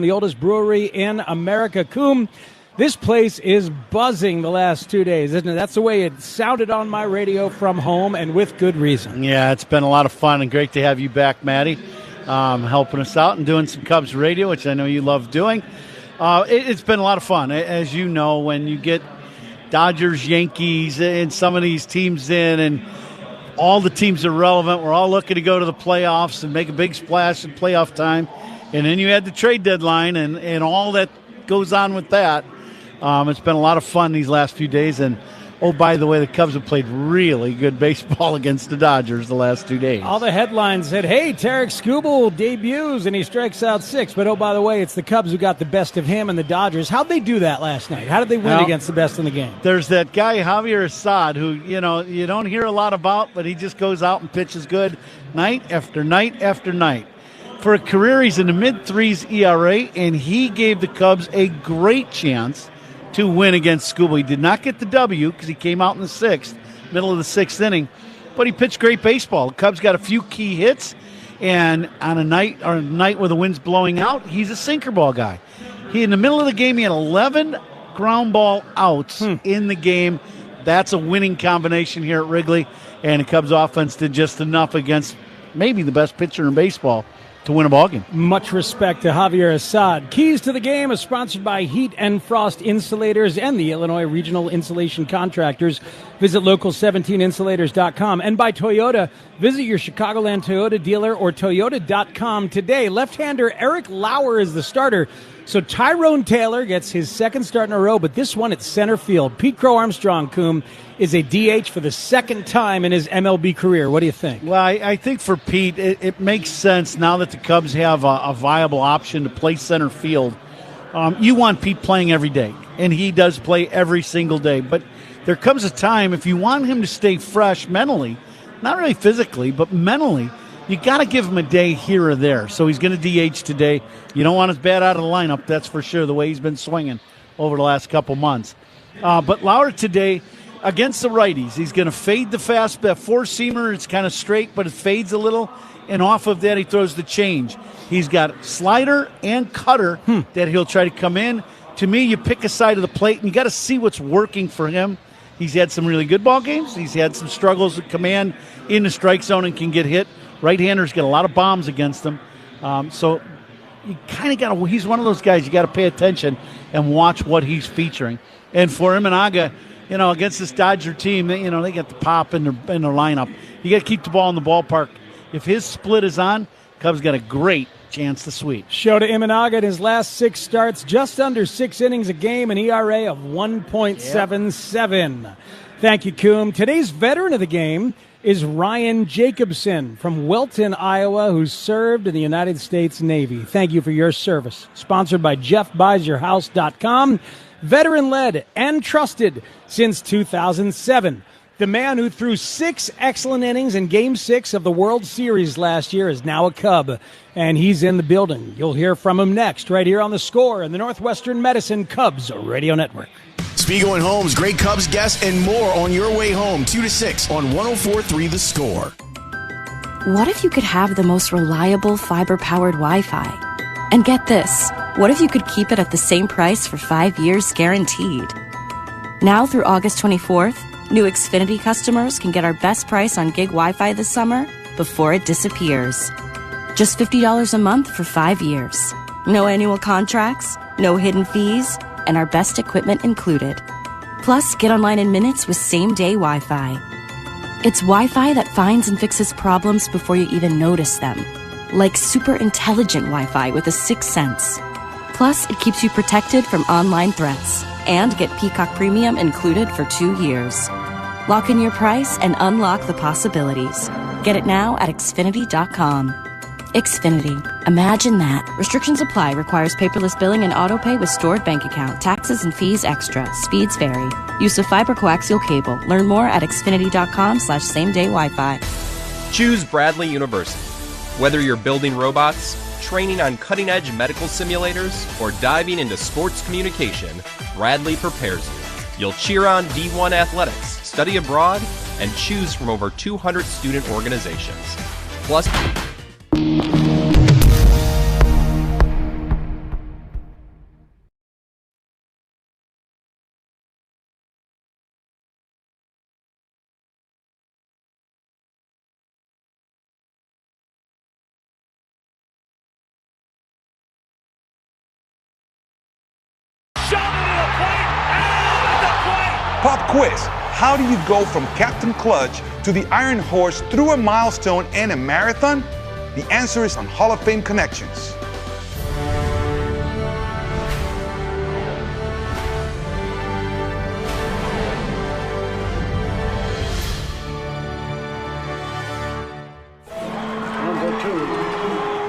the oldest brewery in America. Coom, this place is buzzing the last 2 days, isn't it? That's the way it sounded on my radio from home, and with good reason. Yeah, it's been a lot of fun, and great to have you back, Maddie, helping us out and doing some Cubs radio, which I know you love doing. It's been a lot of fun. As you know, when you get Dodgers, Yankees, and some of these teams in, and all the teams are relevant, we're all looking to go to the playoffs and make a big splash in playoff time. And then you had the trade deadline and all that goes on with that. It's been a lot of fun these last few days. And, oh, by the way, the Cubs have played really good baseball against the Dodgers the last 2 days. All the headlines said, hey, Tarek Skubal debuts and he strikes out 6. But, oh, by the way, it's the Cubs who got the best of him and the Dodgers. How'd they do that last night? How did they win against the best in the game? There's that guy, Javier Assad, who, you don't hear a lot about, but he just goes out and pitches good night after night after night. For a career, he's in the mid-3s ERA, and he gave the Cubs a great chance to win against Skubal. He did not get the W because he came out in the middle of the sixth inning, but he pitched great baseball. The Cubs got a few key hits, and on a night where the wind's blowing out, he's a sinker ball guy. In the middle of the game, he had 11 ground ball outs in the game. That's a winning combination here at Wrigley, and the Cubs offense did just enough against maybe the best pitcher in baseball to win a ballgame. Much respect to Javier Assad. Keys to the Game is sponsored by Heat and Frost Insulators and the Illinois Regional Insulation Contractors. Visit local17insulators.com. And by Toyota. Visit your Chicagoland Toyota dealer or toyota.com today. Left-hander Eric Lauer is the starter. So Tyrone Taylor gets his second start in a row, but this one at center field. Pete Crow Armstrong, Coom, is a DH for the second time in his MLB career. What do you think? Well, I think for Pete, it makes sense now that the Cubs have a viable option to play center field. You want Pete playing every day, and he does play every single day. But there comes a time, if you want him to stay fresh mentally, not really physically, but mentally, you got to give him a day here or there. So he's going to DH today. You don't want his bat out of the lineup, that's for sure, the way he's been swinging over the last couple months. But Lauer today, against the righties, he's going to fade the fastball. Four-seamer, it's kind of straight, but it fades a little. And off of that, he throws the change. He's got slider and cutter that he'll try to come in. To me, you pick a side of the plate, and you got to see what's working for him. He's had some really good ball games. He's had some struggles with command in the strike zone and can get hit. Right-handers get a lot of bombs against them. So you kind of got to – he's one of those guys you got to pay attention and watch what he's featuring. And for Imanaga, against this Dodger team, they got the pop in their lineup. You got to keep the ball in the ballpark. If his split is on, Cubs got a great chance to sweep. Shota Imanaga in his last 6 starts, just under 6 innings a game, an ERA of 1.77. Yep. Thank you, Coom. Today's veteran of the game is Ryan Jacobson from Welton, Iowa, who served in the United States Navy. Thank you for your service. Sponsored by JeffBuysYourHouse.com. Veteran-led and trusted since 2007. The man who threw 6 excellent innings in Game 6 of the World Series last year is now a Cub, and he's in the building. You'll hear from him next, right here on The Score and the Northwestern Medicine Cubs Radio Network. Spiegel and Holmes, great Cubs guests, and more on your way home, 2 to 6 on 104.3 The Score. What if you could have the most reliable fiber-powered Wi-Fi? And get this, what if you could keep it at the same price for 5 years guaranteed? Now through August 24th, new Xfinity customers can get our best price on gig Wi-Fi this summer before it disappears. Just $50 a month for 5 years. No annual contracts, no hidden fees, and our best equipment included. Plus, get online in minutes with same-day Wi-Fi. It's Wi-Fi that finds and fixes problems before you even notice them. Like super intelligent Wi-Fi with a 6th sense. Plus, it keeps you protected from online threats. And get Peacock Premium included for 2 years. Lock in your price and unlock the possibilities. Get it now at Xfinity.com. Xfinity. Imagine that. Restrictions apply. Requires paperless billing and autopay with stored bank account. Taxes and fees extra. Speeds vary. Use of fiber coaxial cable. Learn more at Xfinity.com/same-day Wi-Fi. Choose Bradley University. Whether you're building robots, training on cutting-edge medical simulators, or diving into sports communication, Bradley prepares you. You'll cheer on D1 athletics, study abroad, and choose from over 200 student organizations. Plus, Pop quiz. How do you go from Captain Clutch to the Iron Horse through a milestone and a marathon? The answer is on Hall of Fame Connections.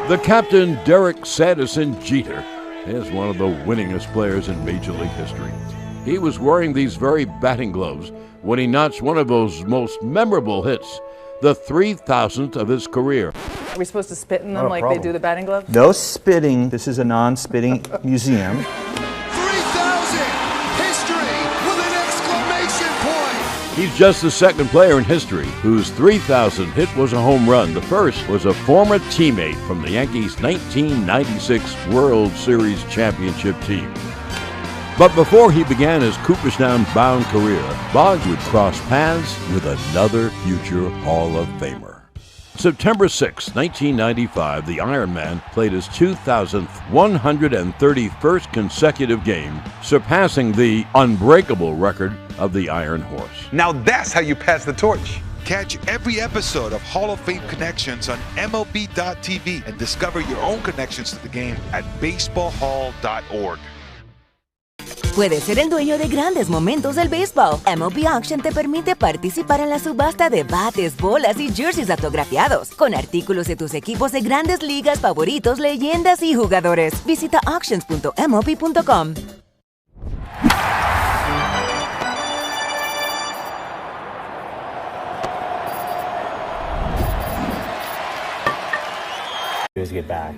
The captain, Derek Sanderson Jeter, is one of the winningest players in Major League history. He was wearing these very batting gloves when he notched one of those most memorable hits, the 3,000th of his career. Are we supposed to spit in them like they do the batting glove? No spitting. This is a non-spitting museum. 3,000! History with an exclamation point! He's just the second player in history whose 3,000th hit was a home run. The first was a former teammate from the Yankees' 1996 World Series championship team. But before he began his Cooperstown-bound career, Boggs would cross paths with another future Hall of Famer. September 6, 1995, the Iron Man played his 2,000th 131st consecutive game, surpassing the unbreakable record of the Iron Horse. Now that's how you pass the torch. Catch every episode of Hall of Fame Connections on MLB.tv and discover your own connections to the game at baseballhall.org. Puedes ser el dueño de grandes momentos del béisbol. MLB Auction te permite participar en la subasta de bates, bolas y jerseys autografiados, con artículos de tus equipos de grandes ligas favoritos, leyendas y jugadores. Visita auctions.mlb.com. Get back.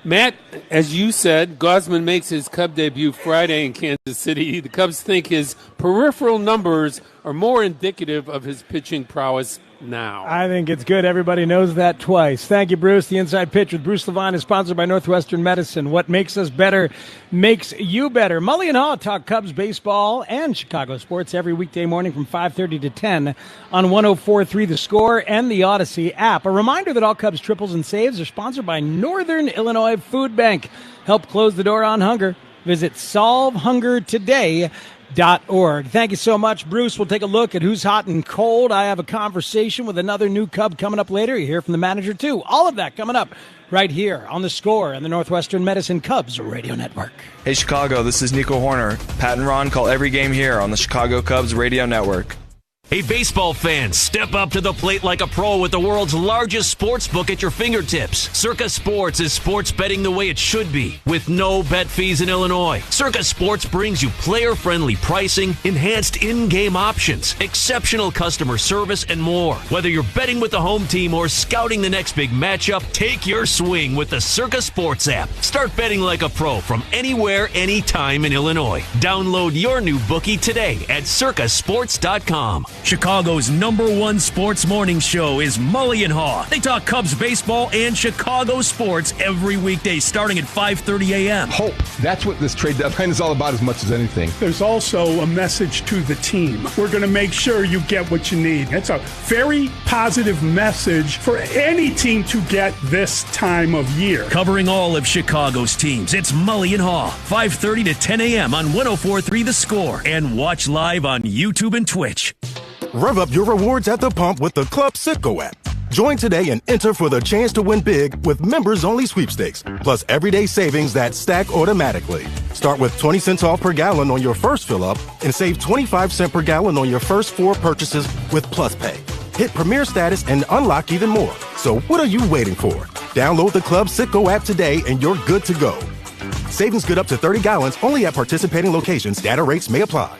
Matt, as you said, Gausman makes his Cub debut Friday in Kansas City. The Cubs think his peripheral numbers are more indicative of his pitching prowess now. I think it's good everybody knows that twice. Thank you, Bruce. The Inside Pitch with Bruce Levine is sponsored by Northwestern Medicine. What makes us better makes you better. Mully and Haw talk Cubs baseball and Chicago sports every weekday morning from 5:30 to 10 on 104.3 The Score and the Odyssey app. A reminder that all Cubs triples and saves are sponsored by Northern Illinois Food Bank. Help close the door on hunger. Visit solvehungertoday.org. Thank you so much, Bruce. We'll take a look at who's hot and cold. I have a conversation with another new Cub coming up later. You hear from the manager, too. All of that coming up right here on The Score and the Northwestern Medicine Cubs Radio Network. Hey, Chicago, this is Nico Horner. Pat and Ron call every game here on the Chicago Cubs Radio Network. Hey, baseball fans, step up to the plate like a pro with the world's largest sports book at your fingertips. Circa Sports is sports betting the way it should be, with no bet fees in Illinois. Circa Sports brings you player-friendly pricing, enhanced in-game options, exceptional customer service, and more. Whether you're betting with the home team or scouting the next big matchup, take your swing with the Circa Sports app. Start betting like a pro from anywhere, anytime in Illinois. Download your new bookie today at circasports.com. Chicago's #1 sports morning show is Mully and Haw. They talk Cubs baseball and Chicago sports every weekday starting at 5:30 a.m. Hope. That's what this trade deadline is all about as much as anything. There's also a message to the team. We're going to make sure you get what you need. It's a very positive message for any team to get this time of year. Covering all of Chicago's teams, it's Mully and Haw, 5:30 to 10 a.m. on 104.3 The Score, and watch live on YouTube and Twitch. Rev up your rewards at the pump with the Club Citgo app. Join today and enter for the chance to win big with members-only sweepstakes, plus everyday savings that stack automatically. Start with 20 cents off per gallon on your first fill-up and save 25 cents per gallon on your first 4 purchases with Plus Pay. Hit Premier status and unlock even more. So what are you waiting for? Download the Club Citgo app today and you're good to go. Savings good up to 30 gallons only at participating locations. Data rates may apply.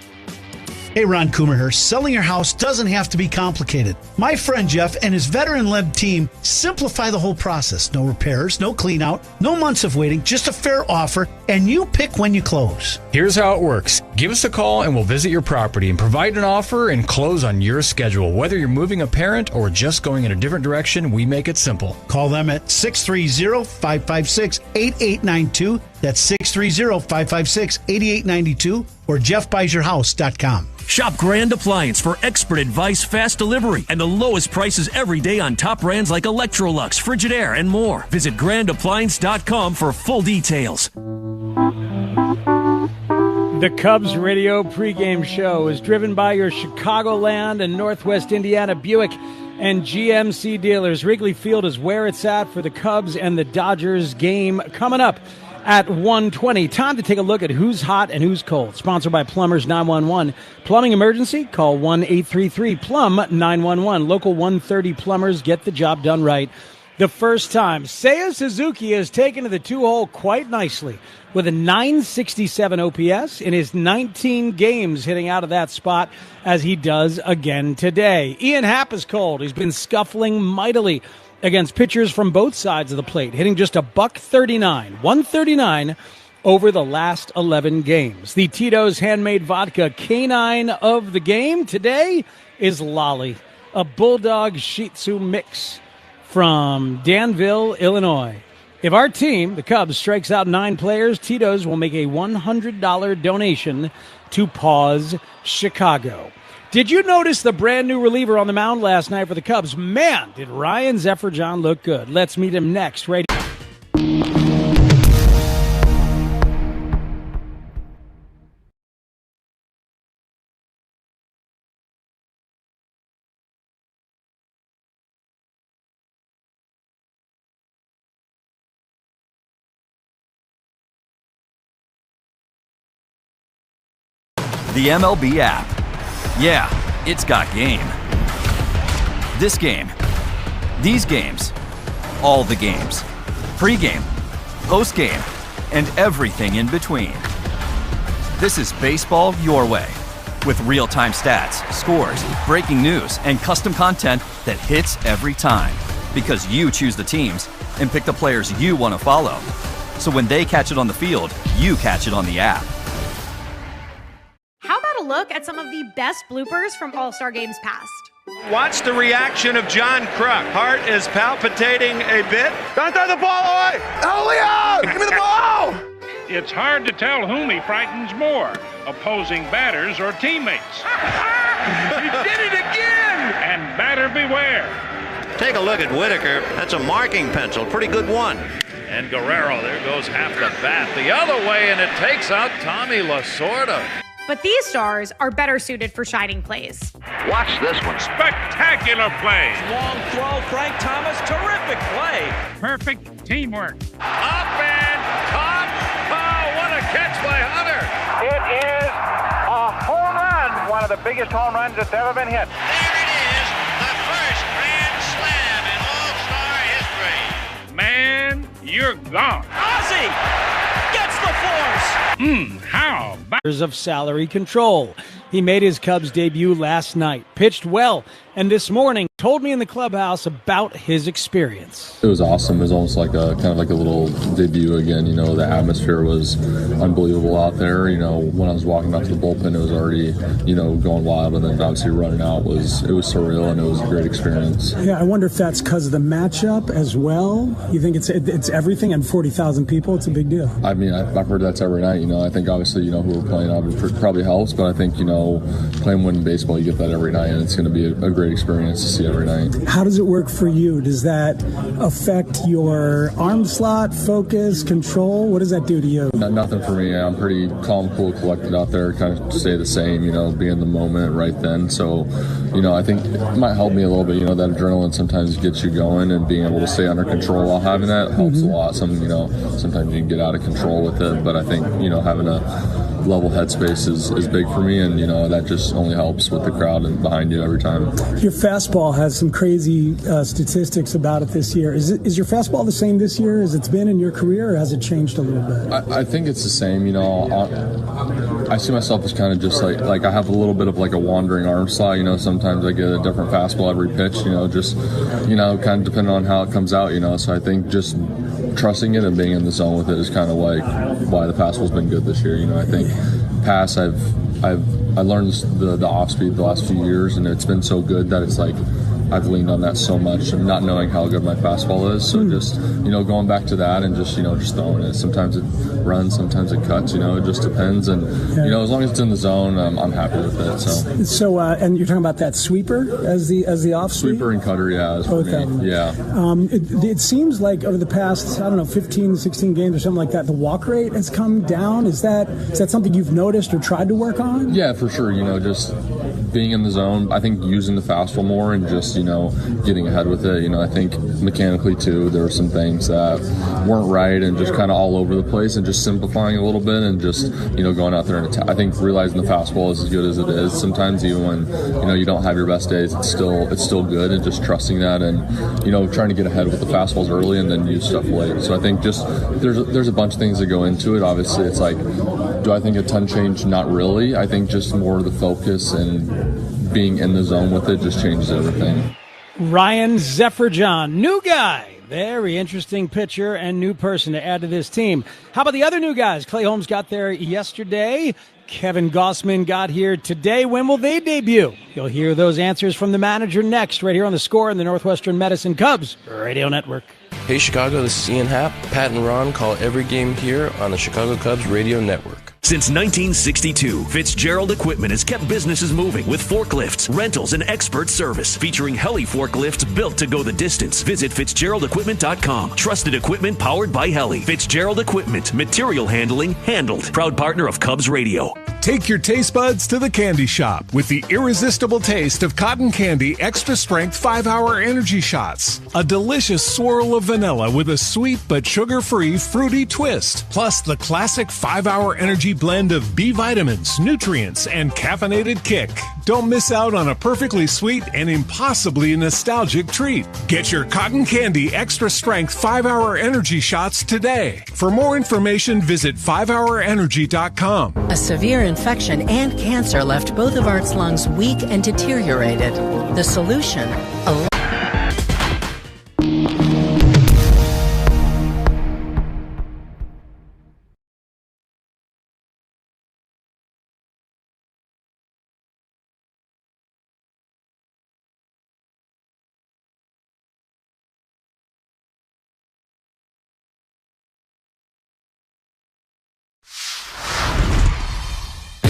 Hey, Ron Coomer here. Selling your house doesn't have to be complicated. My friend Jeff and his veteran-led team simplify the whole process. No repairs, no clean out, no months of waiting, just a fair offer, and you pick when you close. Here's how it works. Give us a call and we'll visit your property and provide an offer and close on your schedule. Whether you're moving a parent or just going in a different direction, we make it simple. Call them at 630-556-8892. That's 630-556-8892 or jeffbuysyourhouse.com. Shop Grand Appliance for expert advice, fast delivery, and the lowest prices every day on top brands like Electrolux, Frigidaire, and more. Visit grandappliance.com for full details. The Cubs radio pregame show is driven by your Chicagoland and Northwest Indiana Buick and GMC dealers. Wrigley Field is where it's at for the Cubs and the Dodgers game coming up at 1:20. Time to take a look at who's hot and who's cold. Sponsored by Plumbers 911. Plumbing emergency? Call 1-833-PLUM-911. Local 130 plumbers get the job done right the first time. Seiya Suzuki has taken to the two-hole quite nicely with a 967 OPS in his 19 games, hitting out of that spot as he does again today. Ian Happ is cold. He's been scuffling mightily against pitchers from both sides of the plate, hitting just a $139 over the last 11 games. The Tito's Handmade Vodka canine of the game today is Lolly, a Bulldog Shih Tzu mix from Danville, Illinois. If our team, the Cubs, strikes out 9 players, Tito's will make a $100 donation to Paws Chicago. Did you notice the brand new reliever on the mound last night for the Cubs? Man, did Ryan Zephyr-John look good. Let's meet him next, right here. The MLB app. Yeah, it's got game. This game. These games. All the games. Pre-game, post-game, and everything in between. This is baseball your way. With real-time stats, scores, breaking news, and custom content that hits every time. Because you choose the teams and pick the players you want to follow. So when they catch it on the field, you catch it on the app. How about a look at some of the best bloopers from All-Star Games past? Watch the reaction of John Kruk. Heart is palpitating a bit. Don't throw the ball away! Julio! Give me the ball! It's hard to tell whom he frightens more, opposing batters or teammates. He did it again! And batter beware. Take a look at Whitaker. That's a marking pencil. Pretty good one. And Guerrero, there goes half the bat the other way, and it takes out Tommy Lasorda. But these stars are better suited for shining plays. Watch this one. Spectacular play. Long throw, Frank Thomas, terrific play. Perfect teamwork. Up and caught. Oh, what a catch by Hunter. It is a home run. One of the biggest home runs that's ever been hit. There it is, the first grand slam in All-Star history. Man, you're gone. Ozzie gets the force. How about of salary control. He made his Cubs debut last night, pitched well, and this morning told me in the clubhouse about his experience. It was awesome. It was almost like a kind of like a little debut again. You know, the atmosphere was unbelievable out there. You know, when I was walking out to the bullpen, it was already, you know, going wild, and then obviously running out was surreal, and it was a great experience. Yeah, I wonder if that's because of the matchup as well. You think it's everything, and 40,000 people, it's a big deal. I mean, I've heard that's every night. You know, I think obviously, you know, who we're playing probably helps, but I think, you know, playing winning baseball, you get that every night, and it's going to be a great experience to see every night. How does it work for you? Does that affect your arm slot, focus, control? What does that do to you? Nothing for me. I'm pretty calm, cool, collected out there, kind of stay the same, you know, be in the moment right then. So, you know, I think it might help me a little bit. You know, that adrenaline sometimes gets you going, and being able to stay under control while having that helps a lot. Sometimes you can get out of control with it, but I think, you know, having a level headspace is big for me, and, you know, that just only helps with the crowd and behind you every time. Your fastball has some crazy statistics about it this year. Is your fastball the same this year as it's been in your career, or has it changed a little bit? I think it's the same. You know, I see myself as kind of just like I have a little bit of like a wandering arm slot. You know, sometimes I get a different fastball every pitch. You know, just, you know, kind of depending on how it comes out. You know, so I think just trusting it and being in the zone with it is kind of like why the fastball's been good this year. You know, I think pass I learned the off speed the last few years, and it's been so good that it's like I've leaned on that so much, and not knowing how good my fastball is. So just, going back to that and just throwing it. Sometimes it runs, sometimes it cuts. It just depends. And as long as it's in the zone, I'm happy with it. So and you're talking about that sweeper as the off speed? Sweeper and cutter, yeah. Both of them. Yeah. It seems like over the past 15, 16 games or something like that, the walk rate has come down. Is that something you've noticed or tried to work on? Yeah, for sure. Just being in the zone, I think using the fastball more and just, getting ahead with it. I think mechanically too, there were some things that weren't right and just kind of all over the place, and just simplifying a little bit and just, going out there and attack. I think realizing the fastball is as good as it is. Sometimes even when, you don't have your best days, it's still good, and just trusting that and, trying to get ahead with the fastballs early and then use stuff late. So I think just there's a bunch of things that go into it. Obviously, it's like, do I think a ton change? Not really. I think just more the focus and being in the zone with it just changes everything. Ryan Zephyr-John, new guy. Very interesting pitcher and new person to add to this team. How about the other new guys? Clay Holmes got there yesterday. Kevin Gossman got here today. When will they debut? You'll hear those answers from the manager next, right here on The Score in the Northwestern Medicine Cubs Radio Network. Hey Chicago, this is Ian Happ. Pat and Ron call every game here on the Chicago Cubs Radio Network. Since 1962, Fitzgerald Equipment has kept businesses moving with forklifts, rentals, and expert service. Featuring heli forklifts built to go the distance. Visit FitzgeraldEquipment.com. Trusted equipment powered by heli. Fitzgerald Equipment. Material handling handled. Proud partner of Cubs Radio. Take your taste buds to the candy shop with the irresistible taste of cotton candy extra strength 5-hour energy shots. A delicious swirl of vanilla with a sweet but sugar-free fruity twist. Plus the classic 5-hour energy blend of B vitamins, nutrients, and caffeinated kick. Don't miss out on a perfectly sweet and impossibly nostalgic treat. Get your cotton candy extra strength 5-hour energy shots today. For more information, visit 5hourenergy.com. A severe infection and cancer left both of Art's lungs weak and deteriorated. The solution,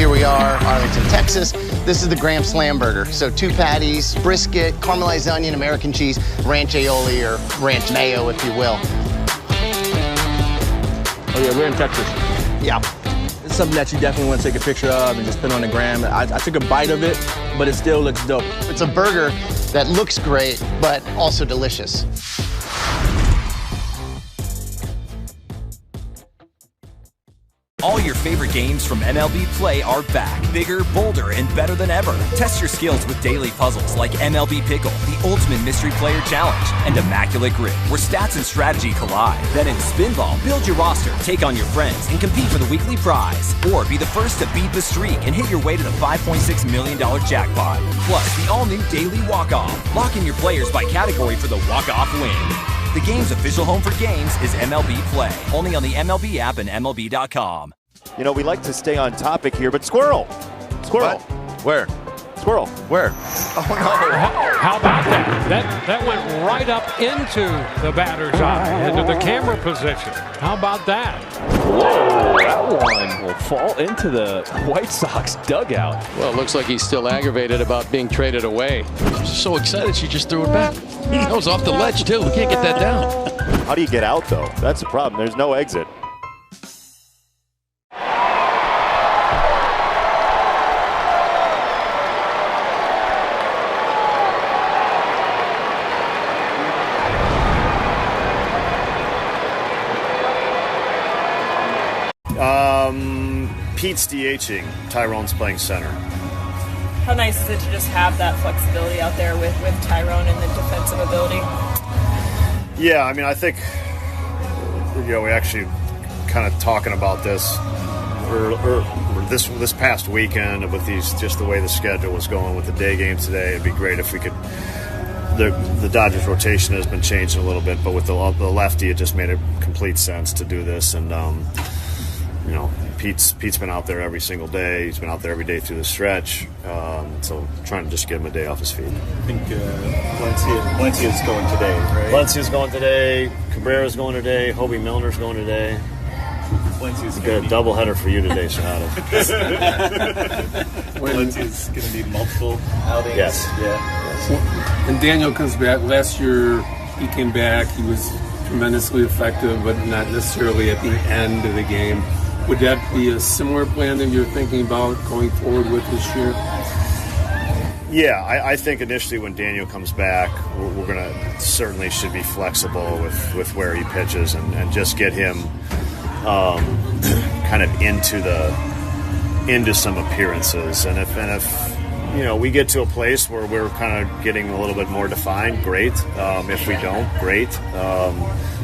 Here we are, Arlington, Texas. This is the Graham Slam Burger. So 2 patties, brisket, caramelized onion, American cheese, ranch aioli, or ranch mayo, if you will. Oh yeah, we're in Texas. Yeah. It's something that you definitely want to take a picture of and just put on the gram. I took a bite of it, but it still looks dope. It's a burger that looks great, but also delicious. All your favorite games from MLB Play are back, bigger, bolder, and better than ever. Test your skills with daily puzzles like MLB Pickle, the Ultimate Mystery Player Challenge, and Immaculate Grip, where stats and strategy collide. Then in Spinball, build your roster, take on your friends, and compete for the weekly prize. Or be the first to beat the streak and hit your way to the $5.6 million jackpot. Plus, the all-new Daily Walk-Off. Lock in your players by category for the walk-off win. The game's official home for games is MLB Play. Only on the MLB app and MLB.com. You know, we like to stay on topic here, but Squirrel. What? Where? Squirrel. Where? Oh, no. How about that? That went right up into the batter's eye, into the camera position. How about that? Whoa, that one will fall into the White Sox dugout. Well, it looks like he's still aggravated about being traded away. She's so excited she just threw it back. That was off the ledge, too. We can't get that down. How do you get out, though? That's the problem. There's no exit. Pete's DHing. Tyrone's playing center. How nice is it to just have that flexibility out there with Tyrone and the defensive ability? Yeah, I mean, I think, we actually kind of talking about this this past weekend with just the way the schedule was going with the day games today. It'd be great if we could. The Dodgers rotation has been changing a little bit, but with the lefty, it just made complete sense to do this. And Pete's been out there every single day. He's been out there every day through the stretch. So trying to just get him a day off his feet. I think Valencia's going today, right? Valencia's going today. Cabrera's going today. Hobie Milner's going today. Valencia's got a doubleheader for you today, Shahada. Valencia's going to need multiple outings. Yes. Yeah. And Daniel comes back. Last year he came back. He was tremendously effective, but not necessarily at the end of the game. Would that be a similar plan that you're thinking about going forward with this year? Yeah, I think initially when Daniel comes back, we're going to certainly should be flexible with where he pitches and just get him kind of into some appearances. And if we get to a place where we're kind of getting a little bit more defined, great. If we don't, great.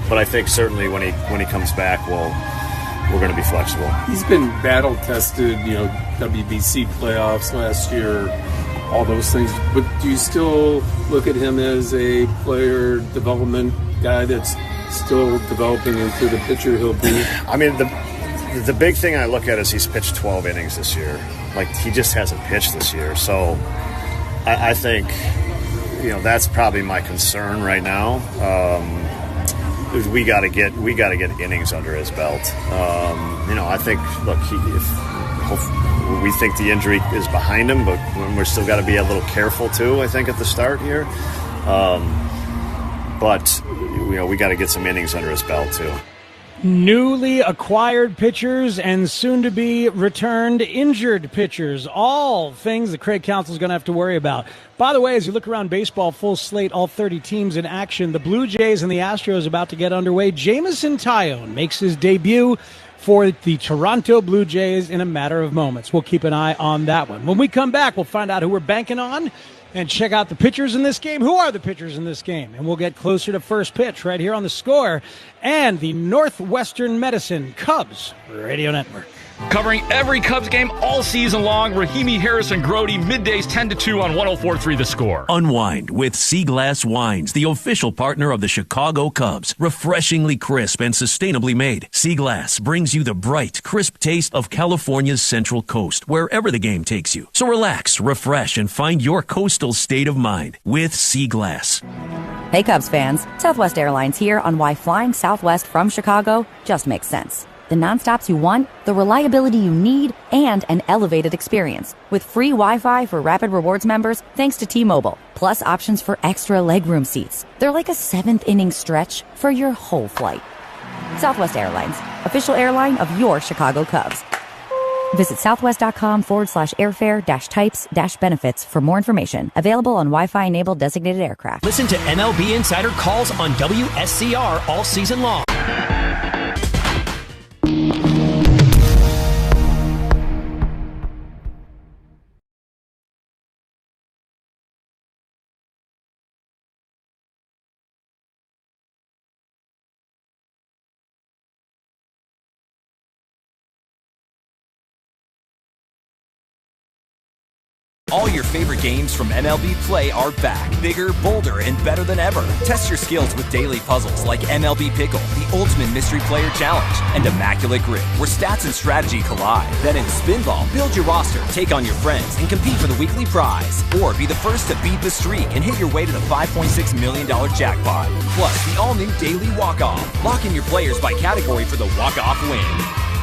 But I think certainly when he comes back, we're going to be flexible. He's been battle tested, WBC playoffs last year, all those things. But do you still look at him as a player development guy that's still developing into the pitcher he'll be? I mean, the big thing I look at is he's pitched 12 innings this year. Like, he just hasn't pitched this year. So I think, that's probably my concern right now. We got to get innings under his belt. I think, look, we think the injury is behind him, but we're still got to be a little careful too, I think, at the start here. But we got to get some innings under his belt too. Newly acquired pitchers and soon-to-be returned injured pitchers. All things that Craig Counsell is going to have to worry about. By the way, as you look around baseball, full slate, all 30 teams in action. The Blue Jays and the Astros about to get underway. Jamison Tyone makes his debut for the Toronto Blue Jays in a matter of moments. We'll keep an eye on that one. When we come back, we'll find out who we're banking on and check out the pitchers in this game. Who are the pitchers in this game? And we'll get closer to first pitch right here on The Score and the Northwestern Medicine Cubs Radio Network. Covering every Cubs game all season long, Rahimi, Harrison, Grody, middays 10 to 2 on 104.3 The Score. Unwind with Sea Glass Wines, the official partner of the Chicago Cubs. Refreshingly crisp and sustainably made, Sea Glass brings you the bright, crisp taste of California's Central Coast, wherever the game takes you. So relax, refresh, and find your coastal state of mind with Sea Glass. Hey Cubs fans, Southwest Airlines here on why flying Southwest from Chicago just makes sense. The nonstops you want, the reliability you need, and an elevated experience. With free Wi-Fi for Rapid Rewards members thanks to T-Mobile, plus options for extra legroom seats. They're like a seventh inning stretch for your whole flight. Southwest Airlines, official airline of your Chicago Cubs. Visit southwest.com/airfare-types-benefits for more information. Available on Wi-Fi enabled designated aircraft. Listen to MLB Insider calls on WSCR all season long. All your favorite games from MLB Play are back, bigger, bolder, and better than ever. Test your skills with daily puzzles like MLB Pickle, the Ultimate Mystery Player Challenge, and Immaculate Grip, where stats and strategy collide. Then in Spinball, build your roster, take on your friends, and compete for the weekly prize. Or be the first to beat the streak and hit your way to the $5.6 million jackpot. Plus, the all-new Daily Walk-Off. Lock in your players by category for the walk-off win.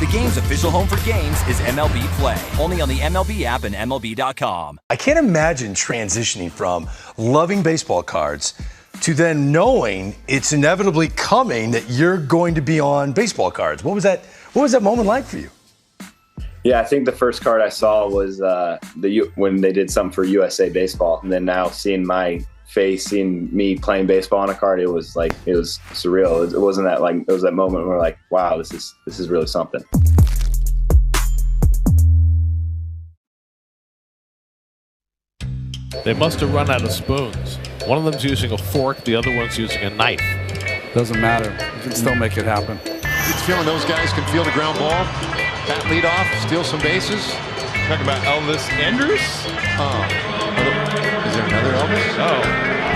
The game's official home for games is MLB Play, only on the MLB app and MLB.com. I can't imagine transitioning from loving baseball cards to then knowing it's inevitably coming that you're going to be on baseball cards. What was that moment like for you? Yeah, I think the first card I saw was when they did something for USA Baseball, and then now seeing my face, seeing me playing baseball on a card, it was surreal. It wasn't that it was that moment where like, wow, this is really something. They must have run out of spoons. One of them's using a fork, the other one's using a knife. Doesn't matter. You can still make it happen. It's feeling those guys can field a ground ball, bat lead off, steal some bases. Talking about Elvis Andrus? Is there another Elvis? Oh.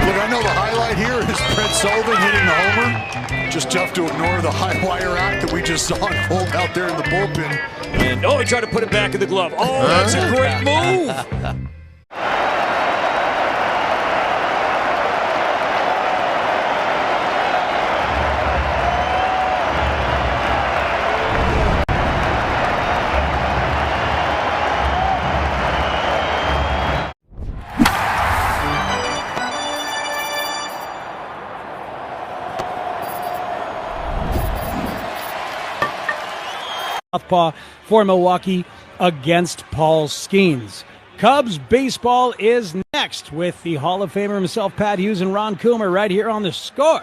Look, I know the highlight here is Brett Sullivan hitting the homer. Just tough to ignore the high wire act that we just saw unfold out there in the bullpen. And, he tried to put it back in the glove. Oh, that's a great move. Southpaw for Milwaukee against Paul Skeens. Cubs baseball is next with the Hall of Famer himself, Pat Hughes, and Ron Coomer right here on The Score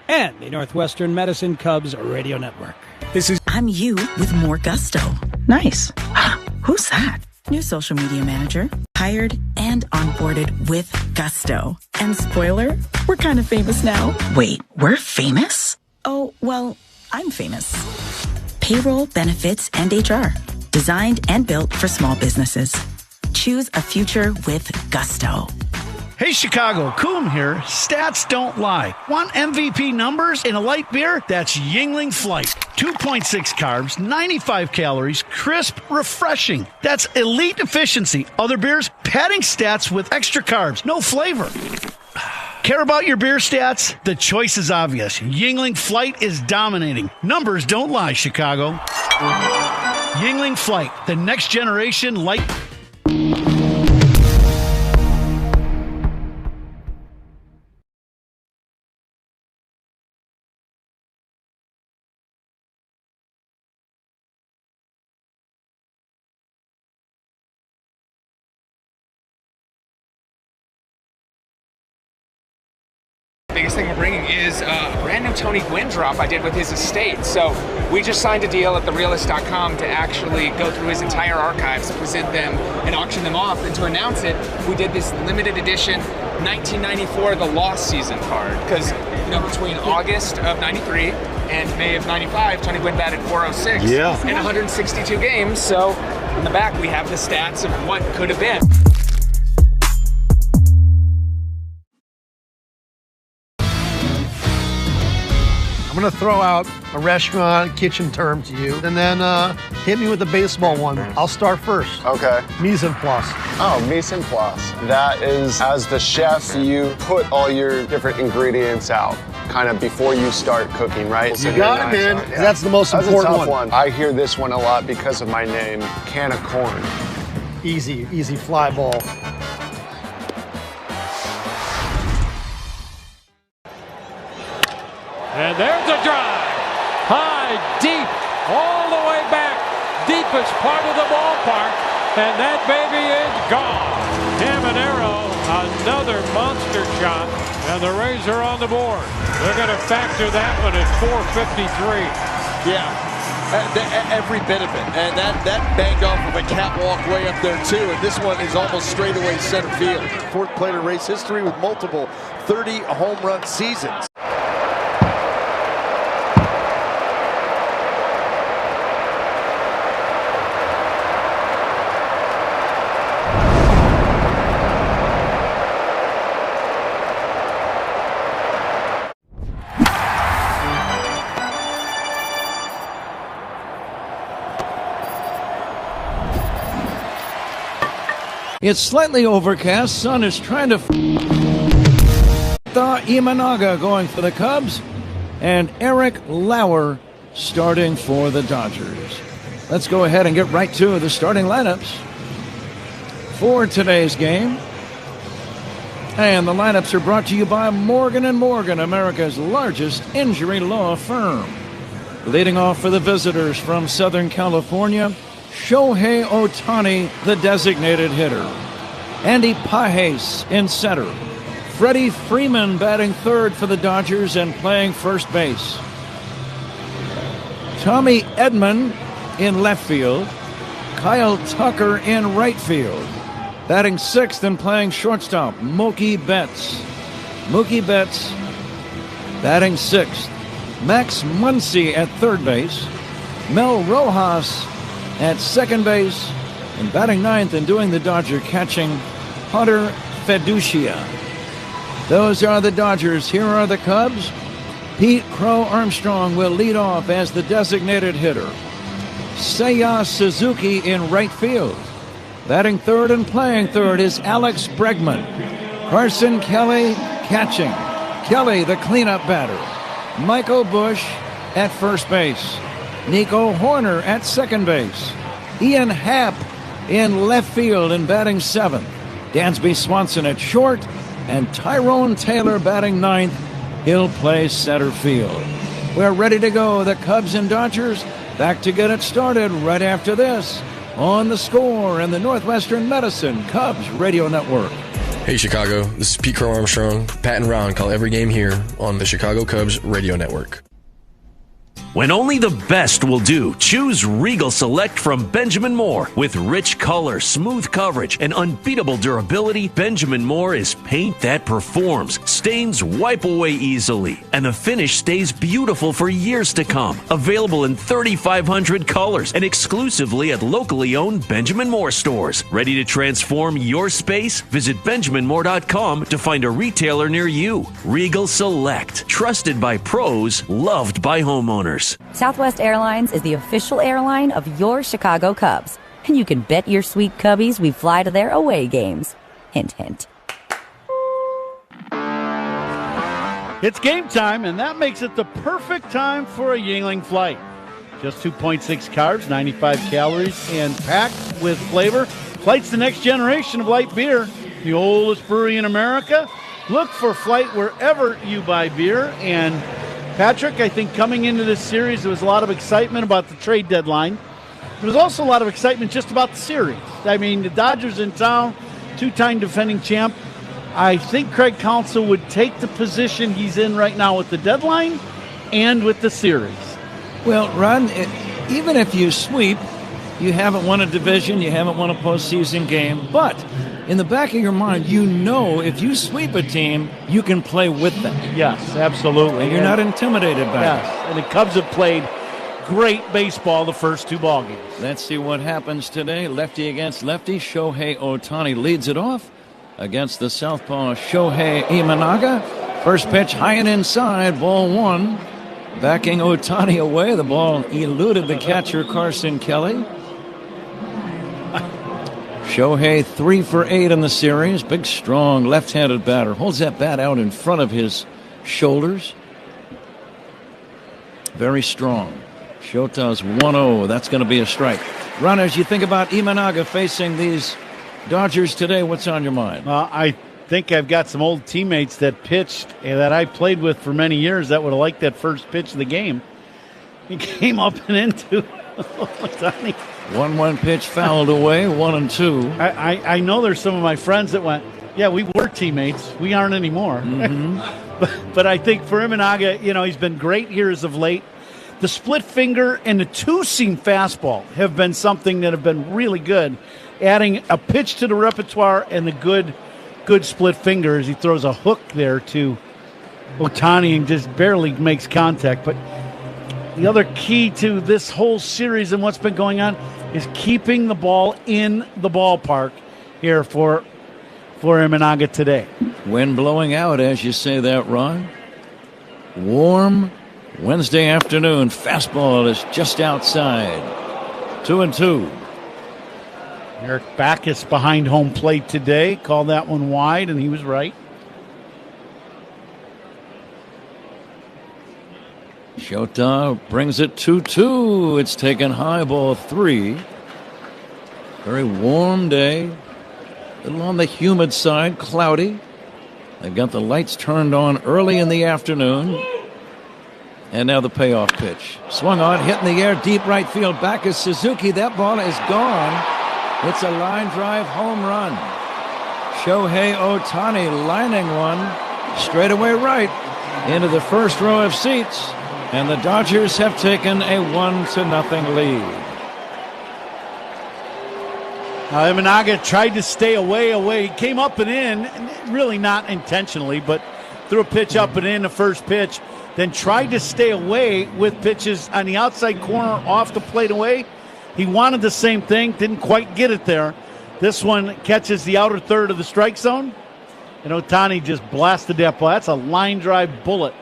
and the Northwestern Medicine Cubs Radio Network. I'm you with more gusto. Nice. Who's that? New social media manager. Hired and onboarded with gusto. And spoiler, we're kind of famous now. Wait, we're famous? Oh, well, I'm famous. Payroll, benefits, and HR. Designed and built for small businesses. Choose a future with gusto. Hey, Chicago, Coom here. Stats don't lie. Want MVP numbers in a light beer? That's Yingling Flight. 2.6 carbs, 95 calories, crisp, refreshing. That's elite efficiency. Other beers, padding stats with extra carbs, no flavor. Care about your beer stats? The choice is obvious. Yingling Flight is dominating. Numbers don't lie, Chicago. Yingling Flight, the next generation light. Biggest thing we're bringing is a brand new Tony Gwynn drop I did with his estate. So we just signed a deal at therealist.com to actually go through his entire archives, present them, and auction them off. And to announce it, we did this limited edition 1994 The Lost Season card. Because, between August of 93 and May of 95, Tony Gwynn batted .406 in 162 games. So in the back, we have the stats of what could have been. I'm going to throw out a restaurant kitchen term to you, and then hit me with the baseball one. I'll start first. Okay. Mise en place. Oh, mise en place. That is, as the chef, you put all your different ingredients out, kind of before you start cooking, right? You got it, man. Yeah. That's the most important That's a tough one. I hear this one a lot because of my name, can of corn. Easy fly ball. And there's a drive. High, deep, all the way back. Deepest part of the ballpark. And that baby is gone. Habanero, another monster shot. And the Rays are on the board. They're going to factor that one at 453. Yeah. Every bit of it. And that banged off of a catwalk way up there, too. And this one is almost straightaway center field. Fourth player in race history with multiple 30 home run seasons. It's slightly overcast. Sun is trying to Imanaga going for the Cubs, and Eric Lauer starting for the Dodgers. Let's go ahead and get right to the starting lineups for today's game. And the lineups are brought to you by Morgan & Morgan, America's largest injury law firm. Leading off for the visitors from Southern California, Shohei Ohtani, the designated hitter. Andy Pages in center. Freddie Freeman batting third for the Dodgers and playing first base. Tommy Edman in left field. Kyle Tucker in right field. Batting sixth and playing shortstop, Mookie Betts. Mookie Betts batting sixth. Max Muncy at third base. Mel Rojas at second base, and batting ninth and doing the Dodger catching, Hunter Feducia. Those are the Dodgers. Here are the Cubs. Pete Crow Armstrong will lead off as the designated hitter. Seiya Suzuki in right field. Batting third and playing third is Alex Bregman. Carson Kelly catching. Kelly, the cleanup batter. Michael Bush at first base. Nico Horner at second base. Ian Happ in left field and batting seventh. Dansby Swanson at short. And Tyrone Taylor batting ninth. He'll play center field. We're ready to go. The Cubs and Dodgers back to get it started right after this on The Score and the Northwestern Medicine Cubs Radio Network. Hey Chicago, this is Pete Crow Armstrong. Pat and Ron call every game here on the Chicago Cubs Radio Network. When only the best will do, choose Regal Select from Benjamin Moore. With rich color, smooth coverage, and unbeatable durability, Benjamin Moore is paint that performs. Stains wipe away easily, and the finish stays beautiful for years to come. Available in 3,500 colors and exclusively at locally owned Benjamin Moore stores. Ready to transform your space? Visit BenjaminMoore.com to find a retailer near you. Regal Select, trusted by pros, loved by homeowners. Southwest Airlines is the official airline of your Chicago Cubs. And you can bet your sweet Cubbies we fly to their away games. Hint, hint. It's game time, and that makes it the perfect time for a Yingling flight. Just 2.6 carbs, 95 calories, and packed with flavor. Flight's the next generation of light beer. The oldest brewery in America. Look for Flight wherever you buy beer. And Patrick, I think coming into this series, there was a lot of excitement about the trade deadline. There was also a lot of excitement just about the series. I mean, the Dodgers in town, two-time defending champ. I think Craig Counsell would take the position he's in right now with the deadline and with the series. Well, Ron, even if you sweep, you haven't won a division, you haven't won a postseason game, but in the back of your mind, you know if you sweep a team, you can play with them. Yes, absolutely. And you're not intimidated by it. And the Cubs have played great baseball the first two ball games. Let's see what happens today. Lefty against lefty. Shohei Ohtani leads it off against the southpaw Shohei Imanaga. First pitch high and inside, ball one. Backing Ohtani away. The ball eluded the catcher Carson Kelly. Shohei 3 for 8 in the series. Big, strong, left-handed batter. Holds that bat out in front of his shoulders. Very strong. Shota's 1-0. That's going to be a strike. Ron, as you think about Imanaga facing these Dodgers today, what's on your mind? I think I've got some old teammates that pitched that I played with for many years that would have liked that first pitch of the game. He came up and into Ohtani. 1-1 pitch fouled away, 1-2. I know there's some of my friends that went, yeah, we were teammates. We aren't anymore. Mm-hmm. but I think for Imanaga, he's been great here as of late. The split finger and the two-seam fastball have been something that have been really good. Adding a pitch to the repertoire and the good split finger as he throws a hook there to Ohtani and just barely makes contact. But the other key to this whole series and what's been going on is keeping the ball in the ballpark here for Imanaga today. Wind blowing out as you say that, Ron. Warm Wednesday afternoon. Fastball is just outside. 2-2. Eric Backus behind home plate today. Called that one wide, and he was right. Shota brings it 2-2. It's taken high, ball 3. Very warm day. A little on the humid side, cloudy. They've got the lights turned on early in the afternoon. And now the payoff pitch. Swung on, hit in the air, deep right field. Back is Suzuki. That ball is gone. It's a line drive home run. Shohei Ohtani lining one straightaway right into the first row of seats. And the Dodgers have taken a 1-0 lead. Imanaga tried to stay away. He came up and in, really not intentionally, but threw a pitch up and in the first pitch. Then tried to stay away with pitches on the outside corner off the plate away. He wanted the same thing, didn't quite get it there. This one catches the outer third of the strike zone, and Ohtani just blasted that ball. That's a line drive bullet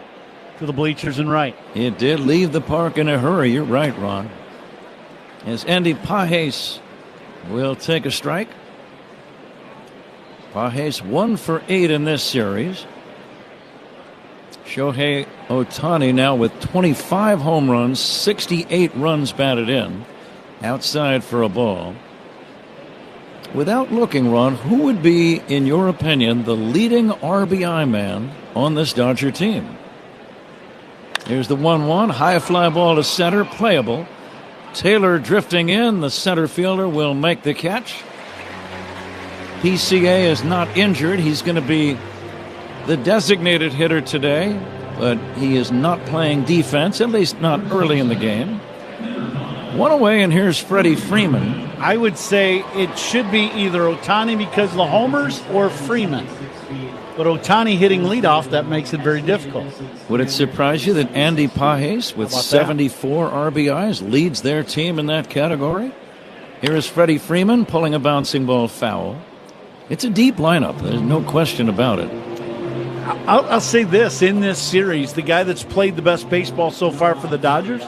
to the bleachers and right. It did leave the park in a hurry. You're right, Ron. as Andy Pages will take a strike. Pages 1 for 8 in this series. Shohei Ohtani now with 25 home runs, 68 runs batted in. Outside for a ball. Without looking, Ron, who would be, in your opinion, the leading RBI man on this Dodger team? Here's the 1-1. High fly ball to center, playable. Taylor drifting in. The center fielder will make the catch. PCA is not injured. He's going to be the designated hitter today, but he is not playing defense, at least not early in the game. One away, and here's Freddie Freeman. I would say it should be either Ohtani because of the homers or Freeman. But Ohtani hitting leadoff, that makes it very difficult. Would it surprise you that Andy Pages, with 74 RBIs, leads their team in that category? Here is Freddie Freeman pulling a bouncing ball foul. It's a deep lineup. There's no question about it. I'll say this. In this series, the guy that's played the best baseball so far for the Dodgers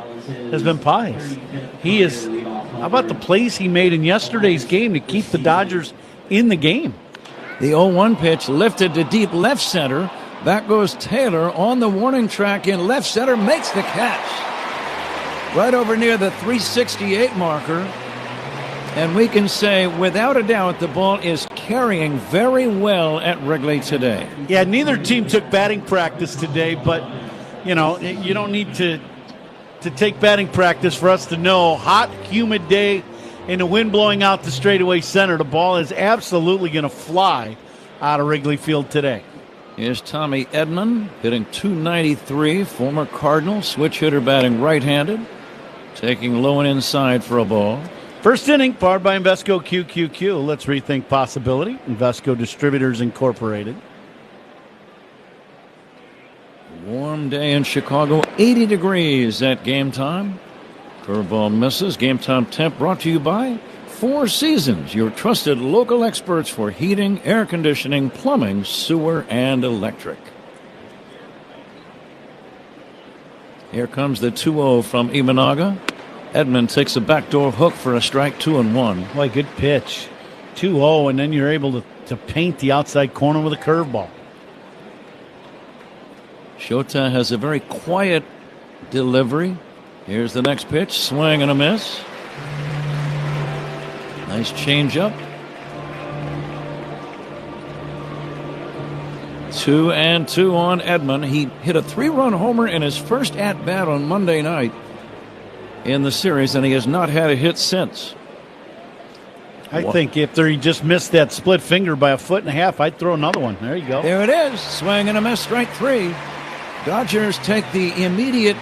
has been Pages. He is. How about the plays he made in yesterday's game to keep the Dodgers in the game? The 0-1 pitch lifted to deep left center. Back goes Taylor on the warning track in left center. Makes the catch. Right over near the 368 marker. And we can say, without a doubt, the ball is carrying very well at Wrigley today. Yeah, neither team took batting practice today, but, you know, you don't need to take batting practice for us to know hot, humid day and the wind blowing out the straightaway center. The ball is absolutely going to fly out of Wrigley Field today. Here's Tommy Edman hitting .293, former Cardinal, switch hitter batting right-handed, taking low and inside for a ball. First inning, powered by Invesco QQQ. Let's rethink possibility. Invesco Distributors Incorporated. Warm day in Chicago, 80 degrees at game time. Curveball misses. Game time temp brought to you by Four Seasons, your trusted local experts for heating, air conditioning, plumbing, sewer, and electric. Here comes the 2-0 from Imanaga. Edman takes a backdoor hook for a strike, 2-1. Boy, good pitch. 2-0, and then you're able to paint the outside corner with a curveball. Shota has a very quiet delivery. Here's the next pitch. Swing and a miss. Nice changeup. 2-2 on Edman. He hit a 3-run homer in his first at-bat on Monday night in the series, and he has not had a hit since. I think if he just missed that split finger by 1.5 feet, I'd throw another one. There you go. There it is. Swing and a miss, strike 3. Dodgers take the immediate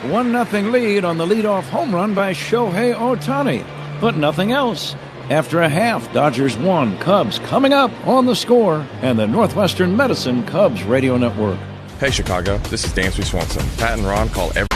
1-0 lead on the leadoff home run by Shohei Ohtani, but nothing else. After a half, Dodgers 1, Cubs coming up on The Score and the Northwestern Medicine Cubs Radio Network. Hey Chicago, this is Dansby Swanson. Pat and Ron call every...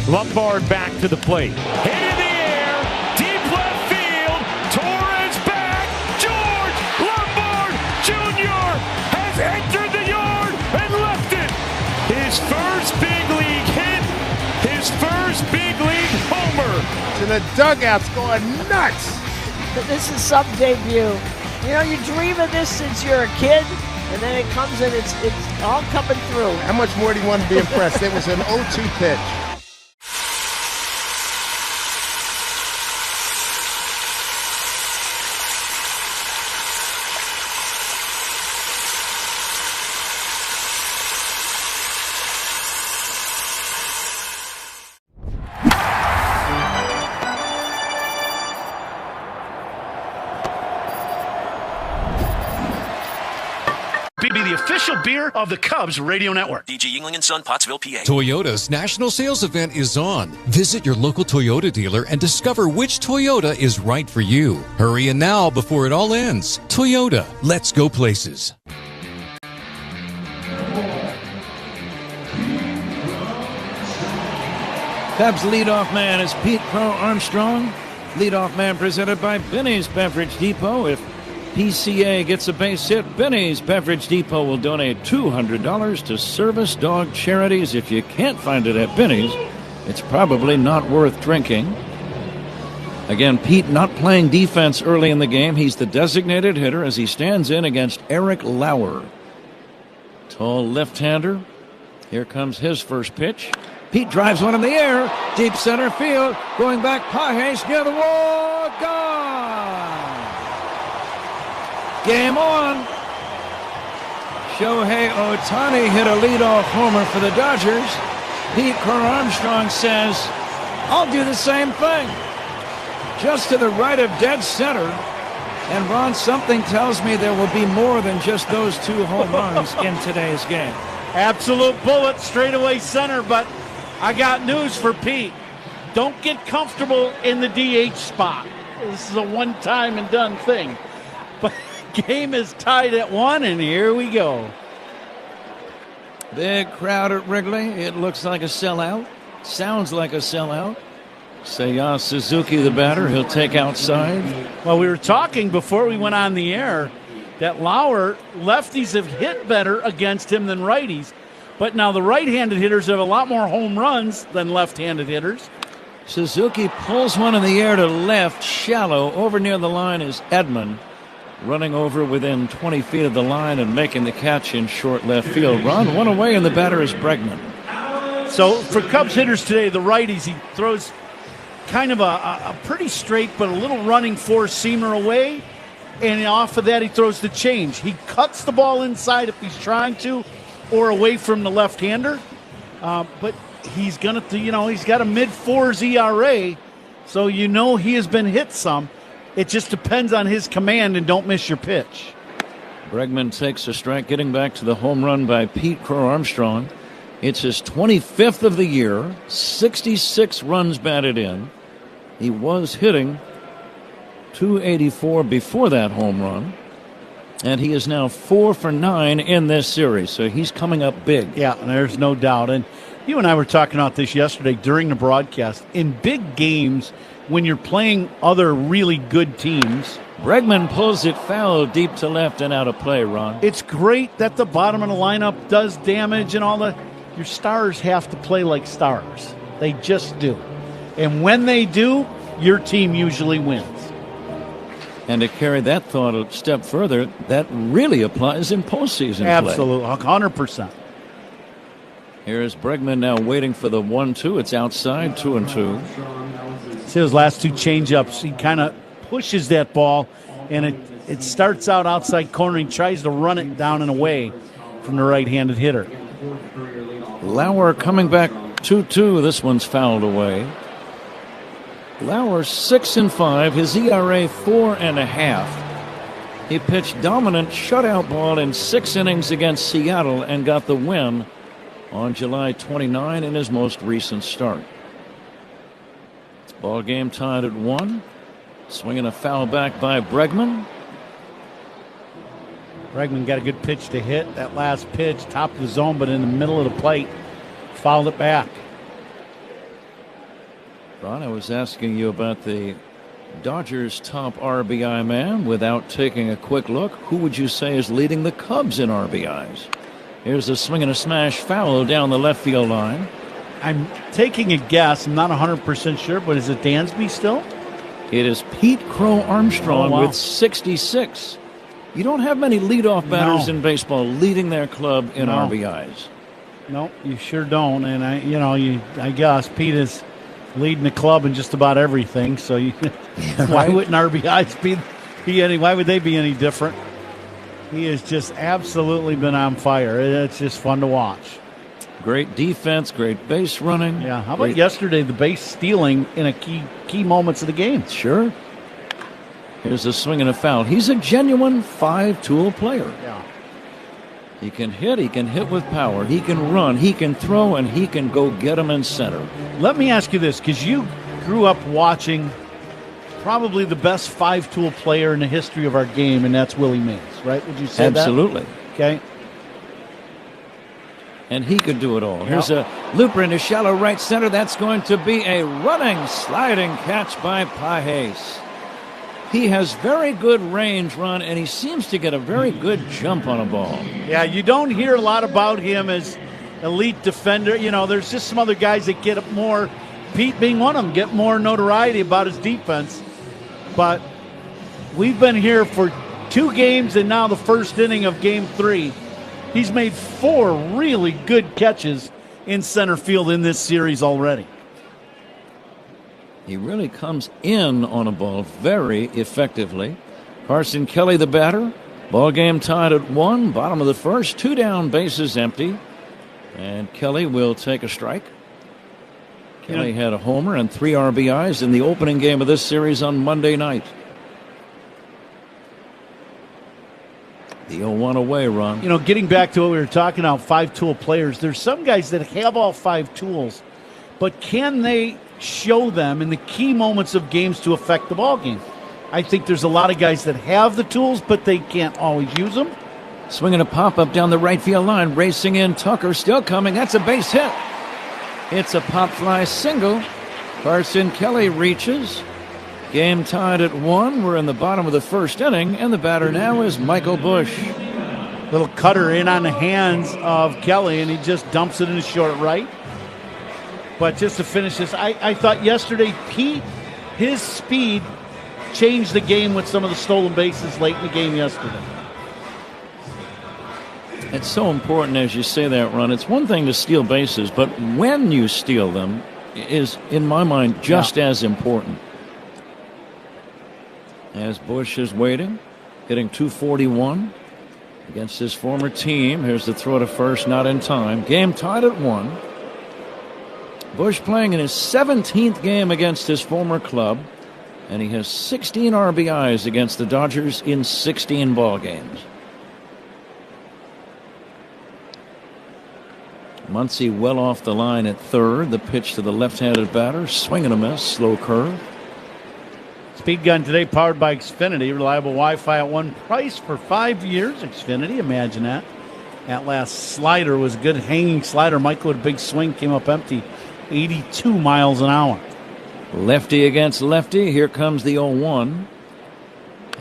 Lombard back to the plate. Hit in the air, deep left field. Torres back. George Lombard Jr. has entered the yard and left it. His first big league hit, his first big league homer. And the dugout's going nuts. This is some debut. You know, you dream of this since you're a kid, and then it comes and it's all coming through. How much more do you want to be impressed? It was an 0-2 pitch. Be the official beer of the Cubs Radio Network. DG Yingling & Son, Pottsville, PA. Toyota's National Sales Event is on. Visit your local Toyota dealer and discover which Toyota is right for you. Hurry in now before it all ends. Toyota, let's go places. Cubs leadoff man is Pete Crow Armstrong. Leadoff man presented by Benny's Beverage Depot. If PCA gets a base hit, Benny's Beverage Depot will donate $200 to service dog charities. If you can't find it at Benny's, it's probably not worth drinking. Again, Pete not playing defense early in the game. He's the designated hitter as he stands in against Eric Lauer. Tall left-hander. Here comes his first pitch. Pete drives one in the air. Deep center field. Going back, Pages near the wall. Gone. Game on. Shohei Ohtani hit a leadoff homer for the Dodgers. Pete Crow Armstrong says, I'll do the same thing. Just to the right of dead center. And Ron, something tells me there will be more than just those 2 home runs in today's game. Absolute bullet straightaway center, but I got news for Pete. Don't get comfortable in the DH spot. This is a one-time and done thing. But game is tied at 1, and here we go. Big crowd at Wrigley. It looks like a sellout. Sounds like a sellout. Seiya Suzuki, the batter, he'll take outside. Well, we were talking before we went on the air that Lauer, lefties have hit better against him than righties. But now the right-handed hitters have a lot more home runs than left-handed hitters. Suzuki pulls one in the air to left, shallow. Over near the line is Edman, running over within 20 feet of the line and making the catch in short left field. Ron, one away, and the batter is Bregman. So for Cubs hitters today, the righties, he throws kind of a pretty straight but a little running four-seamer away, and off of that he throws the change. He cuts the ball inside if he's trying to, or away from the left-hander, but he's going to, he's got a mid-4s ERA, so he has been hit some. It just depends on his command, and don't miss your pitch. Bregman takes a strike, getting back to the home run by Pete Crow Armstrong. It's his 25th of the year, 66 runs batted in. He was hitting .284 before that home run, and he is now 4 for 9 in this series, so he's coming up big. Yeah, there's no doubt. And you and I were talking about this yesterday during the broadcast. In big games, when you're playing other really good teams, Bregman pulls it foul deep to left and out of play, Ron. It's great that the bottom of the lineup does damage and all that. Your stars have to play like stars. They just do. And when they do, your team usually wins. And to carry that thought a step further, that really applies in postseason play. Absolutely, 100%. Here's Bregman now waiting for the 1-2. It's outside, 2-2. See those last 2 changeups. He kind of pushes that ball, and it starts out outside corner. He tries to run it down and away from the right-handed hitter. Lauer coming back 2-2. This one's fouled away. Lauer 6-5. His ERA 4.5. He pitched dominant shutout ball in 6 innings against Seattle and got the win on July 29 in his most recent start. Ball game tied at 1. Swinging a foul back by Bregman. Bregman got a good pitch to hit. That last pitch, top of the zone, but in the middle of the plate, fouled it back. Ron, I was asking you about the Dodgers' top RBI man. Without taking a quick look, who would you say is leading the Cubs in RBIs? Here's a swing and a smash foul down the left field line. I'm taking a guess. I'm not 100% sure, but is it Dansby still? It is Pete Crow Armstrong with 66. You don't have many leadoff batters in baseball leading their club in RBIs. No, you sure don't. And I guess Pete is leading the club in just about everything. So why wouldn't RBIs be any? Why would they be any different? He has just absolutely been on fire. It's just fun to watch. Great defense, great base running. Yeah. How about yesterday, the base stealing in a key moments of the game? Sure. Here's a swing and a foul. He's a genuine 5-tool player. Yeah. He can hit with power, he can run, he can throw, and he can go get them in center. Let me ask you this, because you grew up watching probably the best 5-tool player in the history of our game, and that's Willie Mays, right? Would you say Absolutely. that? Okay. and he could do it all. Here's a looper into shallow right center. That's going to be a running, sliding catch by Pages. He has very good range, Ron, and he seems to get a very good jump on a ball. Yeah, you don't hear a lot about him as elite defender. You know, there's just some other guys that get more, Pete being one of them, get more notoriety about his defense. But we've been here for 2 games and now the first inning of Game 3. He's made 4 really good catches in center field in this series already. He really comes in on a ball very effectively. Carson Kelly, the batter. Ball game tied at 1. Bottom of the first. 2 down, bases empty. And Kelly will take a strike. Kelly had a homer and 3 RBIs in the opening game of this series on Monday night. The 0-1 away, Ron. You know, getting back to what we were talking about, 5-tool players, there's some guys that have all 5 tools, but can they show them in the key moments of games to affect the ball game? I think there's a lot of guys that have the tools, but they can't always use them. Swinging a pop-up down the right field line, racing in, Tucker still coming. That's a base hit. It's a pop fly single. Carson Kelly reaches. Game tied at 1. We're in the bottom of the first inning, and the batter now is Michael Busch. Little cutter in on the hands of Kelly, and he just dumps it in the short right. But just to finish this, I thought yesterday, Pete, his speed changed the game with some of the stolen bases late in the game yesterday. It's so important as you say that, Ron. It's one thing to steal bases, but when you steal them is, in my mind, just as important. As Busch is waiting, hitting .241 against his former team. Here's the throw to first, not in time. Game tied at 1. Busch playing in his 17th game against his former club, and he has 16 RBIs against the Dodgers in 16 ball games. Muncy well off the line at third. The pitch to the left-handed batter. Swing and a miss. Slow curve. Speed Gun today powered by Xfinity. Reliable Wi-Fi at one price for 5 years. Xfinity, imagine that. That last slider was a good hanging slider. Michael with a big swing, came up empty. 82 miles an hour. Lefty against lefty. Here comes the 0-1.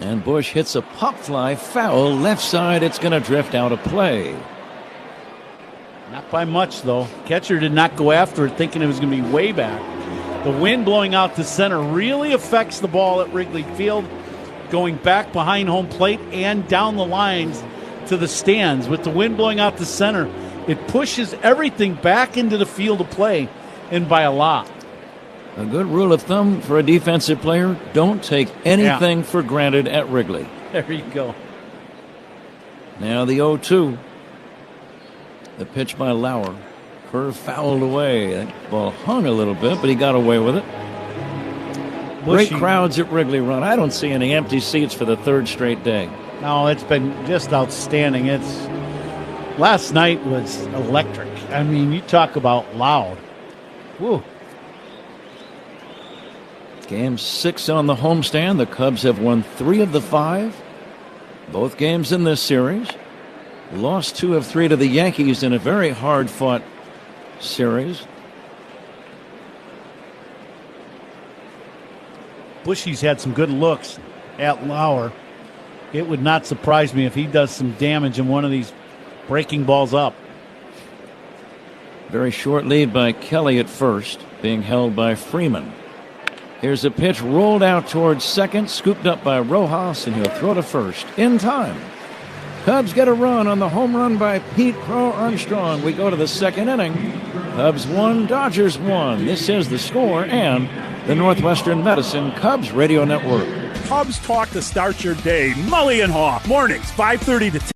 And Busch hits a pop fly foul. Left side, it's going to drift out of play. Not by much, though. Catcher did not go after it, thinking it was going to be way back. The wind blowing out to center really affects the ball at Wrigley Field, going back behind home plate and down the lines to the stands. With the wind blowing out to center, it pushes everything back into the field of play, and by a lot. A good rule of thumb for a defensive player, don't take anything for granted at Wrigley. There you go. Now the 0-2. The pitch by Lauer. Curve fouled away. That ball hung a little bit, but he got away with it. Great crowds at Wrigley Run. I don't see any empty seats for the 3rd straight day. No, it's been just outstanding. Last night was electric. I mean, you talk about loud. Woo. Game 6 on the homestand. The Cubs have won 3 of the 5. Both games in this series. Lost 2 of 3 to the Yankees in a very hard-fought series. Bushy's had some good looks at Lauer. It would not surprise me if he does some damage in one of these breaking balls up. Very short lead by Kelly at first, being held by Freeman. Here's a pitch rolled out towards second, scooped up by Rojas, and he'll throw to first in time. Cubs get a run on the home run by Pete Crow Armstrong. We go to the 2nd inning. Cubs 1, Dodgers 1. This is the score and the Northwestern Medicine Cubs Radio Network. Cubs talk to start your day. Mully and Haw, mornings, 5:30 to 10.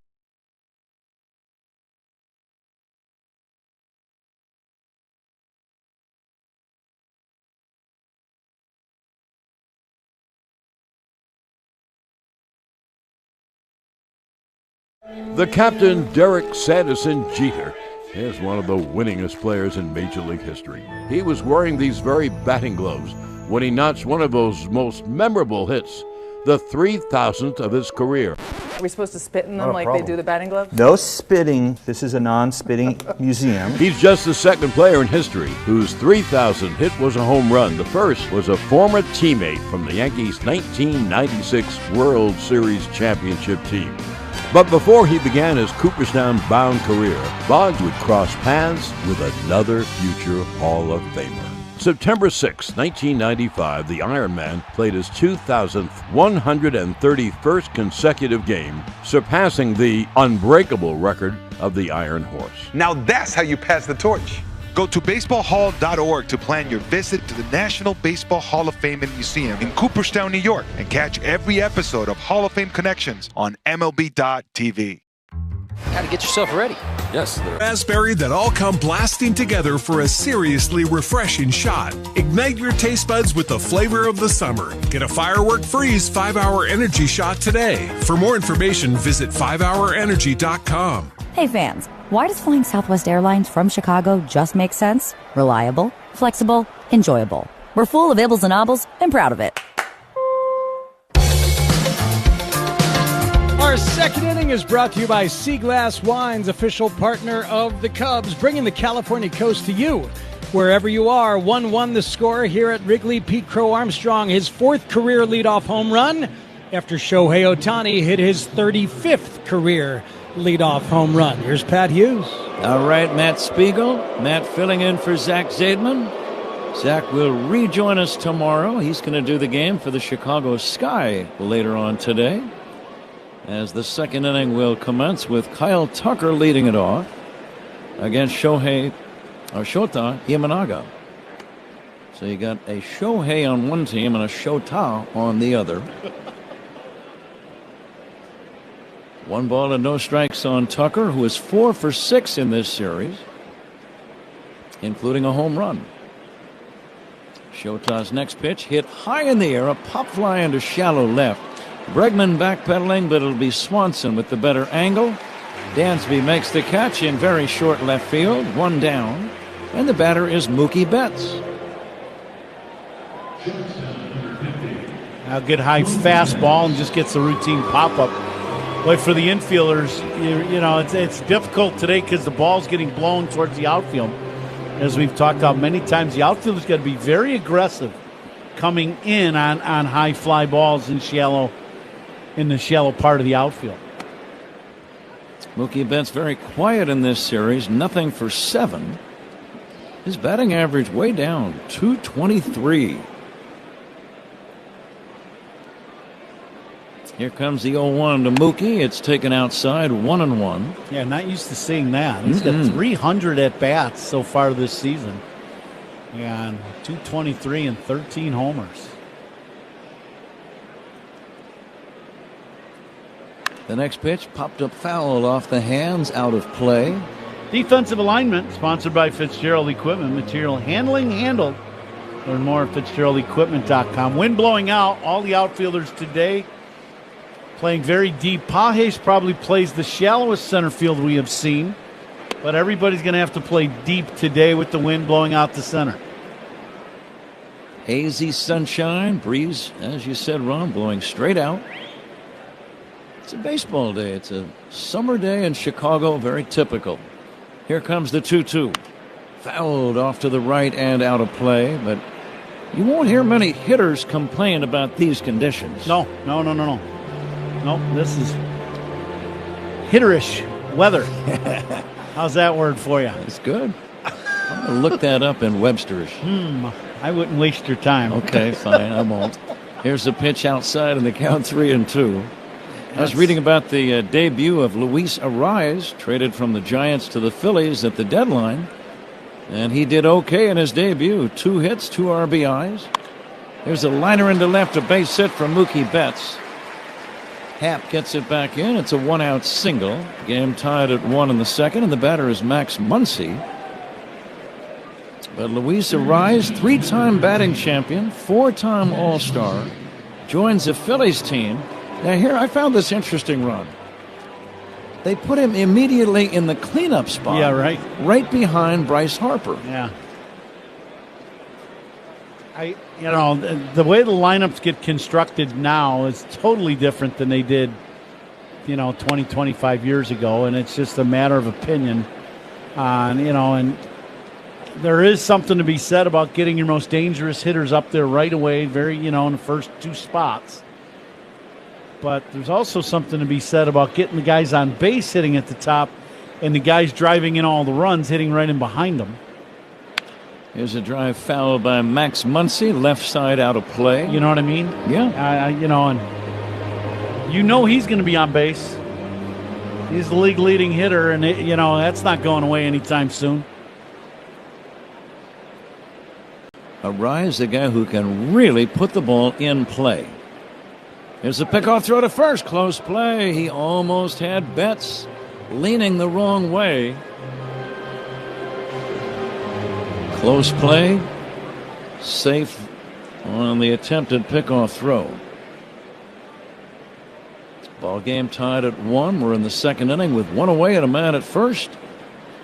The captain, Derek Sanderson Jeter, is one of the winningest players in Major League history. He was wearing these very batting gloves when he notched one of those most memorable hits the 3,000th of his career. Are we supposed to spit in them like they do the batting gloves? No spitting. This is a non-spitting museum. He's just the second player in history whose 3,000th hit was a home run. The first was a former teammate from the Yankees' 1996 World Series championship team. But before he began his Cooperstown-bound career, Boggs would cross paths with another future Hall of Famer. September 6, 1995, the Iron Man played his 2,000th 131st consecutive game, surpassing the unbreakable record of the Iron Horse. Now that's how you pass the torch. Go to baseballhall.org to plan your visit to the National Baseball Hall of Fame and Museum in Cooperstown, New York, and catch every episode of Hall of Fame Connections on MLB.tv. Got to get yourself ready. Yes. Raspberry that all come blasting together for a seriously refreshing shot. Ignite your taste buds with the flavor of the summer. Get a Firework Freeze 5-hour energy shot today. For more information, visit 5hourenergy.com. Hey fans, why does flying Southwest Airlines from Chicago just make sense? Reliable, flexible, enjoyable. We're full of ibbles and obbles and proud of it. Our second inning is brought to you by Seaglass Wines, official partner of the Cubs, bringing the California coast to you. Wherever you are, 1-1 the score here at Wrigley. Pete Crow Armstrong, his fourth career leadoff home run after Shohei Ohtani hit his 35th career leadoff home run. Here's Pat Hughes. All right, Matt Spiegel. Matt filling in for Zach Zaidman. Zach will rejoin us tomorrow. He's going to do the game for the Chicago Sky later on today, as the second inning will commence with Kyle Tucker leading it off against Shota Imanaga. So you got a Shohei on one team and a Shota on the other. 1 ball and no strikes on Tucker, who is 4 for 6 in this series, including a home run. Shota's next pitch hit high in the air, a pop fly into shallow left. Bregman backpedaling, but it'll be Swanson with the better angle. Dansby makes the catch in very short left field, 1 down, and the batter is Mookie Betts. A good high fastball and just gets a routine pop-up. But for the infielders, you know, it's difficult today because the ball's getting blown towards the outfield. As we've talked about many times, the outfielder's got to be very aggressive coming in on high fly balls in the shallow part of the outfield. Mookie Betts very quiet in this series, nothing for 7. His batting average way down, .223. Here comes the 0-1 to Mookie. It's taken outside, 1-1. Yeah, not used to seeing that. He's got 300 at-bats so far this season. And .223 and 13 homers. The next pitch popped up foul off the hands, out of play. Defensive alignment, sponsored by Fitzgerald Equipment. Material handling handled. Learn more at FitzgeraldEquipment.com. Wind blowing out. All the outfielders today playing very deep. Pages probably plays the shallowest center field we have seen. But everybody's going to have to play deep today with the wind blowing out the center. Hazy sunshine, breeze, as you said, Ron, blowing straight out. It's a baseball day. It's a summer day in Chicago, very typical. Here comes the 2-2. Fouled off to the right and out of play, but you won't hear many hitters complain about these conditions. No, this is hitterish weather. How's that word for you? It's good. I'm going to look that up in Webster's. I wouldn't waste your time. Okay, fine, I won't. Here's the pitch outside in the count 3-2. I was reading about the debut of Luis Arraez, traded from the Giants to the Phillies at the deadline. And he did okay in his debut. 2 hits, 2 RBIs. There's a liner into left, a base hit from Mookie Betts. Happ gets it back in. It's a 1-out single. Game tied at 1 in the second, and the batter is Max Muncy. But Luis Arraez, 3-time batting champion, 4-time All-Star, joins the Phillies team. Now here, I found this interesting, Ron. They put him immediately in the cleanup spot. Yeah, right. Right behind Bryce Harper. Yeah. The way the lineups get constructed now is totally different than they did, 20, 25 years ago, and it's just a matter of opinion. And there is something to be said about getting your most dangerous hitters up there right away, in the first two spots. But there's also something to be said about getting the guys on base hitting at the top and the guys driving in all the runs hitting right in behind them. Here's a drive foul by Max Muncy, left side out of play. You know what I mean? Yeah. And he's going to be on base. He's the league leading hitter, and that's not going away anytime soon. Arise, the guy who can really put the ball in play. Here's a pickoff throw to first. Close play. He almost had Betts leaning the wrong way. Close play. Safe on the attempted pickoff throw. Ball game tied at 1. We're in the second inning with 1 away and a man at first.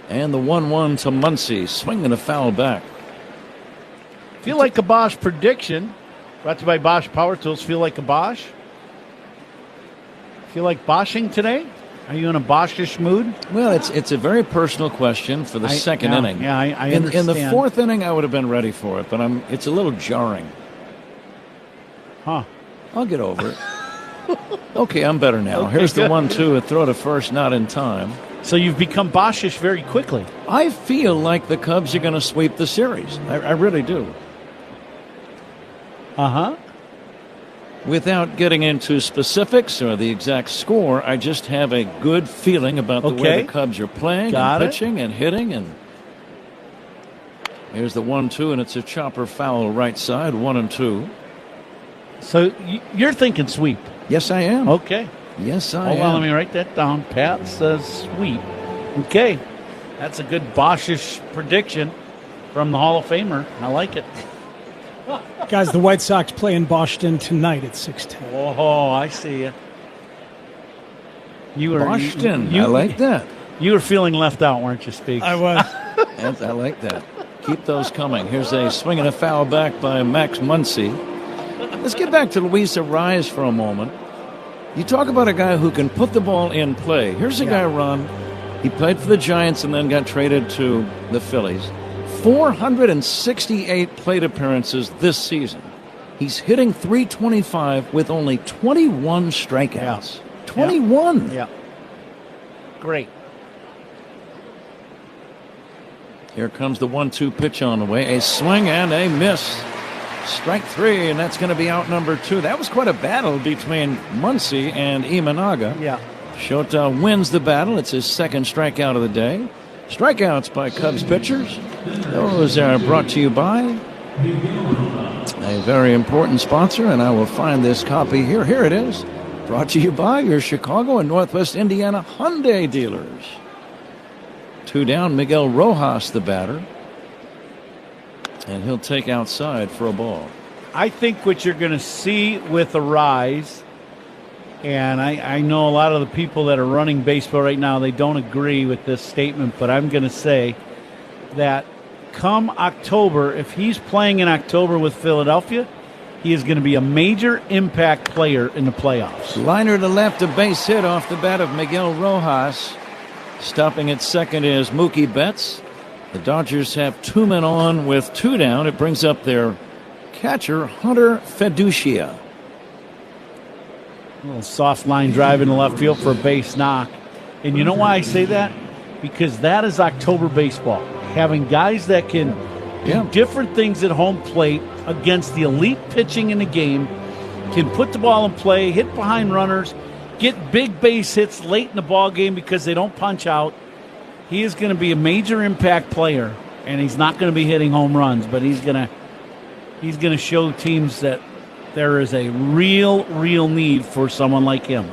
And the 1-1 to Muncy. Swinging a foul back. Feel like a Bosch prediction. Brought to you by Bosch Power Tools. Feel like a Bosch? Feel like Bosching today? Are you in a Boschish mood? Well, it's a very personal question for the second inning. Yeah, I understand. In the fourth inning, I would have been ready for it, but it's a little jarring. Huh. I'll get over it. Okay, I'm better now. Okay, here's good. The 1-2, a throw to first, not in time. So you've become Boschish very quickly. I feel like the Cubs are going to sweep the series. I really do. Uh-huh. Without getting into specifics or the exact score, I just have a good feeling about the way the Cubs are playing and pitching and hitting. And here's the 1-2, and it's a chopper foul right side, 1-2. So you're thinking sweep? Yes, I am. Okay. Yes, I am. Hold on, let me write that down. Pat says sweep. Okay. That's a good Boschish prediction from the Hall of Famer. I like it. Guys, the White Sox play in Boston tonight at 6:10. Oh, I see you. Boston. I like that. You were feeling left out, weren't you, Speaks? I was. I like that. Keep those coming. Here's a swing and a foul back by Max Muncy. Let's get back to Luis Arise for a moment. You talk about a guy who can put the ball in play. Here's a guy, Ron. He played for the Giants and then got traded to the Phillies. 468 plate appearances this season. He's hitting .325 with only 21 strikeouts. Yeah. 21. Yeah. Great. Here comes the 1-2 pitch on the way. A swing and a miss. Strike 3, and that's going to be out number 2. That was quite a battle between Muncy and Imanaga. Yeah. Shota wins the battle. It's his second strikeout of the day. Strikeouts by Cubs pitchers. Those are brought to you by a very important sponsor, and I will find this copy here. Here it is. Brought to you by your Chicago and Northwest Indiana Hyundai dealers. 2 down, Miguel Rojas, the batter. And he'll take outside for a ball. I think what you're going to see with Arise, and I know a lot of the people that are running baseball right now, they don't agree with this statement, but I'm going to say that come October, if he's playing in October with Philadelphia, he is going to be a major impact player in the playoffs. Liner to left, a base hit off the bat of Miguel Rojas. Stopping at second is Mookie Betts. The Dodgers have 2 men on with 2 down. It brings up their catcher, Hunter Fiducia. A little soft line drive in the left field for a base knock. And you know why I say that? Because that is October baseball. Having guys that can do different things at home plate against the elite pitching in the game, can put the ball in play, hit behind runners, get big base hits late in the ball game because they don't punch out. He is going to be a major impact player, and he's not going to be hitting home runs, but he's going to show teams that there is a real need for someone like him.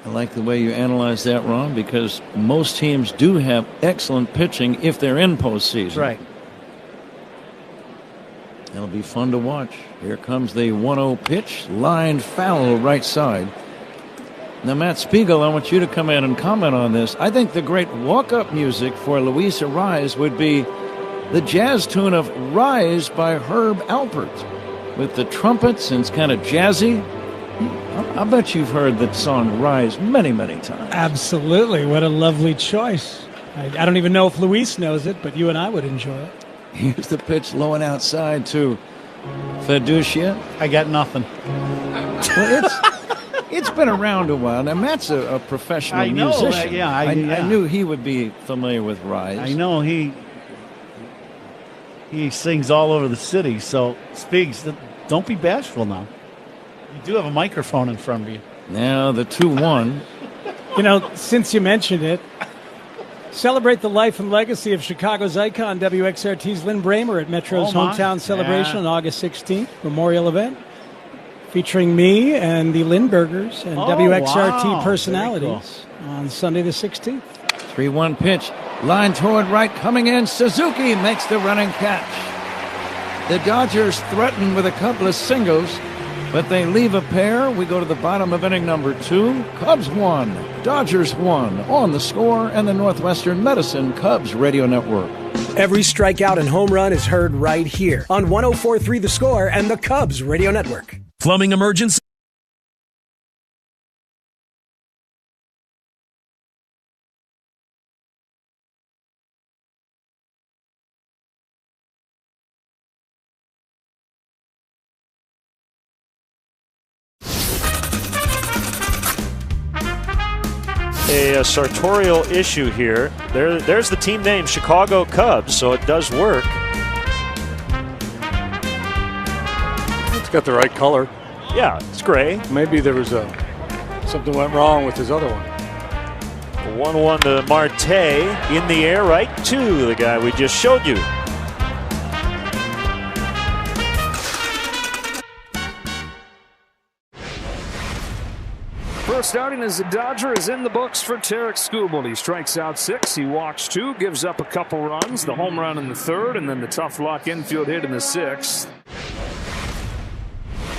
I like the way you analyze that, Ron, because most teams do have excellent pitching if they're in postseason. Right. It'll be fun to watch. Here comes the 1-0 pitch, lined foul right side. Now, Matt Spiegel, I want you to come in and comment on this. I think the great walk-up music for Luis Arise would be the jazz tune of Rise by Herb Alpert with the trumpets, and it's kind of jazzy. I bet you've heard that song Rise many, many times. Absolutely. What a lovely choice. I don't even know if Luis knows it, but you and I would enjoy it. Here's the pitch low and outside to Fiducia. I got nothing. Well, it's been around a while. Now, Matt's a professional musician. I knew he would be familiar with Rise. I know he sings all over the city, so Spigs, don't be bashful now. You do have a microphone in front of you. Now the 2-1. You know, since you mentioned it, celebrate the life and legacy of Chicago's icon, WXRT's Lynn Bramer at Metro's Hometown Celebration on August 16th, memorial event, featuring me and the Lindberghers and WXRT personalities on Sunday the 16th. 3-1 pitch, line toward right, coming in. Suzuki makes the running catch. The Dodgers threaten with a couple of singles, but they leave a pair. We go to the bottom of inning number 2. Cubs 1, Dodgers 1 on The Score and the Northwestern Medicine Cubs Radio Network. Every strikeout and home run is heard right here on 104.3 The Score and the Cubs Radio Network. Plumbing emergency? A sartorial issue here. There's the team name, Chicago Cubs, so it does work. It's got the right color. Yeah, it's gray. Maybe there was something went wrong with his other one. 1-1 to Marte, in the air, right to the guy we just showed you. First outing as a Dodger is in the books for Tarek Skubal. He strikes out 6, he walks 2, gives up a couple runs, the home run in the 3rd, and then the tough luck infield hit in the 6th.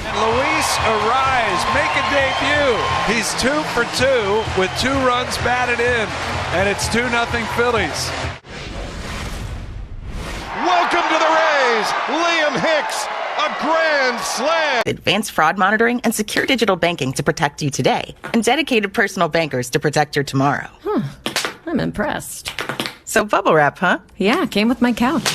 And Luis Arraez make a debut. He's 2 for 2 with 2 runs batted in, and it's 2-0 Phillies. Welcome to the Rays, Liam Hicks. A grand slam! Advanced fraud monitoring and secure digital banking to protect you today, and dedicated personal bankers to protect your tomorrow. I'm impressed. So bubble wrap, huh? Yeah, came with my couch.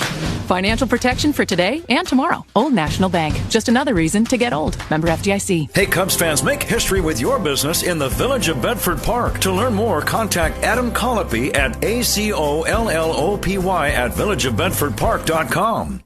Financial protection for today and tomorrow. Old National Bank. Just another reason to get old. Member FDIC. Hey, Cubs fans, make history with your business in the Village of Bedford Park. To learn more, contact Adam Colopy at ACOLLOPY at villageofbedfordpark.com.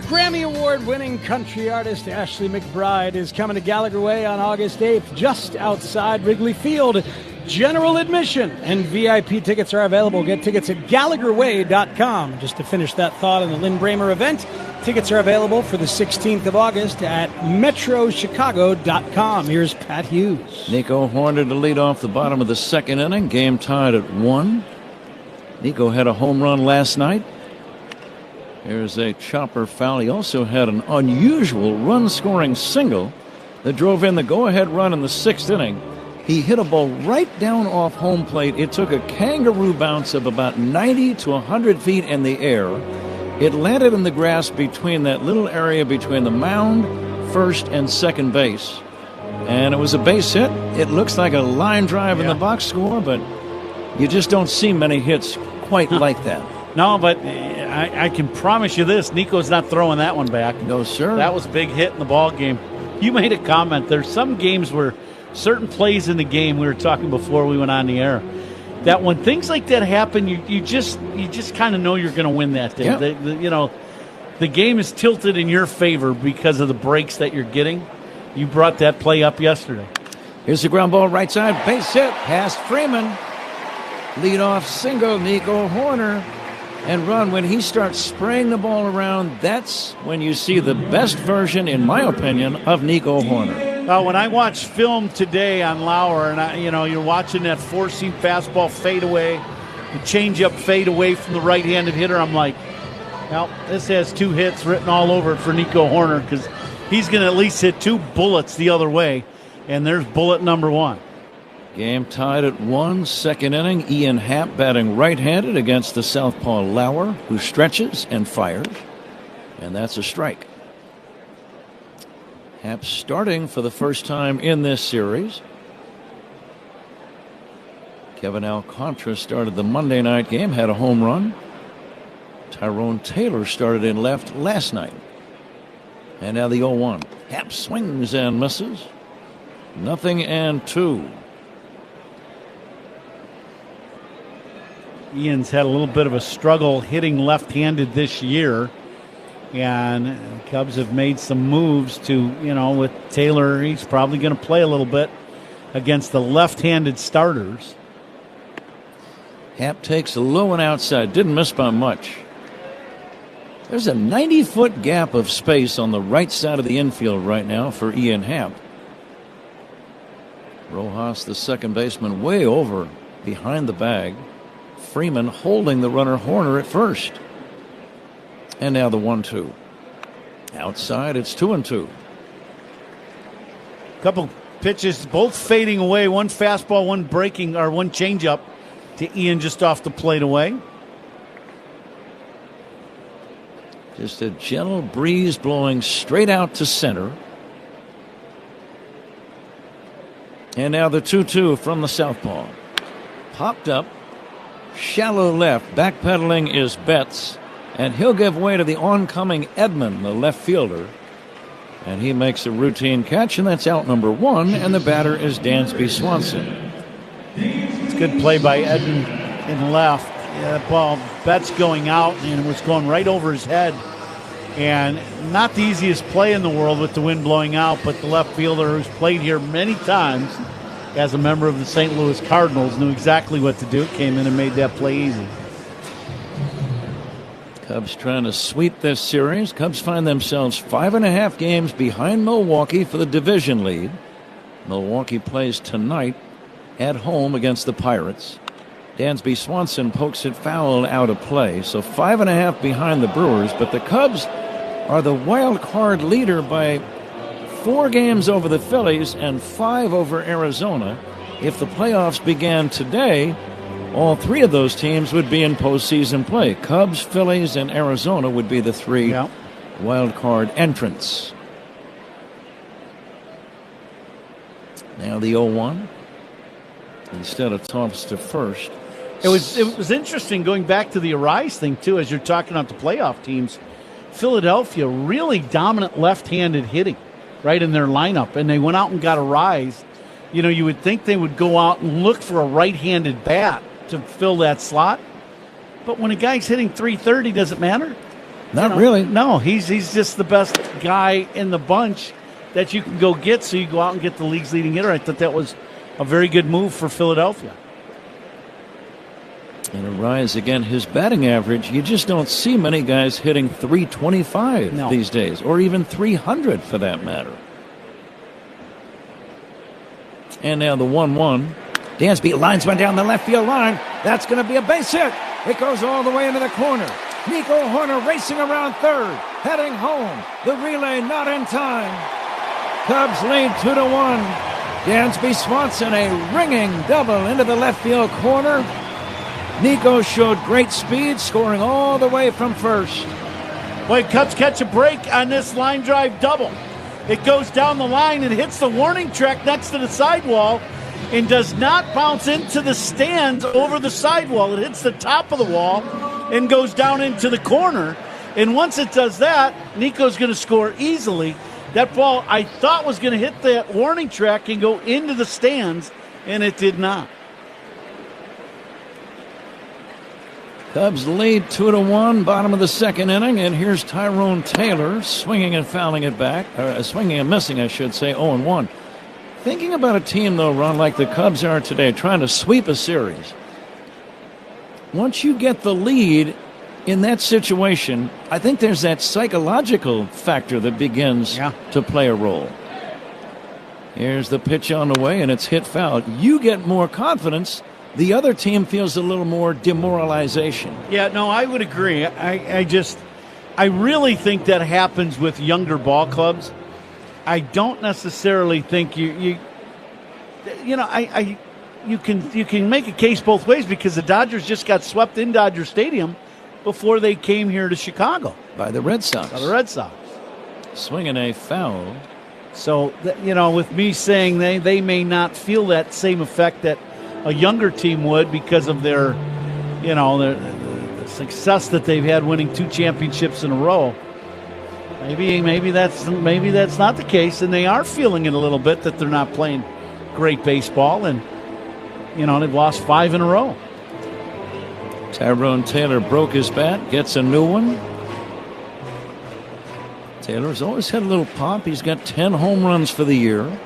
Grammy Award-winning country artist Ashley McBryde is coming to Gallagher Way on August 8th, just outside Wrigley Field. General admission and VIP tickets are available. Get tickets at GallagherWay.com. Just to finish that thought on the Lynn Bramer event, tickets are available for the 16th of August at MetroChicago.com. Here's Pat Hughes. Nico Horner to lead off the bottom of the 2nd inning. Game tied at 1. Nico had a home run last night. Here's a chopper foul. He also had an unusual run-scoring single that drove in the go-ahead run in the 6th inning. He hit a ball right down off home plate. It took a kangaroo bounce of about 90 to 100 feet in the air. It landed in the grass between that little area between the mound, first and second base. And it was a base hit. It looks like a line drive in the box score, but you just don't see many hits quite like that. No, but I can promise you this, Nico's not throwing that one back. No, sir. That was a big hit in the ball game. You made a comment. There's some games where certain plays in the game, we were talking before we went on the air, that when things like that happen, you just kind of know you're going to win that day. Yeah. The game is tilted in your favor because of the breaks that you're getting. You brought that play up yesterday. Here's the ground ball right side, base hit, past Freeman. Leadoff single, Nico Horner. And run, when he starts spraying the ball around, that's when you see the best version, in my opinion, of Nico Horner. When I watched film today on Lauer, and you're watching that four-seam fastball fade away, the changeup fade away from the right-handed hitter, I'm like, well, this has 2 hits written all over it for Nico Horner because he's going to at least hit 2 bullets the other way, and there's bullet number 1. Game tied at 1, second inning. Ian Happ batting right-handed against the southpaw Lauer, who stretches and fires. And that's a strike. Happ starting for the first time in this series. Kevin Alcantara started the Monday night game, had a home run. Tyrone Taylor started in left last night. And now the 0-1. Happ swings and misses. 0-2. Ian's had a little bit of a struggle hitting left-handed this year. And Cubs have made some moves to, with Taylor, he's probably going to play a little bit against the left-handed starters. Happ takes a low and outside. Didn't miss by much. There's a 90-foot gap of space on the right side of the infield right now for Ian Happ. Rojas, the second baseman, way over behind the bag. Freeman holding the runner Horner at first. And now the 1-2. Outside, it's 2-2. Couple pitches, both fading away. One fastball, one breaking, or one changeup to Ian just off the plate away. Just a gentle breeze blowing straight out to center. And now the 2-2 from the southpaw. Popped up. Shallow left. Backpedaling is Betts. And he'll give way to the oncoming Edman, the left fielder. And he makes a routine catch, and that's out number 1. And the batter is Dansby Swanson. It's good play by Edman in left. Yeah, that ball, Betts going out, and it was going right over his head. And not the easiest play in the world with the wind blowing out, but the left fielder who's played here many times as a member of the St. Louis Cardinals knew exactly what to do. Came in and made that play easy. Cubs trying to sweep this series. Cubs find themselves 5.5 games behind Milwaukee for the division lead. Milwaukee plays tonight at home against the Pirates. Dansby Swanson pokes it foul out of play, so 5.5 behind the Brewers, but the Cubs are the wild card leader by 4 games over the Phillies and 5 over Arizona. If the playoffs began today, all 3 of those teams would be in postseason play. Cubs, Phillies, and Arizona would be the 3 wild card entrants. Now the 0-1. Instead of toss to first. It was interesting going back to the Arise thing, too, as you're talking about the playoff teams. Philadelphia, really dominant left-handed hitting right in their lineup, and they went out and got Arise. You would think they would go out and look for a right-handed bat to fill that slot. But when a guy's hitting .330, does it matter? Not really. No, he's just the best guy in the bunch that you can go get, so you go out and get the league's leading hitter. I thought that was a very good move for Philadelphia. And Arise, again, his batting average, you just don't see many guys hitting .325 these days, or even .300 for that matter. And now the 1-1. Dansby lines one down the left field line. That's going to be a base hit. It goes all the way into the corner. Nico Horner racing around third, heading home. The relay not in time. Cubs lead 2-1. Dansby Swanson, a ringing double into the left field corner. Nico showed great speed, scoring all the way from first. Boy, Cubs catch a break on this line drive double. It goes down the line and hits the warning track next to the sidewall and does not bounce into the stands over the sidewall. It hits the top of the wall and goes down into the corner. And once it does that, Nico's going to score easily. That ball, I thought, was going to hit that warning track and go into the stands, and it did not. Cubs lead 2-1, bottom of the second inning, and here's Tyrone Taylor swinging and fouling it back, swinging and missing, I should say, 0-1. Thinking about a team, though, Ron, like the Cubs are today, trying to sweep a series. Once you get the lead in that situation, I think there's that psychological factor that begins to play a role. Here's the pitch on the way, and it's hit foul. You get more confidence. The other team feels a little more demoralization. Yeah, no, I would agree. I really think that happens with younger ball clubs. I don't necessarily think I you can make a case both ways because the Dodgers just got swept in Dodger Stadium before they came here to Chicago. By the Red Sox. Swinging a foul. So, with me saying they may not feel that same effect that a younger team would because of their, the success that they've had winning 2 championships in a row. Maybe that's not the case, and they are feeling it a little bit that they're not playing great baseball, and they've lost 5 in a row. Tyrone Taylor broke his bat, gets a new one. Taylor's always had a little pop. He's got 10 home runs for the year.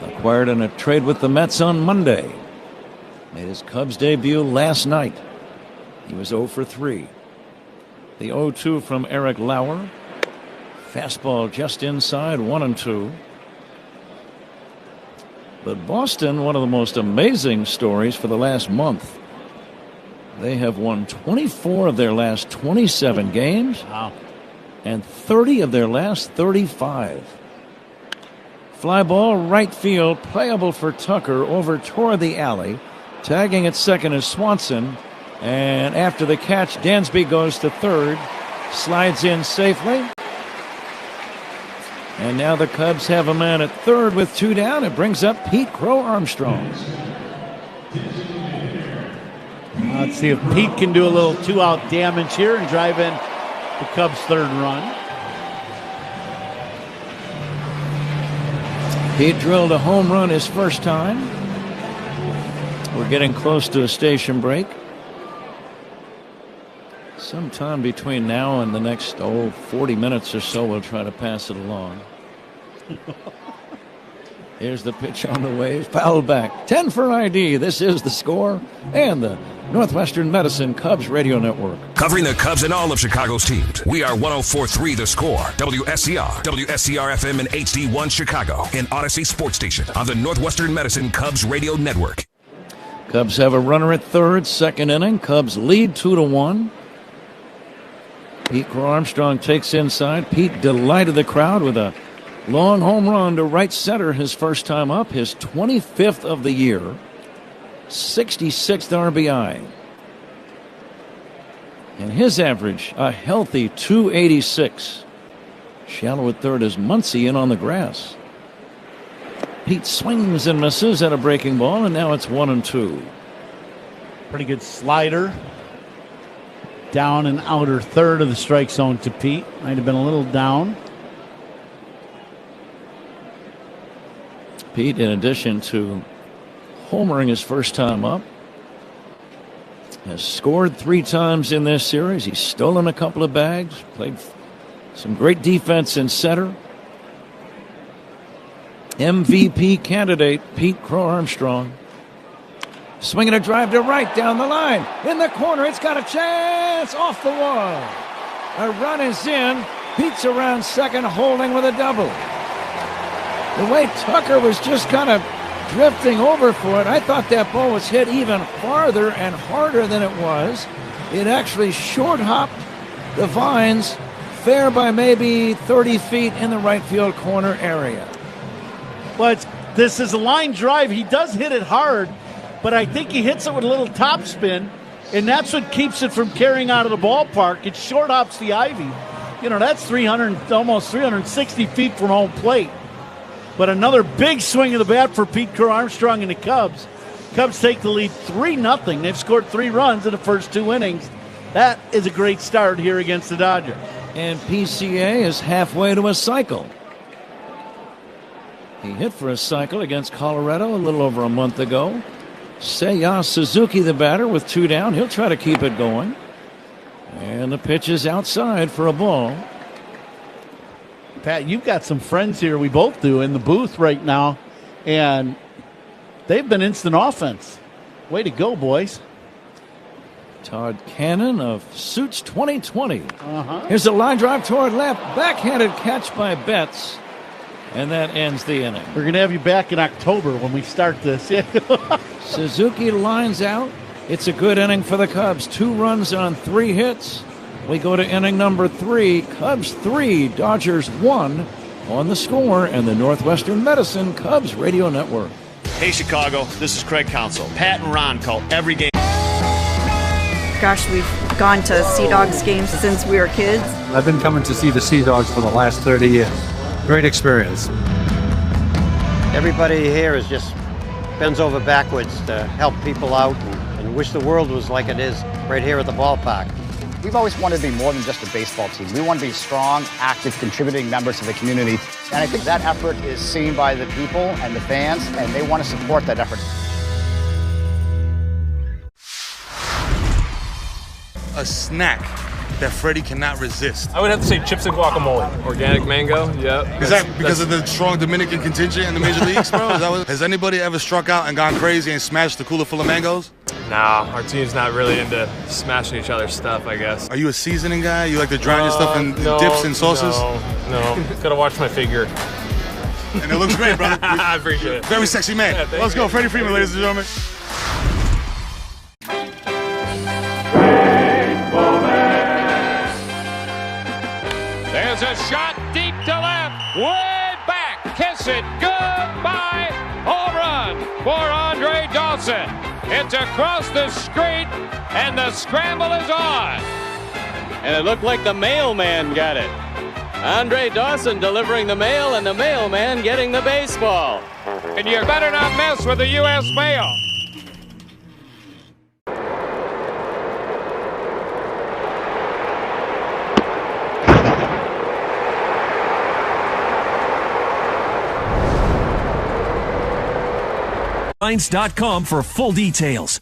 Acquired in a trade with the Mets on Monday. Made his Cubs debut last night. He was 0 for 3. The 0-2 from Eric Lauer. Fastball just inside, 1-2. But Boston, one of the most amazing stories for the last month. They have won 24 of their last 27 games. Wow. And 30 of their last 35. Fly ball, right field, playable for Tucker over toward the alley. Tagging at second is Swanson. And after the catch, Dansby goes to third. Slides in safely. And now the Cubs have a man at third with 2 down. It brings up Pete Crow Armstrong. Let's see if Pete can do a little 2-out damage here and drive in the Cubs' 3rd run. Pete drilled a home run his first time. We're getting close to a station break. Sometime between now and the next 40 minutes or so, we'll try to pass it along. Here's the pitch on the way. Fouled back. 10 for ID. This is The Score and the Northwestern Medicine Cubs Radio Network. Covering the Cubs and all of Chicago's teams. We are 104.3 The Score, WSCR, WSCR-FM and HD1 Chicago, and Odyssey Sports Station on the Northwestern Medicine Cubs Radio Network. Cubs have a runner at third, second inning. Cubs lead 2-1. Pete Crow Armstrong takes inside. Pete delighted the crowd with a long home run to right center his first time up, his 25th of the year, 66th RBI. And his average, a healthy 286. Shallow at third is Muncy in on the grass. Pete swings and misses at a breaking ball, and now it's 1-2. Pretty good slider. Down and outer third of the strike zone to Pete. Might have been a little down. Pete, in addition to homering his first time up, has scored 3 times in this series. He's stolen a couple of bags, played some great defense in center. MVP candidate Pete Crow Armstrong. Swinging a drive to right down the line. In the corner, it's got a chance off the wall. A run is in. Pete's around second, holding with a double. The way Tucker was just kind of drifting over for it, I thought that ball was hit even farther and harder than it was. It actually short hopped the vines, fair by maybe 30 feet in the right field corner area. But this is a line drive. He does hit it hard, but I think he hits it with a little topspin, and that's what keeps it from carrying out of the ballpark. It short hops the ivy. That's almost 360 feet from home plate. But another big swing of the bat for Pete Crow Armstrong and the Cubs. Cubs take the lead 3-0. They've scored 3 runs in the first 2 innings. That is a great start here against the Dodgers. And PCA is halfway to a cycle. He hit for a cycle against Colorado a little over a month ago. Seiya Suzuki, the batter, with 2 down. He'll try to keep it going. And the pitch is outside for a ball. Pat, you've got some friends here, we both do, in the booth right now, and they've been instant offense. Way to go, boys. Todd Cannon of Suits 2020. Here's a line drive toward left. Backhanded catch by Betts. And that ends the inning. We're going to have you back in October when we start this. Suzuki lines out. It's a good inning for the Cubs. 2 runs on 3 hits. We go to inning number 3. Cubs 3, Dodgers 1 on The Score and the Northwestern Medicine Cubs Radio Network. Hey, Chicago, this is Craig Counsell. Pat and Ron call every game. Gosh, we've gone to Sea Dogs games since we were kids. I've been coming to see the Sea Dogs for the last 30 years. Great experience. Everybody here is just bends over backwards to help people out and wish the world was like it is right here at the ballpark. We've always wanted to be more than just a baseball team. We want to be strong, active, contributing members of the community. And I think that effort is seen by the people and the fans, and they want to support that effort. A snack that Freddie cannot resist. I would have to say chips and guacamole. Organic mango, yeah. Is that because of the strong Dominican contingent in the major leagues, bro? Has anybody ever struck out and gone crazy and smashed the cooler full of mangoes? Nah, our team's not really into smashing each other's stuff, I guess. Are you a seasoning guy? You like to drown your stuff in dips and sauces? No. Gotta watch my figure. And it looks great, brother. I appreciate it. Very sexy man. Yeah, Let's go, Freddie Freeman, ladies and gentlemen. There's a shot deep to left, way back, kiss it, goodbye, home run for Andre Dawson. It's across the street, and the scramble is on. And it looked like the mailman got it. Andre Dawson delivering the mail, and the mailman getting the baseball. And you better not mess with the U.S. mail. Lines.com for full details.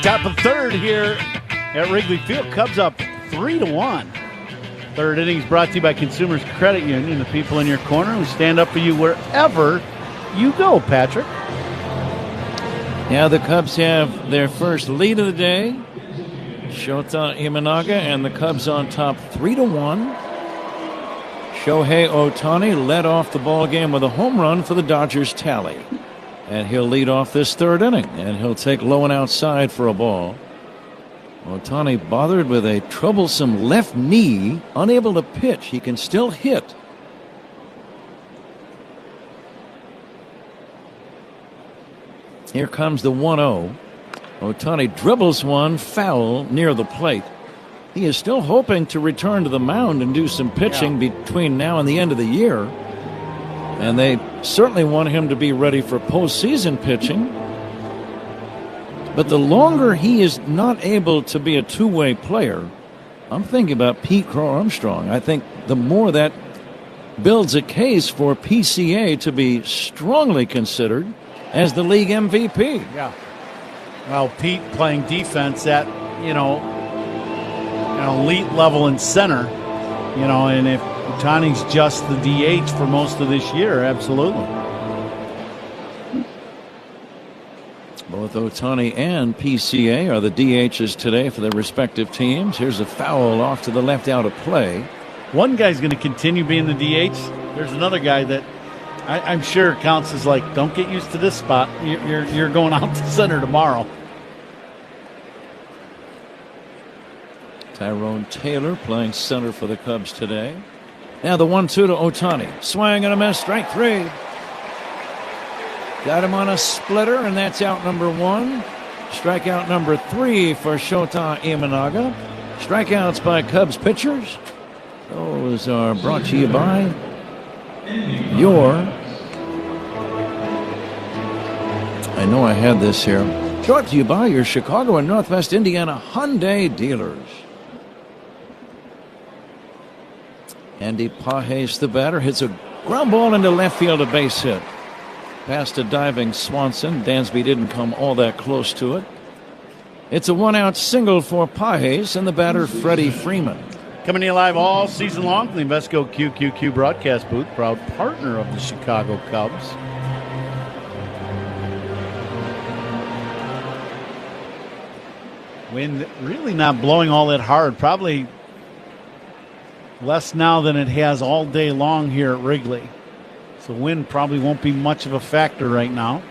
Top of third here at Wrigley Field. Cubs up 3-1. Third innings brought to you by Consumers Credit Union, the people in your corner who stand up for you wherever you go, Patrick. Yeah, the Cubs have their first lead of the day. Shota Imanaga and the Cubs on top 3-1. Shohei Ohtani led off the ball game with a home run for the Dodgers tally. And he'll lead off this third inning, and he'll take low and outside for a ball. Ohtani bothered with a troublesome left knee, unable to pitch. He can still hit. Here comes the 1-0. Ohtani dribbles one foul near the plate. He is still hoping to return to the mound and do some pitching between now and the end of the year. And they certainly want him to be ready for postseason pitching. But the longer he is not able to be a two-way player, I'm thinking about Pete Crow Armstrong. I think the more that builds a case for PCA to be strongly considered as the league MVP. Yeah. Well, Pete playing defense at, an elite level in center, and if Ohtani's just the DH for most of this year, absolutely. Both Ohtani and PCA are the DHs today for their respective teams. Here's a foul off to the left out of play. One guy's going to continue being the DH. There's another guy that I'm sure counts as like, don't get used to this spot. You're going out to center tomorrow. Tyrone Taylor playing center for the Cubs today. Now the 1-2 to Ohtani. Swing and a miss, strike three. Got him on a splitter, and that's out number one. Strikeout number 3 for Shota Imanaga. Strikeouts by Cubs pitchers. Those are brought to you by I know I had this here. Brought to you by your Chicago and Northwest Indiana Hyundai dealers. Andy Pages, the batter, hits a ground ball into left field, a base hit. Past a diving Swanson. Dansby didn't come all that close to it. It's a one-out single for Pages and the batter, Freddie Freeman. Coming to you live all season long from the Invesco QQQ broadcast booth, proud partner of the Chicago Cubs. Wind really not blowing all that hard. Probably less now than it has all day long here at Wrigley. So wind probably won't be much of a factor right now.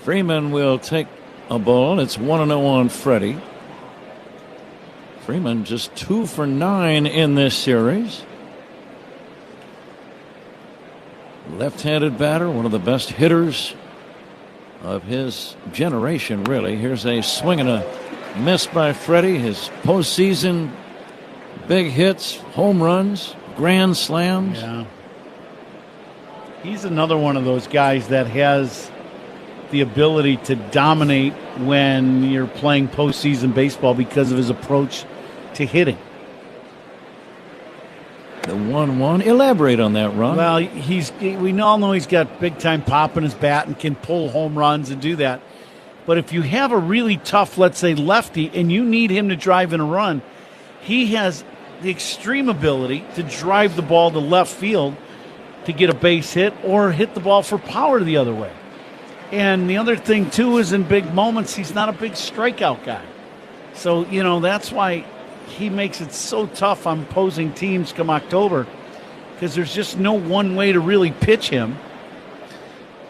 Freeman will take a ball. It's 1-0 on Freddie. Freeman just 2 for 9 in this series. Left-handed batter, one of the best hitters of his generation, really. Here's a swing and a miss by Freddie. His postseason big hits, home runs, grand slams. Yeah. He's another one of those guys that has the ability to dominate when you're playing postseason baseball because of his approach to hitting. The 1-1. Elaborate on that, Ron. Well, we all know he's got big-time pop in his bat and can pull home runs and do that. But if you have a really tough, let's say, lefty, and you need him to drive in a run, he has the extreme ability to drive the ball to left field to get a base hit or hit the ball for power the other way. And the other thing, too, is in big moments, he's not a big strikeout guy. So, that's why he makes it so tough on opposing teams come October, because there's just no one way to really pitch him.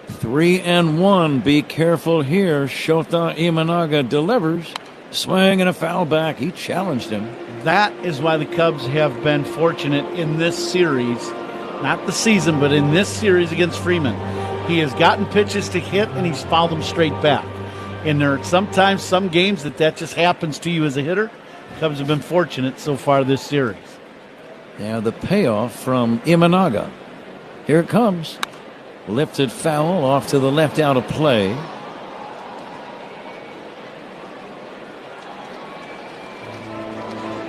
3-1. Be careful here. Shota Imanaga delivers. Swing and a foul back. He challenged him. That is why the Cubs have been fortunate in this series, not the season, but in this series against Freeman. He has gotten pitches to hit, and he's fouled them straight back. And there are sometimes some games that just happens to you as a hitter. Cubs have been fortunate so far this series. Now the payoff from Imanaga. Here it comes. Lifted foul off to the left out of play.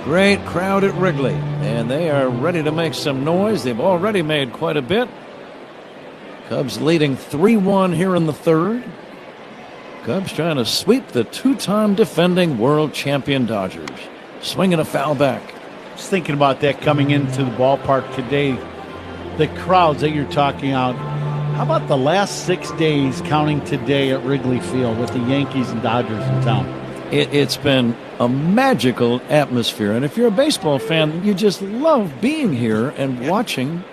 Great crowd at Wrigley, and they are ready to make some noise. They've already made quite a bit. Cubs leading 3-1 here in the third. Cubs trying to sweep the two-time defending world champion Dodgers. Swinging a foul back. Just thinking about that coming into the ballpark today. The crowds that you're talking about. How about the last 6 days counting today at Wrigley Field with the Yankees and Dodgers in town? It's been a magical atmosphere. And if you're a baseball fan, you just love being here and watching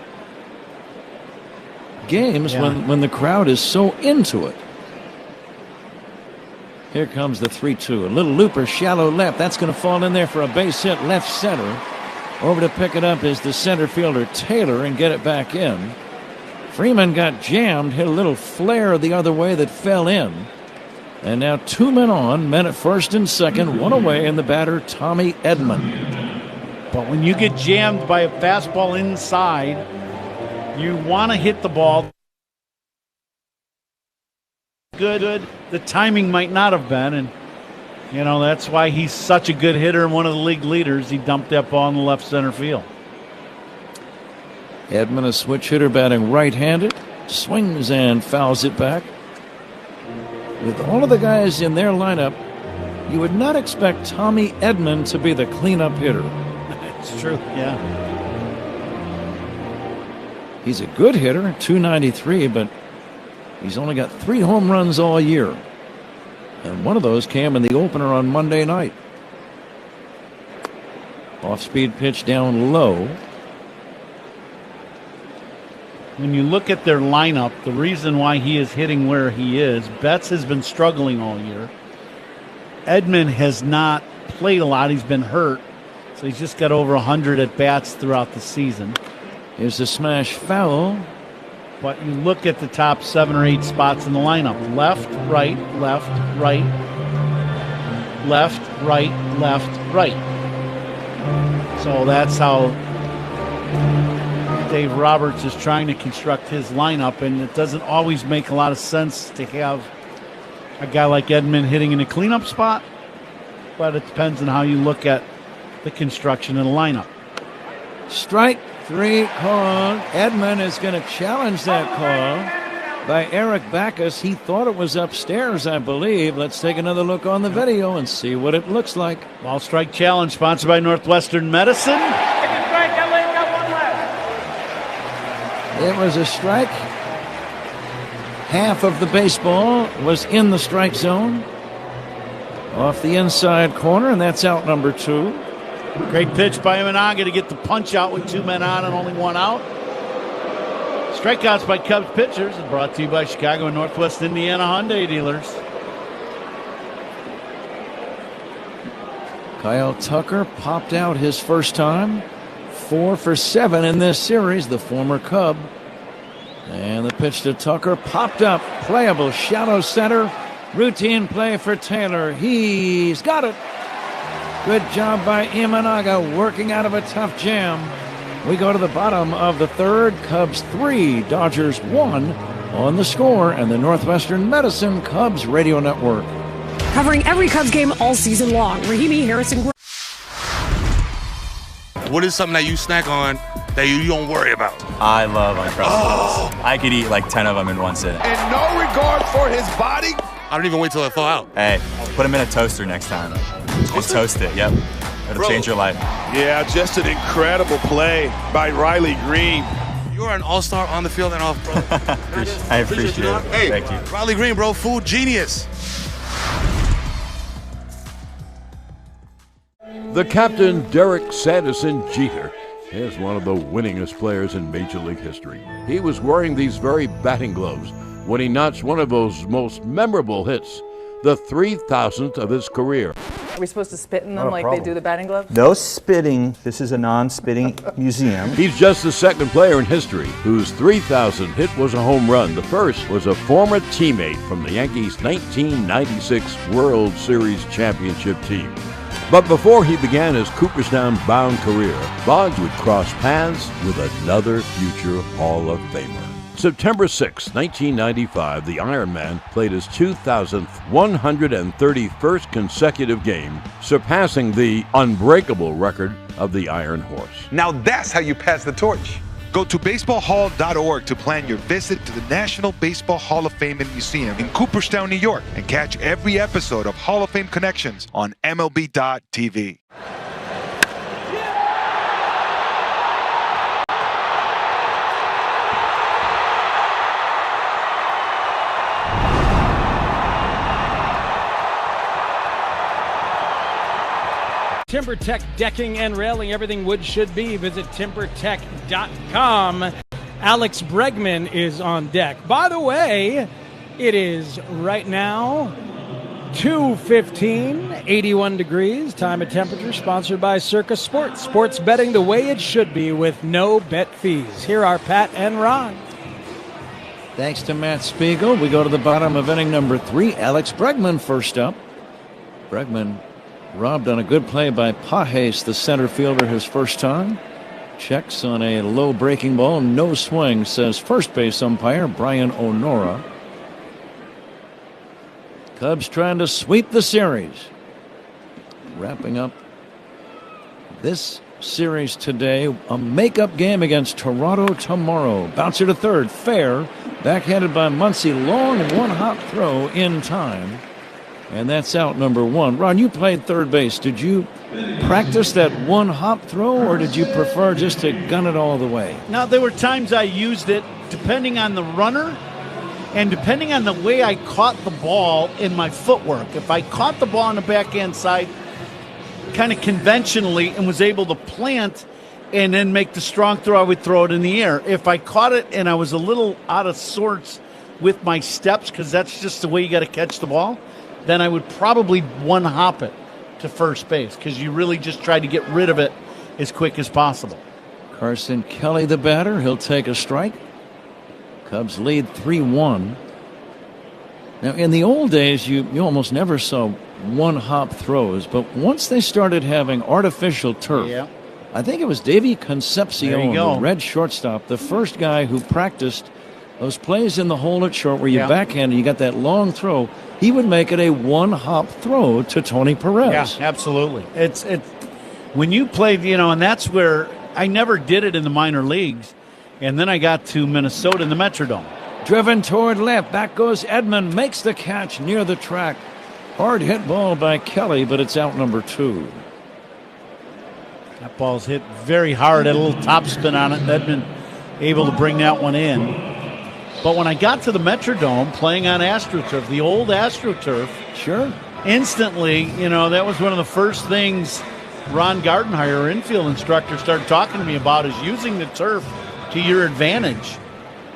games when the crowd is so into it. Here comes the 3-2. A little looper, shallow left. That's going to fall in there for a base hit left center. Over to pick it up is the center fielder Taylor and get it back in. Freeman got jammed, hit a little flare the other way that fell in. And now 2 men on, men at first and second, one away, and the batter Tommy Edman. But when you get jammed by a fastball inside, you want to hit the ball. Good. The timing might not have been, and that's why he's such a good hitter and one of the league leaders. He dumped that ball in the left center field. Edman, a switch hitter, batting right-handed, swings and fouls it back. With all of the guys in their lineup, you would not expect Tommy Edman to be the cleanup hitter. It's true, yeah. He's a good hitter, .293, but he's only got 3 home runs all year. And one of those came in the opener on Monday night. Off-speed pitch down low. When you look at their lineup, the reason why he is hitting where he is, Betts has been struggling all year. Edman has not played a lot. He's been hurt. So he's just got over 100 at-bats throughout the season. Here's a smash foul. But you look at the top 7 or 8 spots in the lineup. Left, right, left, right. Left, right, left, right. So that's how Dave Roberts is trying to construct his lineup, and it doesn't always make a lot of sense to have a guy like Edman hitting in a cleanup spot, but it depends on how you look at the construction of the lineup. Strike 3 call. Edman is going to challenge that call by Eric Backus. He thought it was upstairs, I believe. Let's take another look on the video and see what it looks like. Ball strike challenge sponsored by Northwestern Medicine. It was a strike. Half of the baseball was in the strike zone. Off the inside corner, and that's out number 2. Great pitch by Imanaga to get the punch out with 2 men on and only 1 out. Strikeouts by Cubs pitchers is brought to you by Chicago and Northwest Indiana Hyundai dealers. Kyle Tucker popped out his first time. 4 for 7 in this series, the former Cub. And the pitch to Tucker popped up. Playable shallow center. Routine play for Taylor. He's got it. Good job by Imanaga working out of a tough jam. We go to the bottom of the third. Cubs 3, Dodgers 1 on The Score and the Northwestern Medicine Cubs Radio Network. Covering every Cubs game all season long. Rahimi, Harrison. What is something that you snack on that you don't worry about? I love Uncrustables. I could eat like 10 of them in one sitting. And no regard for his body. I don't even wait till I thaw out. Hey, put them in a toaster next time. Just toast it, yep. It'll change your life. Yeah, just an incredible play by Riley Green. You're an all-star on the field and off, bro. I appreciate it. Hey, thank you. Riley Green, bro, food genius. The captain, Derek Sanderson Jeter, is one of the winningest players in Major League history. He was wearing these very batting gloves when he notched one of those most memorable hits, the 3,000th of his career. Are we supposed to spit in them like they do the batting glove? No spitting. This is a non-spitting museum. He's just the second player in history whose 3,000th hit was a home run. The first was a former teammate from the Yankees' 1996 World Series championship team. But before he began his Cooperstown-bound career, Boggs would cross paths with another future Hall of Famer. September 6, 1995, the Iron Man played his 2,000th 131st consecutive game, surpassing the unbreakable record of the Iron Horse. Now that's how you pass the torch. Go to baseballhall.org to plan your visit to the National Baseball Hall of Fame and Museum in Cooperstown, New York, and catch every episode of Hall of Fame Connections on MLB.tv. TimberTech decking and railing, everything wood should be. Visit timbertech.com. Alex Bregman is on deck. By the way, it is right now 2:15, 81 degrees, time and temperature, sponsored by Circa Sports. Sports betting the way it should be with no bet fees. Here are Pat and Ron. Thanks to Matt Spiegel. We go to the bottom of inning number 3. Alex Bregman first up. Bregman robbed on a good play by Pajes, the center fielder, his first time. Checks on a low breaking ball. No swing, says first base umpire Brian Onora. Cubs trying to sweep the series. Wrapping up this series today. A makeup game against Toronto tomorrow. Bouncer to third. Fair. Backhanded by Muncy. Long one-hop throw in time. And that's out number 1. Ron, you played third base. Did you practice that one-hop throw, or did you prefer just to gun it all the way? Now, there were times I used it depending on the runner and depending on the way I caught the ball in my footwork. If I caught the ball on the backhand side kind of conventionally and was able to plant and then make the strong throw, I would throw it in the air. If I caught it and I was a little out of sorts with my steps, because that's just the way you got to catch the ball, then I would probably one-hop it to first base because you really just try to get rid of it as quick as possible. Carson Kelly, the batter, he'll take a strike. Cubs lead 3-1. Now, in the old days, you almost never saw one-hop throws, but once they started having artificial turf, I think it was Davey Concepcion, the red shortstop, the first guy who practiced those plays in the hole at short where you backhand and you got that long throw. He would make it a one-hop throw to Tony Perez. Yeah, absolutely. It's when you played, and that's where I never did it in the minor leagues, and then I got to Minnesota in the Metrodome. Driven toward left. Back goes Edman. Makes the catch near the track. Hard hit ball by Kelly, but it's out number 2. That ball's hit very hard. Had a little topspin on it. Edman able to bring that one in. But when I got to the Metrodome playing on AstroTurf, the old AstroTurf, instantly, that was one of the first things Ron Gardenhire, our infield instructor, started talking to me about is using the turf to your advantage.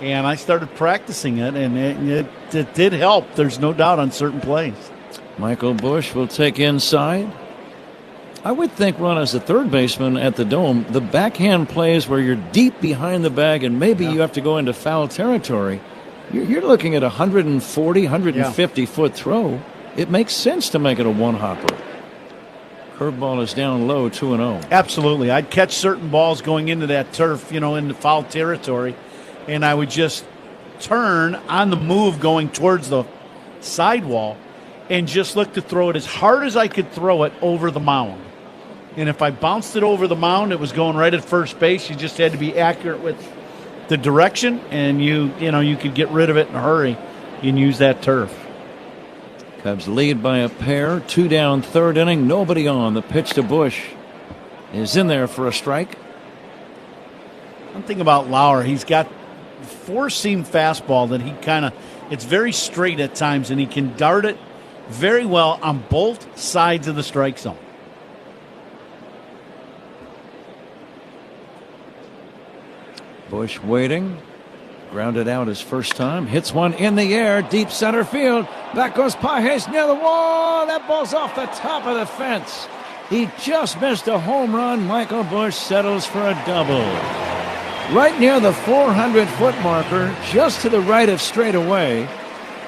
And I started practicing it, and it did help. There's no doubt on certain plays. Michael Busch will take inside. I would think, Ron, as a third baseman at the Dome, the backhand plays where you're deep behind the bag and maybe you have to go into foul territory. You're looking at a 140, 150-foot throw. It makes sense to make it a one-hopper. Curveball is down low, 2-0. Absolutely. I'd catch certain balls going into that turf, into foul territory, and I would just turn on the move going towards the sidewall and just look to throw it as hard as I could throw it over the mound. And if I bounced it over the mound, it was going right at first base. You just had to be accurate with the direction, and you could get rid of it in a hurry and use that turf. Cubs lead by a pair, 2 down, third inning, nobody on. The pitch to Bush is in there for a strike. One thing about Lauer, he's got four-seam fastball that it's very straight at times, and he can dart it very well on both sides of the strike zone. Bush waiting. Grounded out his first time. Hits one in the air. Deep center field. Back goes Pages near the wall. That ball's off the top of the fence. He just missed a home run. Michael Bush settles for a double. Right near the 400-foot marker, just to the right of straightaway.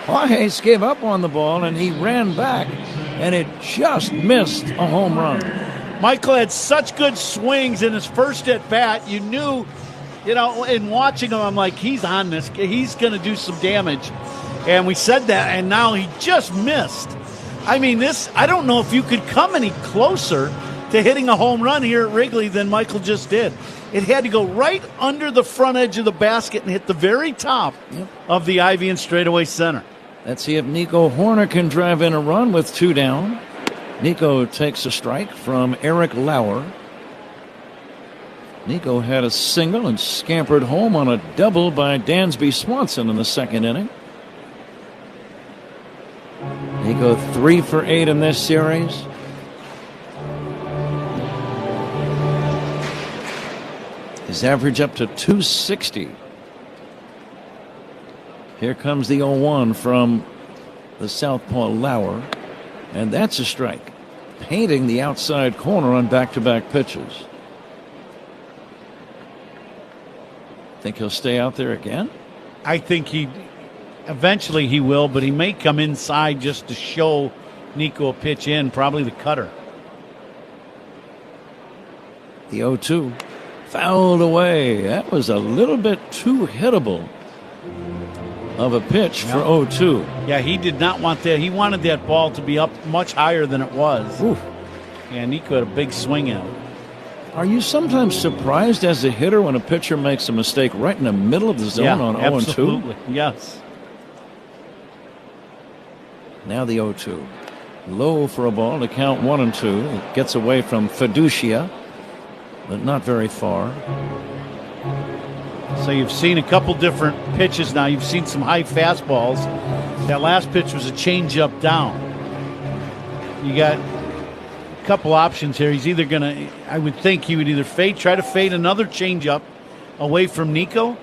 Pages gave up on the ball, and he ran back, and it just missed a home run. Michael had such good swings in his first at-bat. You knew, in watching him, I'm like, he's on this. He's going to do some damage. And we said that, and now he just missed. I mean, I don't know if you could come any closer to hitting a home run here at Wrigley than Michael just did. It had to go right under the front edge of the basket and hit the very top of the ivy and straightaway center. Let's see if Nico Horner can drive in a run with 2 down. Nico takes a strike from Eric Lauer. Nico had a single and scampered home on a double by Dansby Swanson in the second inning. Nico 3 for 8 in this series. His average up to 260. Here comes the 0-1 from the southpaw Lauer, and that's a strike. Painting the outside corner on back-to-back pitches. Think he'll stay out there again? I think eventually he will, but he may come inside just to show Nico a pitch in, probably the cutter. The 0-2 fouled away. That was a little bit too hittable of a pitch for 0-2. Yeah, he did not want that. He wanted that ball to be up much higher than it was. Ooh. And Nico had a big swing at it. Are you sometimes surprised as a hitter when a pitcher makes a mistake right in the middle of the zone on 0-2? Absolutely, yes. Now the 0-2. Low for a ball to count 1-2. It gets away from Fiducia, but not very far. So you've seen a couple different pitches now. You've seen some high fastballs. That last pitch was a changeup down. You got a couple options here. He's either going to, I would think he would either try to fade another changeup away from Nico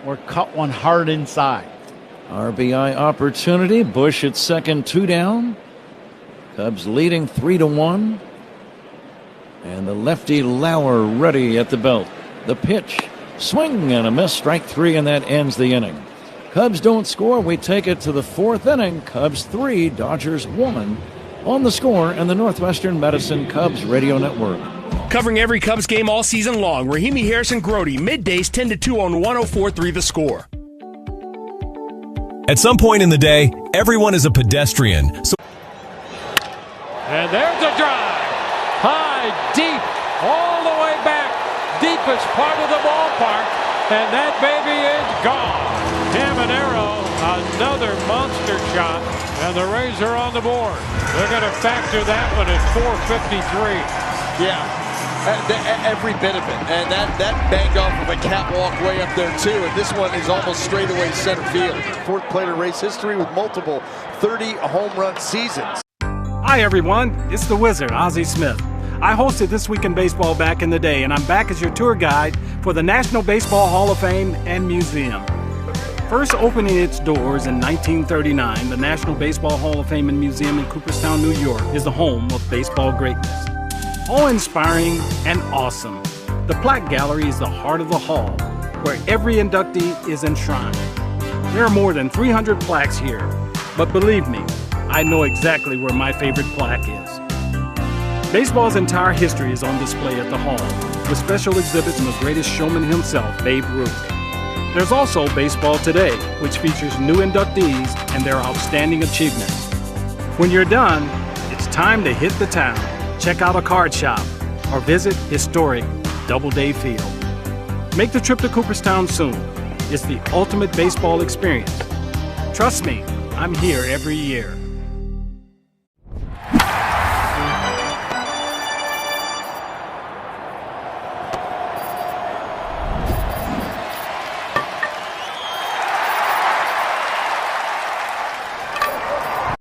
or cut one hard inside. RBI opportunity. Bush at second, 2 down. Cubs leading 3-1. And the lefty Lauer ready at the belt. The pitch, swing and a miss, strike 3, and that ends the inning. Cubs don't score. We take it to the 4th inning. Cubs 3, Dodgers 1. On The Score and the Northwestern Medicine Cubs Radio Network. Covering every Cubs game all season long, Rahimi Harrison Grody, middays 10-2 on 104.3 The Score. At some point in the day, everyone is a pedestrian. And there's a drive. High, deep, all the way back. Deepest part of the ballpark. And that baby is gone. Caminero, another monster shot. And the Rays are on the board. They're going to factor that one at 453. Yeah. Every bit of it. And that banged off of a catwalk way up there, too. And this one is almost straightaway center field. Fourth player in race history with multiple 30 home run seasons. Hi, everyone. It's the Wizard, Ozzie Smith. I hosted This Week in Baseball back in the day, and I'm back as your tour guide for the National Baseball Hall of Fame and Museum. First opening its doors in 1939, the National Baseball Hall of Fame and Museum in Cooperstown, New York, is the home of baseball greatness. Awe-inspiring and awesome, the Plaque Gallery is the heart of the hall, where every inductee is enshrined. There are more than 300 plaques here, but believe me, I know exactly where my favorite plaque is. Baseball's entire history is on display at the hall, with special exhibits on the greatest showman himself, Babe Ruth. There's also Baseball Today, which features new inductees and their outstanding achievements. When you're done, it's time to hit the town, check out a card shop, or visit historic Doubleday Field. Make the trip to Cooperstown soon. It's the ultimate baseball experience. Trust me, I'm here every year.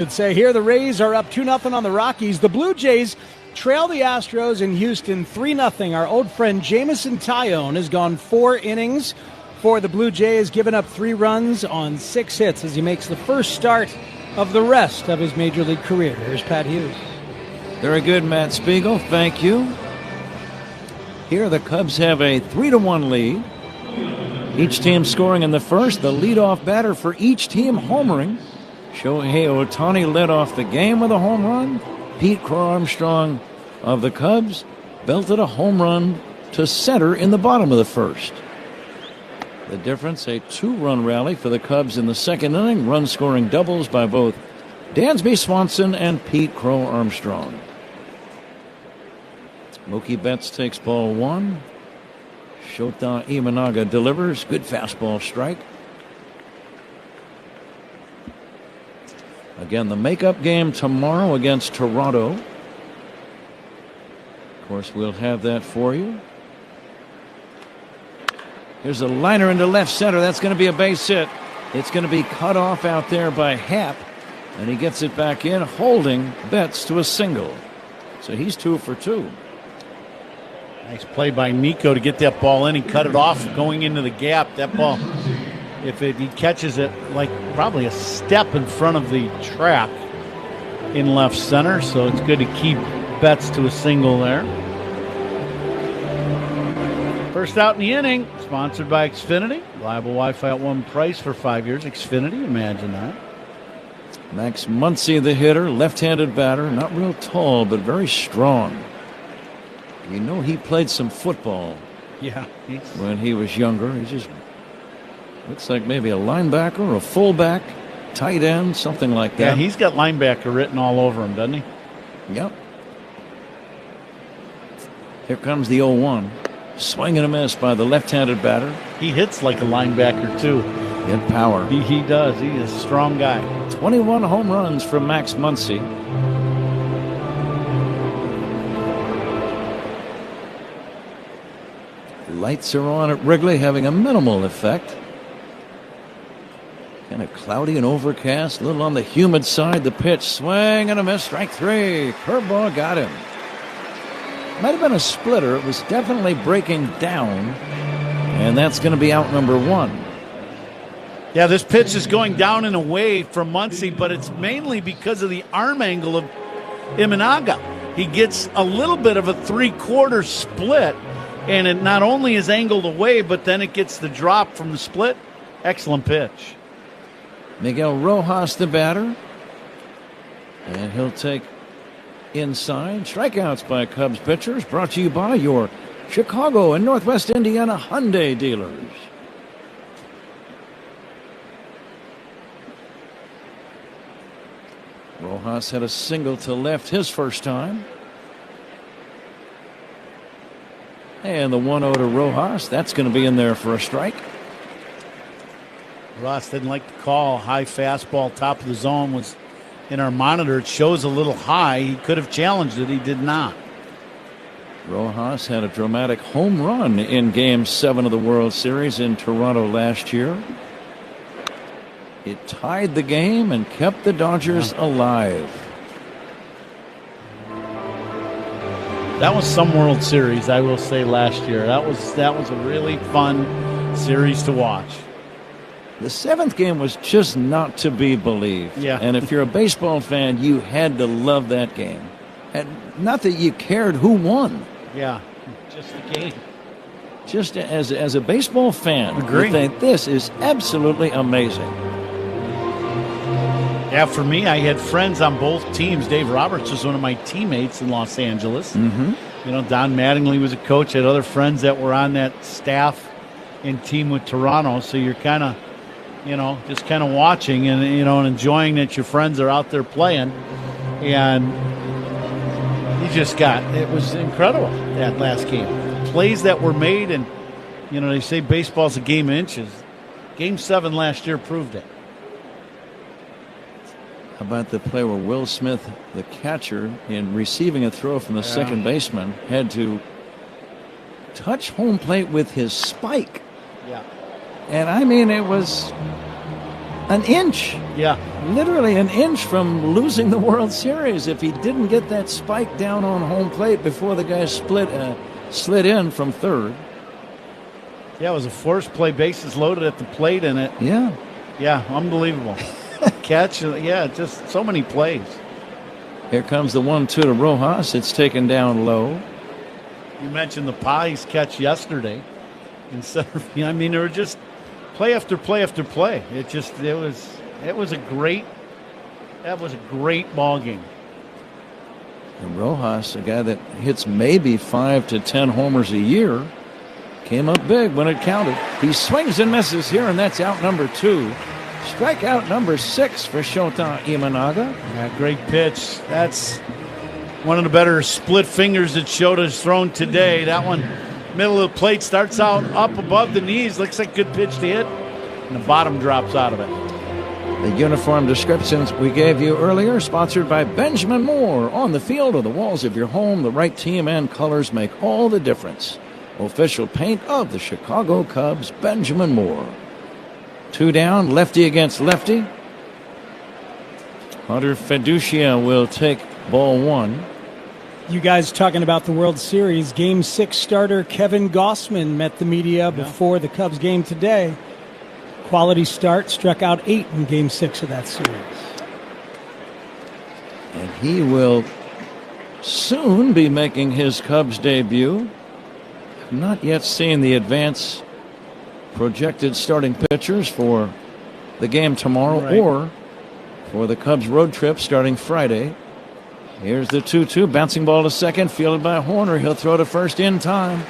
Should say here the Rays are up 2-0 on the Rockies. The Blue Jays trail the Astros in Houston 3-0. Our old friend Jameson Taillon has gone 4 innings for the Blue Jays, given up 3 runs on 6 hits as he makes the first start of the rest of his Major League career. Here's Pat Hughes. Very good, Matt Spiegel. Thank you. Here the Cubs have a 3-1 lead. Each team scoring in the first. The leadoff batter for each team homering. Shohei Ohtani led off the game with a home run. Pete Crow Armstrong of the Cubs belted a home run to center in the bottom of the first. The difference, a 2-run rally for the Cubs in the second inning. Run-scoring doubles by both Dansby Swanson and Pete Crow Armstrong. Mookie Betts takes ball 1. Shota Imanaga delivers. Good fastball strike. Again, the makeup game tomorrow against Toronto. Of course, we'll have that for you. Here's a liner into left center. That's going to be a base hit. It's going to be cut off out there by Happ, and he gets it back in, holding Betts to a single. So he's 2 for 2. Nice play by Nico to get that ball in. He cut it off going into the gap. That ball, he catches it like probably a step in front of the track in left center, so it's good to keep Betts to a single there. First out in the inning, sponsored by Xfinity. Reliable Wi-Fi at one price for 5 years. Xfinity, imagine that. Max Muncy, the hitter, left-handed batter, not real tall, but very strong. You know he played some football. Yeah. When he was younger. He just looks like maybe a linebacker, a fullback, tight end, something like that. Yeah, he's got linebacker written all over him, doesn't he? Yep. Here comes the 0-1. Swing and a miss by the left-handed batter. He hits like a linebacker, too. Get power. He does. He is a strong guy. 21 home runs from Max Muncy. Lights are on at Wrigley, having a minimal effect. Kind of cloudy and overcast, a little on the humid side. The pitch, swing and a miss, strike 3. Curveball got him. Might have been a splitter. It was definitely breaking down, and that's going to be out number 1. Yeah, this pitch is going down and away from Muncy, but it's mainly because of the arm angle of Imanaga. He gets a little bit of a 3/4 split, and it not only is angled away, but then it gets the drop from the split. Excellent pitch. Miguel Rojas, the batter, and he'll take inside. Strikeouts by Cubs pitchers, brought to you by your Chicago and Northwest Indiana Hyundai dealers. Rojas had a single to left his first time. And the 1-0 to Rojas. That's going to be in there for a strike. Ross didn't like the call. High fastball, top of the zone was in our monitor. It shows a little high. He could have challenged it. He did not. Rojas had a dramatic home run in Game 7 of the World Series in Toronto last year. It tied the game and kept the Dodgers alive. That was some World Series, I will say, last year. That was a really fun series to watch. The seventh game was just not to be believed. Yeah. And if you're a baseball fan, you had to love that game. And not that you cared who won. Yeah, just the game. Just as a baseball fan, Agree. you think this is absolutely amazing. Yeah, for me, I had friends on both teams. Dave Roberts was one of my teammates in Los Angeles. Mm-hmm. You know, Don Mattingly was a coach. I had other friends that were on that staff and team with Toronto. So you're kind of, just kind of watching and, and enjoying that your friends are out there playing. And it was incredible, that last game. Plays that were made, and, they say baseball's a game of inches. Game 7 last year proved it. How about the play where Will Smith, the catcher, in receiving a throw from the second baseman, had to touch home plate with his spike. Yeah. And I mean, it was an inch. Yeah. Literally an inch from losing the World Series if he didn't get that spike down on home plate before the guy slid in from third. Yeah, it was a forced play, bases loaded at the plate, and it. Yeah. Yeah, unbelievable. Catch, just so many plays. Here comes the 1-2 to Rojas. It's taken down low. You mentioned the Pies catch yesterday. Instead of, they were just play after play after play. It was a great ball game. And Rojas, a guy that hits maybe 5 to 10 homers a year, came up big when it counted. He swings and misses here, and that's out number 2. Strikeout number 6 for Shota Imanaga. Yeah, great pitch. That's one of the better split fingers that Shota's thrown today. That one, middle of the plate, starts out up above the knees. Looks like a good pitch to hit. And the bottom drops out of it. The uniform descriptions we gave you earlier, sponsored by Benjamin Moore. On the field or the walls of your home, the right team and colors make all the difference. Official paint of the Chicago Cubs, Benjamin Moore. 2 down, lefty against lefty. Hunter Fiducia will take ball 1. You guys talking about the World Series. Game 6 starter Kevin Gossman met the media before the Cubs game today. Quality start, struck out 8 in Game 6 of that series. And he will soon be making his Cubs debut. Have not yet seen the advance projected starting pitchers for the game tomorrow or for the Cubs road trip starting Friday. Here's the 2-2, bouncing ball to second, fielded by Horner. He'll throw to first in time.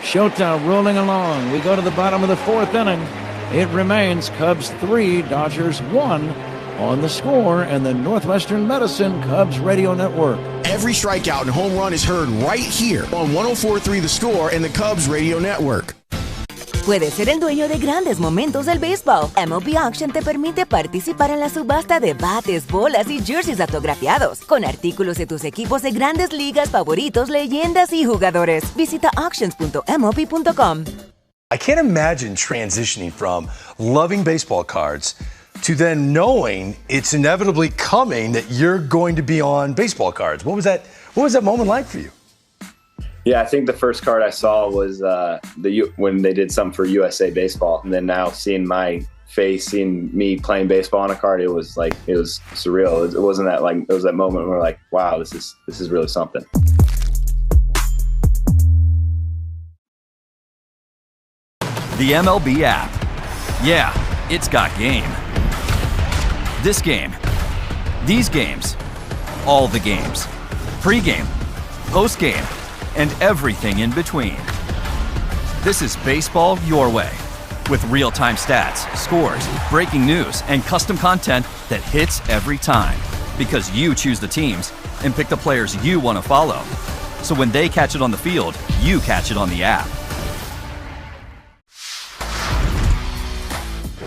Shota rolling along. We go to the bottom of the 4th inning. It remains Cubs 3, Dodgers 1 on The Score and the Northwestern Medicine Cubs Radio Network. Every strikeout and home run is heard right here on 104.3 The Score and the Cubs Radio Network. Puedes ser el dueño de grandes momentos del béisbol. MLB Auction te permite participar en la subasta de bates, bolas y jerseys autografiados, con artículos de tus equipos de grandes ligas favoritos, leyendas y jugadores. Visita auctions.mlb.com. I can't imagine transitioning from loving baseball cards to then knowing it's inevitably coming that you're going to be on baseball cards. What was that moment like for you? Yeah, I think the first card I saw was when they did something for USA Baseball, and then now seeing my face, seeing me playing baseball on a card, it was surreal. It wasn't that it was that moment where we're like, wow, this is really something. The MLB app. Yeah, it's got game. This game. These games. All the games. Pre-game. Post-game. And everything in between. This is baseball your way. With real-time stats, scores, breaking news, and custom content that hits every time. Because you choose the teams and pick the players you want to follow. So when they catch it on the field, you catch it on the app.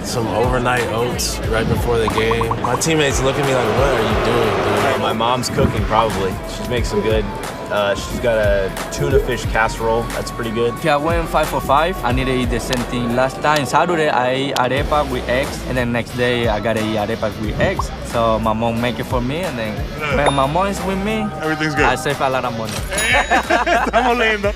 Some overnight oats right before the game. My teammates look at me like, what are you doing, dude? My mom's cooking, probably. She makes some good. She's got a tuna fish casserole. That's pretty good. Okay, I went 5 for 5. I need to eat the same thing. Last time, Saturday, I ate arepa with eggs. And then next day, I got to eat arepa with eggs. So my mom make it for me. And then when my mom is with me, everything's good. I save a lot of money. Estamos lindos.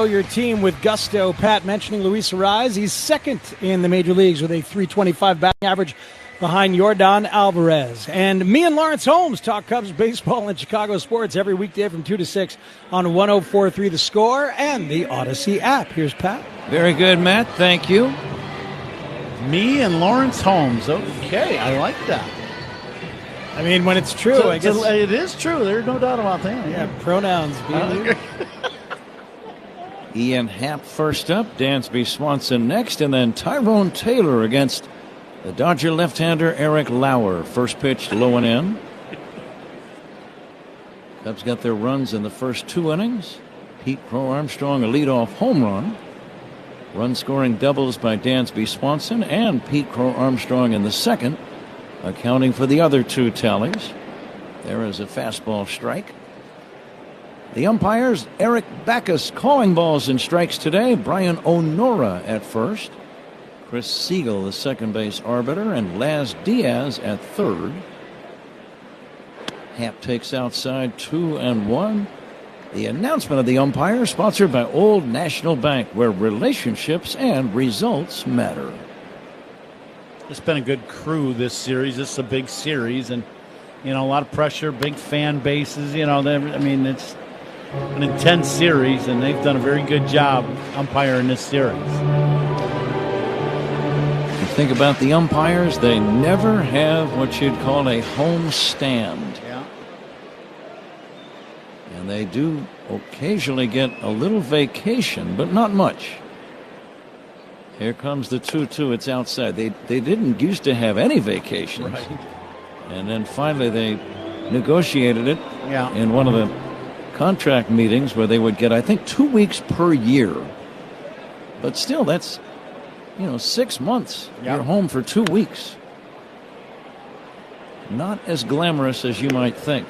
Your team with gusto. Pat mentioning Luis Arraez. He's second in the major leagues with a .325 batting average behind Yordan Alvarez. And me and Lawrence Holmes talk Cubs baseball and Chicago sports every weekday from 2 to 6 on 104.3 The Score and the Odyssey app. Here's Pat. Very good, Matt. Thank you. Me and Lawrence Holmes. Okay, I like that. I mean, when it's true, I guess. It is true. There's no doubt about that. Yeah, pronouns. Ian Happ first up, Dansby Swanson next, and then Tyrone Taylor against the Dodger left-hander Eric Lauer. First pitch low and in. Cubs got their runs in the first 2 innings. Pete Crow Armstrong a leadoff home run. Run-scoring doubles by Dansby Swanson and Pete Crow Armstrong in the second, accounting for the other 2 tallies. There is a fastball strike. The umpires, Eric Backus calling balls and strikes today. Brian Onora at first. Chris Siegel, the second base arbiter, and Laz Diaz at third. Happ takes outside 2-1. The announcement of the umpire sponsored by Old National Bank, where relationships and results matter. It's been a good crew this series. This is a big series, and a lot of pressure, big fan bases. It's an intense series, and they've done a very good job umpiring this series. You think about the umpires, they never have what you'd call a home stand. Yeah. And they do occasionally get a little vacation, but not much. Here comes the 2-2. It's outside. They didn't used to have any vacations. Right. And then finally they negotiated it in one of the contract meetings where they would get, I think, 2 weeks per year. But still, that's, 6 months. You're home for 2 weeks. Not as glamorous as you might think.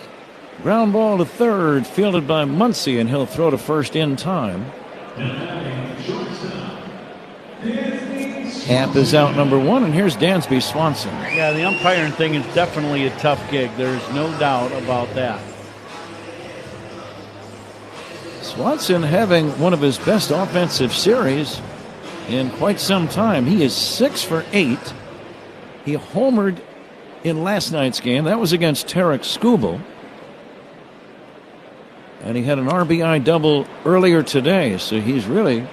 Ground ball to third, fielded by Muncy, and he'll throw to first in time. Happ is out number 1, and here's Dansby Swanson. Yeah, the umpiring thing is definitely a tough gig. There's no doubt about that. Swanson having one of his best offensive series in quite some time. He is 6 for 8. He homered in last night's game. That was against Tarek Skubal. And he had an RBI double earlier today, so he's really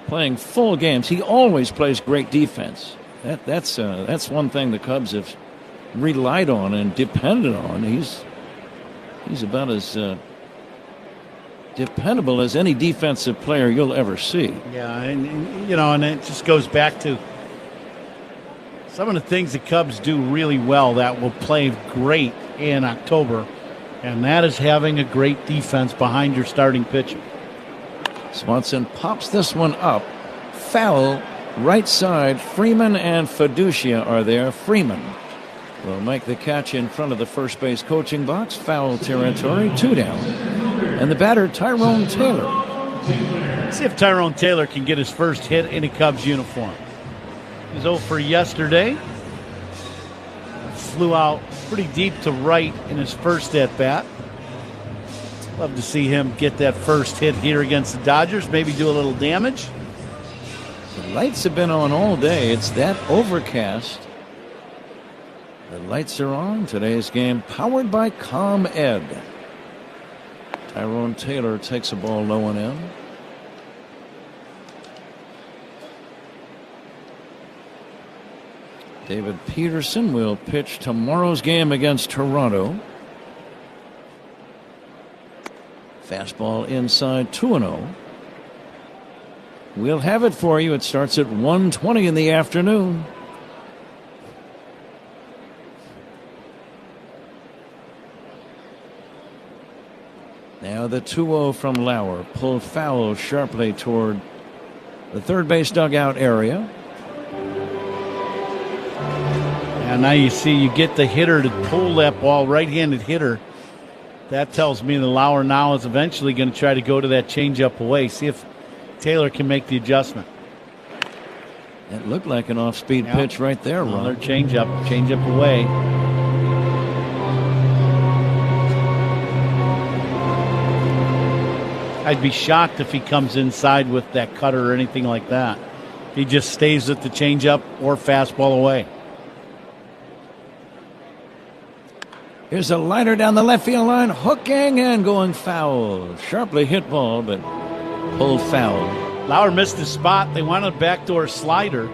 playing full games. He always plays great defense. That's one thing the Cubs have relied on and depended on. He's about as dependable as any defensive player you'll ever see. Yeah, and it just goes back to some of the things the Cubs do really well that will play great in October, and that is having a great defense behind your starting pitcher. Swanson pops this one up. Foul, right side. Freeman and Fiducia are there. Freeman will make the catch in front of the first base coaching box. Foul territory, 2 down. And the batter, Tyrone Taylor. Let's see if Tyrone Taylor can get his first hit in a Cubs uniform. He was 0 for yesterday. Flew out pretty deep to right in his first at-bat. Love to see him get that first hit here against the Dodgers, maybe do a little damage. The lights have been on all day. It's that overcast. The lights are on. Today's game powered by ComEd. Tyrone Taylor takes a ball low and in. David Peterson will pitch tomorrow's game against Toronto. Fastball inside, 2-0. We'll have it for you. It starts at 1:20 in the afternoon. Now the 2-0 from Lauer. Pulled foul sharply toward the third base dugout area. And now you see you get the hitter to pull that ball, right-handed hitter. That tells me the Lauer now is eventually going to try to go to that changeup away. See if Taylor can make the adjustment. It looked like an off-speed pitch right there, Ron. Another changeup away. I'd be shocked if he comes inside with that cutter or anything like that. He just stays with the changeup or fastball away. Here's a liner down the left field line, hooking and going foul. Sharply hit ball, but pulled foul. Lauer missed his spot. They wanted a backdoor slider.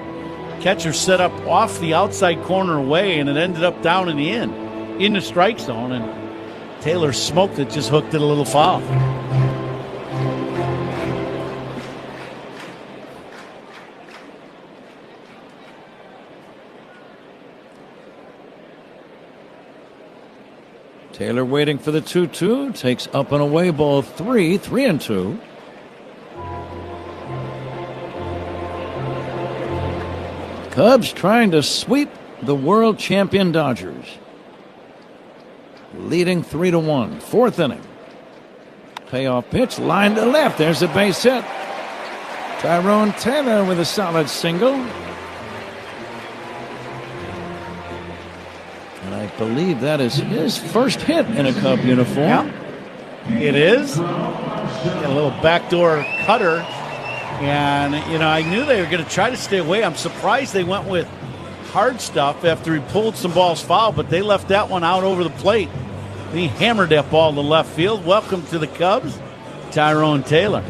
Catcher set up off the outside corner away, and it ended up down in the strike zone, and Taylor smoked it, just hooked it a little foul. Taylor waiting for the 2-2. Takes up and away ball 3, 3-2. Cubs trying to sweep the world champion Dodgers. Leading 3-1. Fourth inning. Payoff pitch. Line to left. There's a base hit. Tyrone Taylor with a solid single. I believe that is his first hit in a Cub uniform. Yeah, it is. A little backdoor cutter. And, I knew they were going to try to stay away. I'm surprised they went with hard stuff after he pulled some balls foul, but they left that one out over the plate. And he hammered that ball to left field. Welcome to the Cubs, Tyrone Taylor.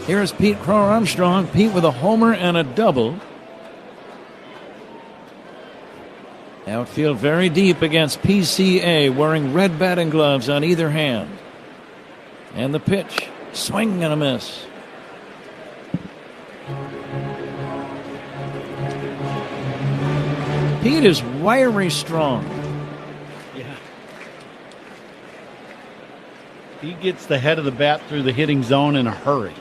Here's Pete Crow Armstrong. Pete with a homer and a double. Outfield very deep against PCA, wearing red batting gloves on either hand. And the pitch, swing and a miss. Pete is wiry strong. Yeah. He gets the head of the bat through the hitting zone in a hurry.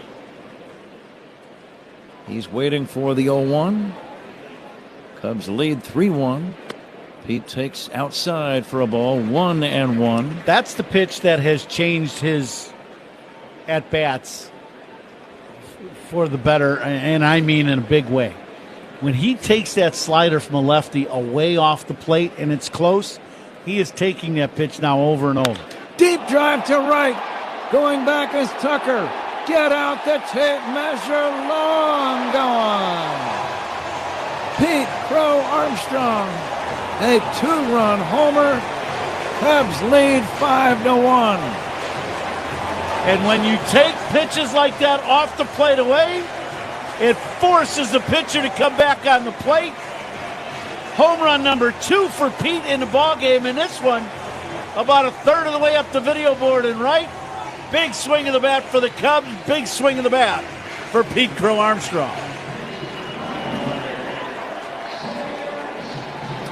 He's waiting for the 0-1. Cubs lead 3-1. Pete takes outside for a ball, 1-1. That's the pitch that has changed his at-bats for the better, and I mean in a big way. When he takes that slider from a lefty away off the plate and it's close, he is taking that pitch now over and over. Deep drive to right. Going back is Tucker. Get out the tape measure, long gone. Pete Crow Armstrong. A 2-run homer. Cubs lead 5-1. And when you take pitches like that off the plate away, it forces the pitcher to come back on the plate. Home run number 2 for Pete in the ballgame. And this one, about a third of the way up the video board and right. Big swing of the bat for the Cubs. Big swing of the bat for Pete Crow Armstrong.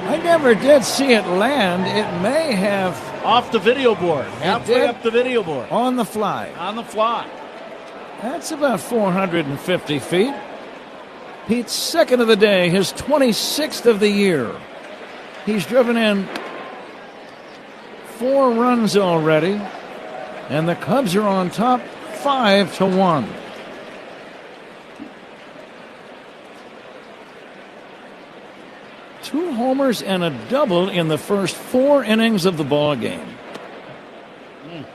I never did see it land. It may have... Off the video board. Halfway up the video board. On the fly. On the fly. That's about 450 feet. Pete's second of the day, his 26th of the year. He's driven in 4 runs already, and the Cubs are on top 5-1. Two homers and a double in the first 4 innings of the ball game.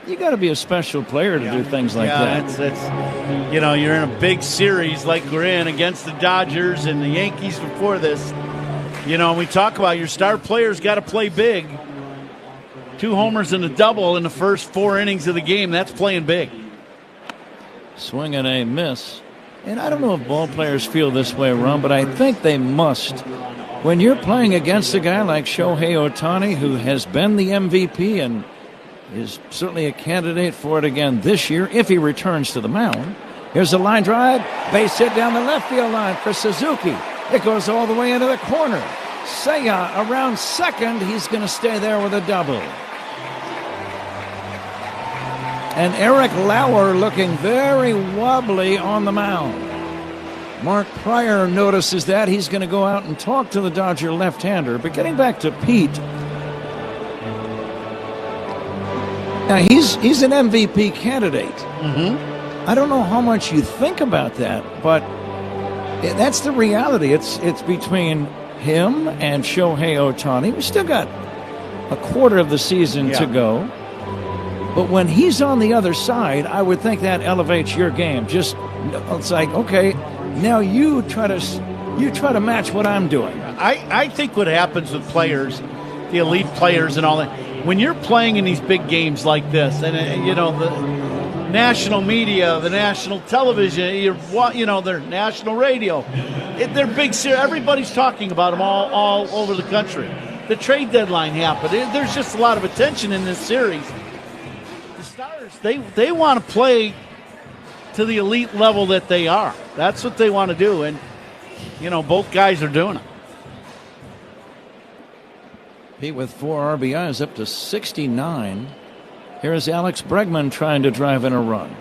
You got to be a special player to do things like that. It's you're in a big series like we're in against the Dodgers and the Yankees before this. We talk about your star players got to play big. 2 homers and a double in the first 4 innings of the game. That's playing big. Swing and a miss. And I don't know if ball players feel this way, Ron, but I think they must. When you're playing against a guy like Shohei Ohtani, who has been the MVP and is certainly a candidate for it again this year if he returns to the mound. Here's a line drive, base hit down the left field line for Suzuki. It goes all the way into the corner. Seiya around second. He's going to stay there with a double. And Eric Lauer looking very wobbly on the mound. Mark Pryor notices that. He's going to go out and talk to the Dodger left-hander. But getting back to Pete, now he's an MVP candidate. I don't know how much you think about that, but that's the reality. It's between him and Shohei Ohtani. We still got a quarter of the season to go. But when he's on the other side, I would think that elevates your game. Just, it's like, okay, now you try to match what I'm doing. I think what happens with players, the elite players and all that, when you're playing in these big games like this, and the national media, the national television, their national radio, they're big. Everybody's talking about them all over the country. The trade deadline happened. There's just a lot of attention in this series. The Stars, they want to play to the elite level that they are. That's what they want to do, and both guys are doing it. Pete with 4 RBIs up to 69. Here's Alex Bregman trying to drive in a run.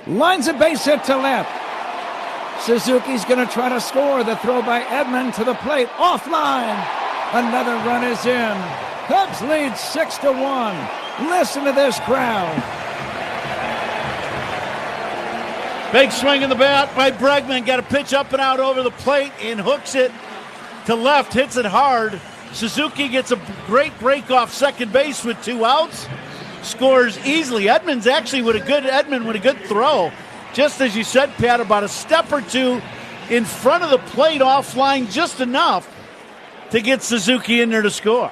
Lines a base hit to left. Suzuki's going to try to score. The throw by Edman to the plate. Offline. Another run is in. Cubs lead 6-1. Listen to this crowd. Big swing in the bat by Bregman. Got a pitch up and out over the plate and hooks it to left. Hits it hard. Suzuki gets a great break off second base with 2 outs. Scores easily. Edman with a good throw. Just as you said, Pat, about a step or two in front of the plate offline, just enough to get Suzuki in there to score.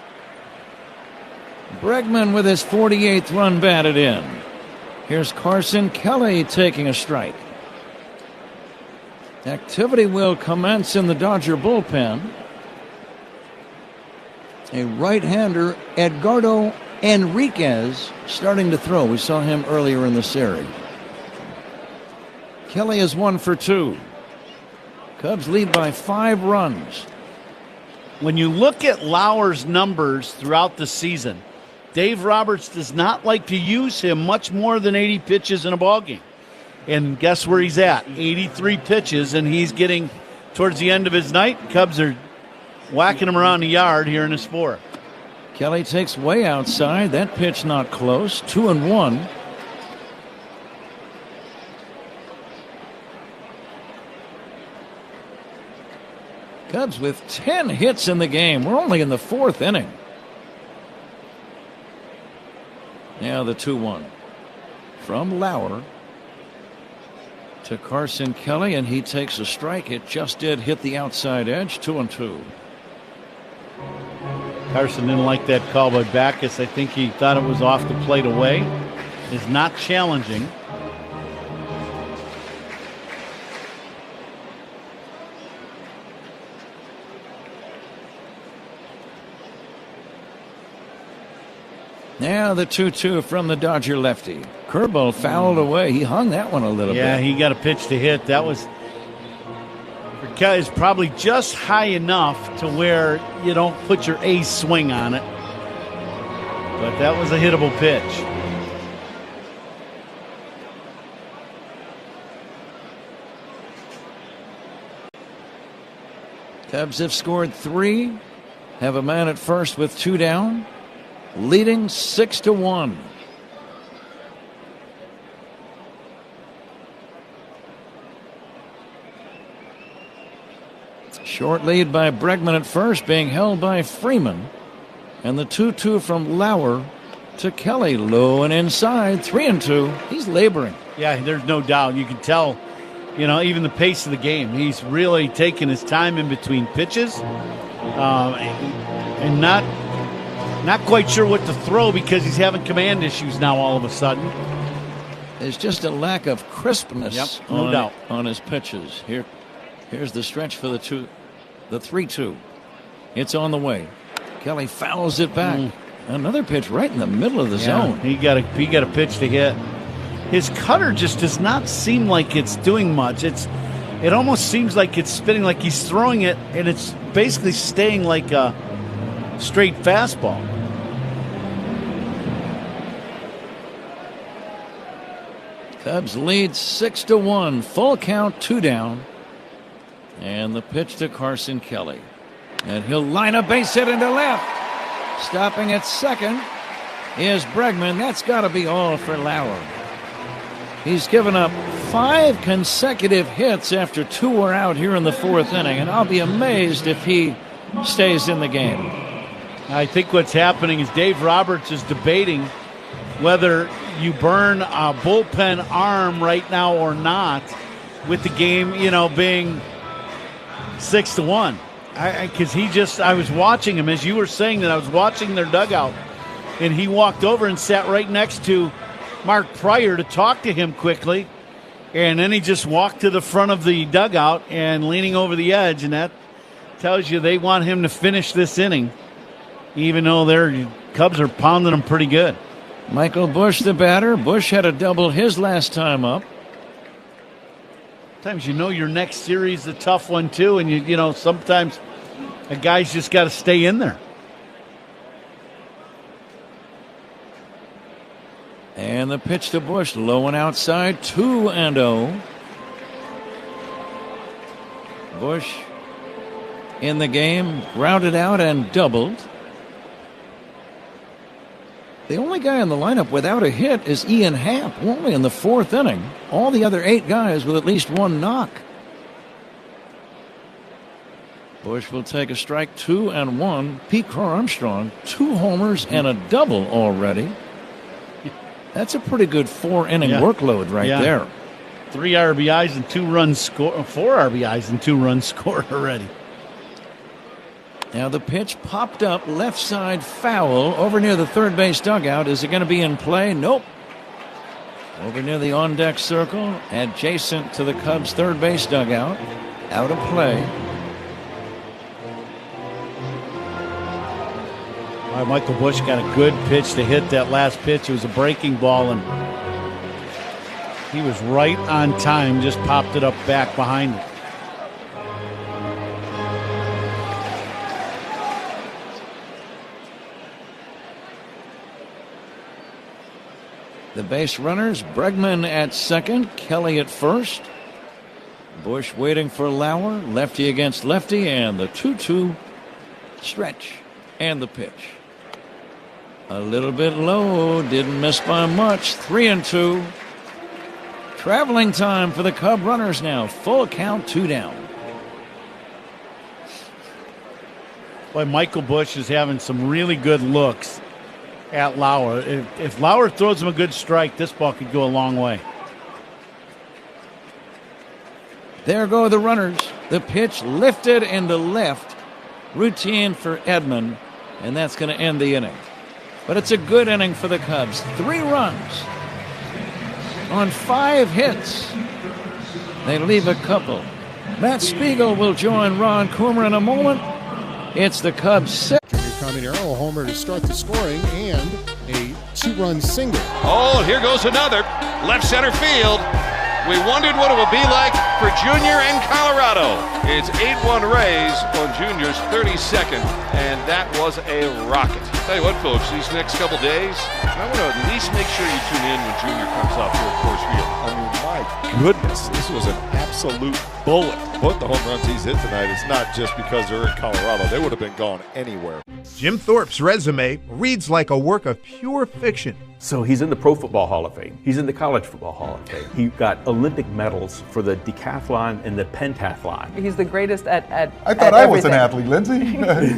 Bregman with his 48th run batted in. Here's Carson Kelly taking a strike. Activity will commence in the Dodger bullpen. A right-hander, Edgardo Enriquez, starting to throw. We saw him earlier in the series. Kelly is 1 for 2. Cubs lead by 5 runs. When you look at Lauer's numbers throughout the season, Dave Roberts does not like to use him much more than 80 pitches in a ballgame. And guess where he's at? 83 pitches, and he's getting towards the end of his night. Cubs are whacking him around the yard here in his 4th. Kelly takes way outside. That pitch not close. 2-1. Cubs with 10 hits in the game. We're only in the 4th inning. Now the 2-1 from Lauer to Carson Kelly, and he takes a strike. It just did hit the outside edge. 2-2. Carson didn't like that call by Backus. I think he thought it was off the plate away. Is not challenging. Now the 2-2 from the Dodger lefty. Curveball fouled away. He hung that one a little bit. Yeah, he got a pitch to hit. That was probably just high enough to where you don't put your ace swing on it. But that was a hittable pitch. Cubs have scored 3. Have a man at first with 2 down. Leading 6-1. Short lead by Bregman at first, being held by Freeman. And the 2-2 from Lauer to Kelly. Low and inside. 3-2. He's laboring. Yeah, there's no doubt. You can tell, even the pace of the game. He's really taking his time in between pitches. And not quite sure what to throw because he's having command issues now all of a sudden. There's just a lack of crispness no doubt on his pitches. Here's the stretch for the 3-2. It's on the way. Kelly fouls it back. Another pitch right in the middle of the zone. He got a pitch to hit. His cutter just does not seem like it's doing much. It almost seems like it's spinning, like he's throwing it, and it's basically staying like a straight fastball. Cubs lead 6-1. Full count, 2 down. And the pitch to Carson Kelly. And he'll line a base hit into left. Stopping at second is Bregman. That's got to be all for Lauer. He's given up 5 consecutive hits after 2 were out here in the 4th inning. And I'll be amazed if he stays in the game. I think what's happening is Dave Roberts is debating whether you burn a bullpen arm right now or not, with the game, being 6-1. Because I was watching him, as you were saying that, I was watching their dugout, and he walked over and sat right next to Mark Pryor to talk to him quickly, and then he just walked to the front of the dugout and leaning over the edge, and that tells you they want him to finish this inning, even though their Cubs are pounding them pretty good. Michael Busch, the batter. Busch had a double his last time up. Sometimes your next series is a tough one too, and sometimes a guy's just got to stay in there. And the pitch to Busch, low and outside, 2-0. Busch in the game, grounded out and doubled. The only guy in the lineup without a hit is Ian Happ, only in the 4th inning. All the other 8 guys with at least one knock. Busch will take a strike, 2-1. Pete Crow-Armstrong, 2 homers and a double already. That's a pretty good 4-inning workload right there. 3 RBIs and 2 runs scored. 4 RBIs and 2 runs scored already. Now the pitch popped up, left side foul, over near the third base dugout. Is it going to be in play? Nope. Over near the on-deck circle, adjacent to the Cubs' third base dugout. Out of play. All right, Michael Busch got a good pitch to hit that last pitch. It was a breaking ball, and he was right on time, just popped it up back behind it. The base runners, Bregman at second, Kelly at first. Busch waiting for Lauer, lefty against lefty, and the 2-2 stretch and the pitch. A little bit low, didn't miss by much, 3-2. Traveling time for the Cub runners now, full count, 2 down. Boy, Michael Busch is having some really good looks at Lauer. If Lauer throws him a good strike, this ball could go a long way. There go the runners. The pitch lifted into left. Routine for Edman, and that's going to end the inning. But it's a good inning for the Cubs. 3 runs on 5 hits. They leave a couple. Matt Spiegel will join Ron Coomer in a moment. It's the Cubs 6. Caminero, a homer to start the scoring, and a 2-run single. Oh, here goes another. Left center field. We wondered what it would be like for Junior in Colorado. It's 8-1 Rays on Junior's 32nd, and that was a rocket. Tell you what, folks, these next couple days, I want to at least make sure you tune in when Junior comes off here at Coors Field. I mean, my goodness, this was an absolute bullet. Both the home runs he's hit tonight, it's not just because they're in Colorado. They would have been gone anywhere. Jim Thorpe's resume reads like a work of pure fiction. So he's in the Pro Football Hall of Fame. He's in the College Football Hall of Fame. He got Olympic medals for the decathlon and the pentathlon. He's the greatest at I thought I was an athlete, Lindsay.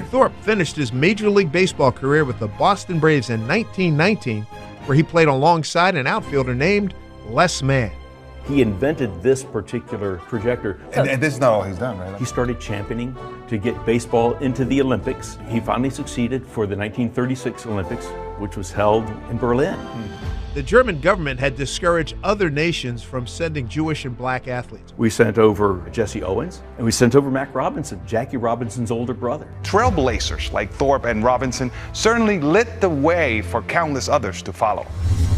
Thorpe finished his Major League Baseball career with the Boston Braves in 1919, where he played alongside an outfielder named Les Mann. He invented this particular projector. And this is not all he's done, right? He started championing to get baseball into the Olympics. He finally succeeded for the 1936 Olympics, which was held in Berlin. The German government had discouraged other nations from sending Jewish and black athletes. We sent over Jesse Owens, and we sent over Mac Robinson, Jackie Robinson's older brother. Trailblazers like Thorpe and Robinson certainly lit the way for countless others to follow.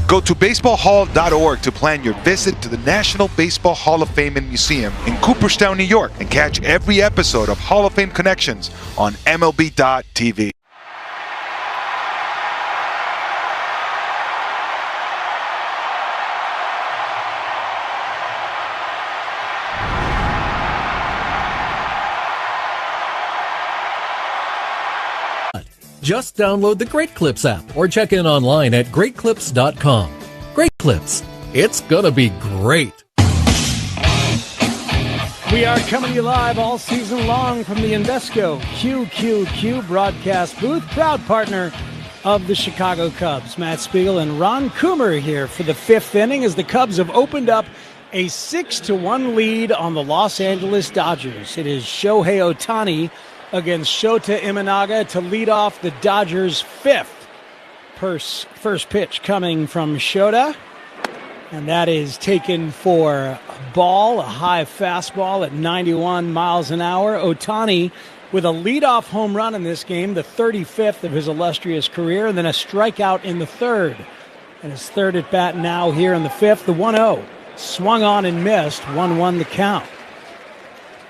Go to baseballhall.org to plan your visit to the National Baseball Hall of Fame and Museum in Cooperstown, New York, and catch every episode of Hall of Fame Connections on MLB.tv. Just download the Great Clips app or check in online at greatclips.com. Great Clips. It's gonna be great. We are coming to you live all season long from the Invesco QQQ broadcast booth, proud partner of the Chicago Cubs. Matt Spiegel and Ron Coomer here for the 5th inning as the Cubs have opened up a 6-1 lead on the Los Angeles Dodgers. It is Shohei Ohtani against Shota Imanaga to lead off the Dodgers' 5th. First pitch coming from Shota, and that is taken for a ball, a high fastball at 91 miles an hour. Ohtani with a leadoff home run in this game, the 35th of his illustrious career, and then a strikeout in the 3rd. And his 3rd at bat now here in the 5th, the 1-0. Swung on and missed, 1-1 the count.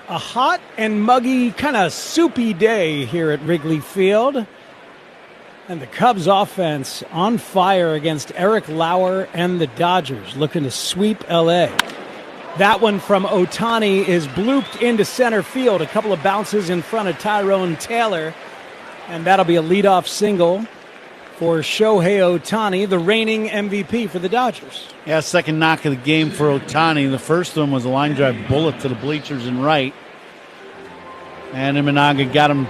A hot and muggy, kind of soupy day here at Wrigley Field. And the Cubs offense on fire against Eric Lauer and the Dodgers, looking to sweep L.A. That one from Ohtani is blooped into center field. A couple of bounces in front of Tyrone Taylor. And that'll be a leadoff single for Shohei Ohtani, the reigning MVP for the Dodgers. Yeah, second knock of the game for Ohtani. The first one was a line drive bullet to the bleachers and right. And Imanaga got him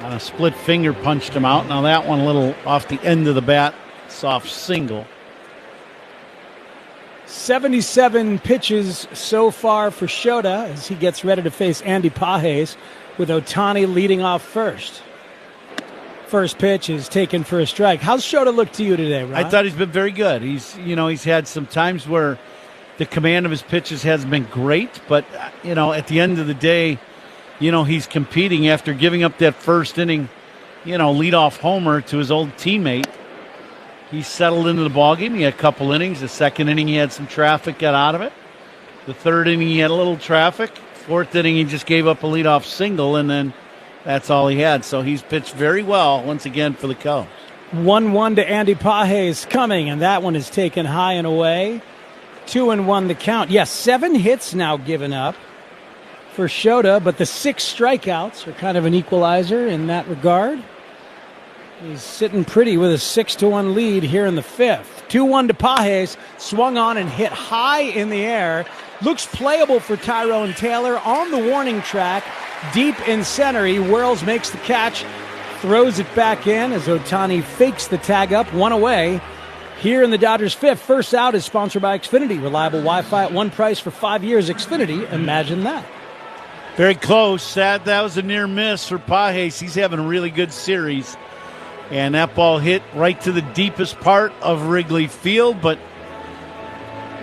on a split finger, punched him out. Now that one a little off the end of the bat, soft single. 77 pitches so far for Shota as he gets ready to face Andy Pages with Ohtani leading off first. First pitch is taken for a strike. How's Shota look to you today, Ron? I thought he's been very good. He's had some times where the command of his pitches hasn't been great, but at the end of the day, he's competing after giving up that first inning, leadoff homer to his old teammate. He settled into the ballgame. He had a couple innings. The second inning, he had some traffic, got out of it. The third inning, he had a little traffic. Fourth inning, he just gave up a leadoff single, and then that's all he had. So he's pitched very well once again for the Cubs. 1-1 to Andy Pages coming, and that one is taken high and away. 2-1 the count. Yes, 7 hits now given up for Shota, but the 6 strikeouts are kind of an equalizer in that regard. He's sitting pretty with a 6-1 lead here in the 5th. 2-1 to Pages, swung on and hit high in the air. Looks playable for Tyrone Taylor on the warning track. Deep in center, he whirls, makes the catch, throws it back in as Ohtani fakes the tag up, 1 away. Here in the Dodgers' 5th, first out is sponsored by Xfinity. Reliable Wi-Fi at one price for 5 years. Xfinity, imagine that. Very close. That was a near miss for Pages. He's having a really good series. And that ball hit right to the deepest part of Wrigley Field, but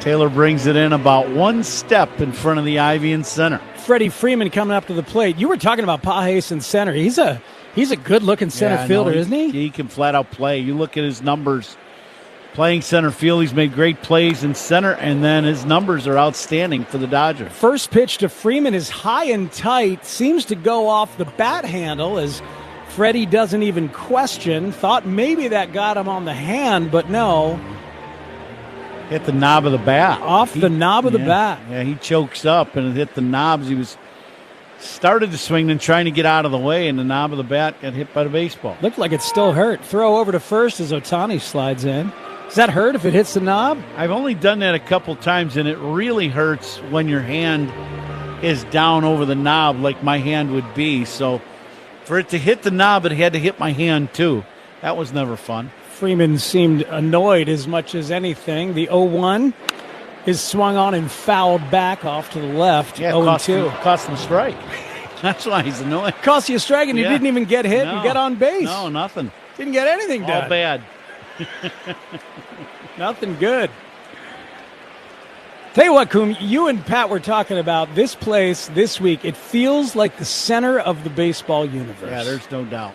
Taylor brings it in about 1 step in front of the ivy in center. Freddie Freeman coming up to the plate. You were talking about Pages in center. He's a good-looking center fielder, isn't he? He can flat-out play. You look at his numbers. Playing center field, he's made great plays in center, and then his numbers are outstanding for the Dodgers. First pitch to Freeman is high and tight. Seems to go off the bat handle as Freddie doesn't even question. Thought maybe that got him on the hand, but no. Hit the knob of the bat. The knob of the bat. Yeah, he chokes up and it hit the knobs. He started to swing and trying to get out of the way, and the knob of the bat got hit by the baseball. Looked like it still hurt. Throw over to first as Ohtani slides in. Does that hurt if it hits the knob? I've only done that a couple times, and it really hurts when your hand is down over the knob like my hand would be. So for it to hit the knob, it had to hit my hand too. That was never fun. Freeman seemed annoyed as much as anything. The 0-1 is swung on and fouled back off to the left. Yeah, 0-2. Cost him a strike. That's why he's annoyed. Cost you a strike, and you didn't even get hit and get on base. No, nothing. Didn't get anything done. All bad. Nothing good. Tell you what, Coom, you and Pat were talking about this place this week. It feels like the center of the baseball universe. Yeah, there's no doubt.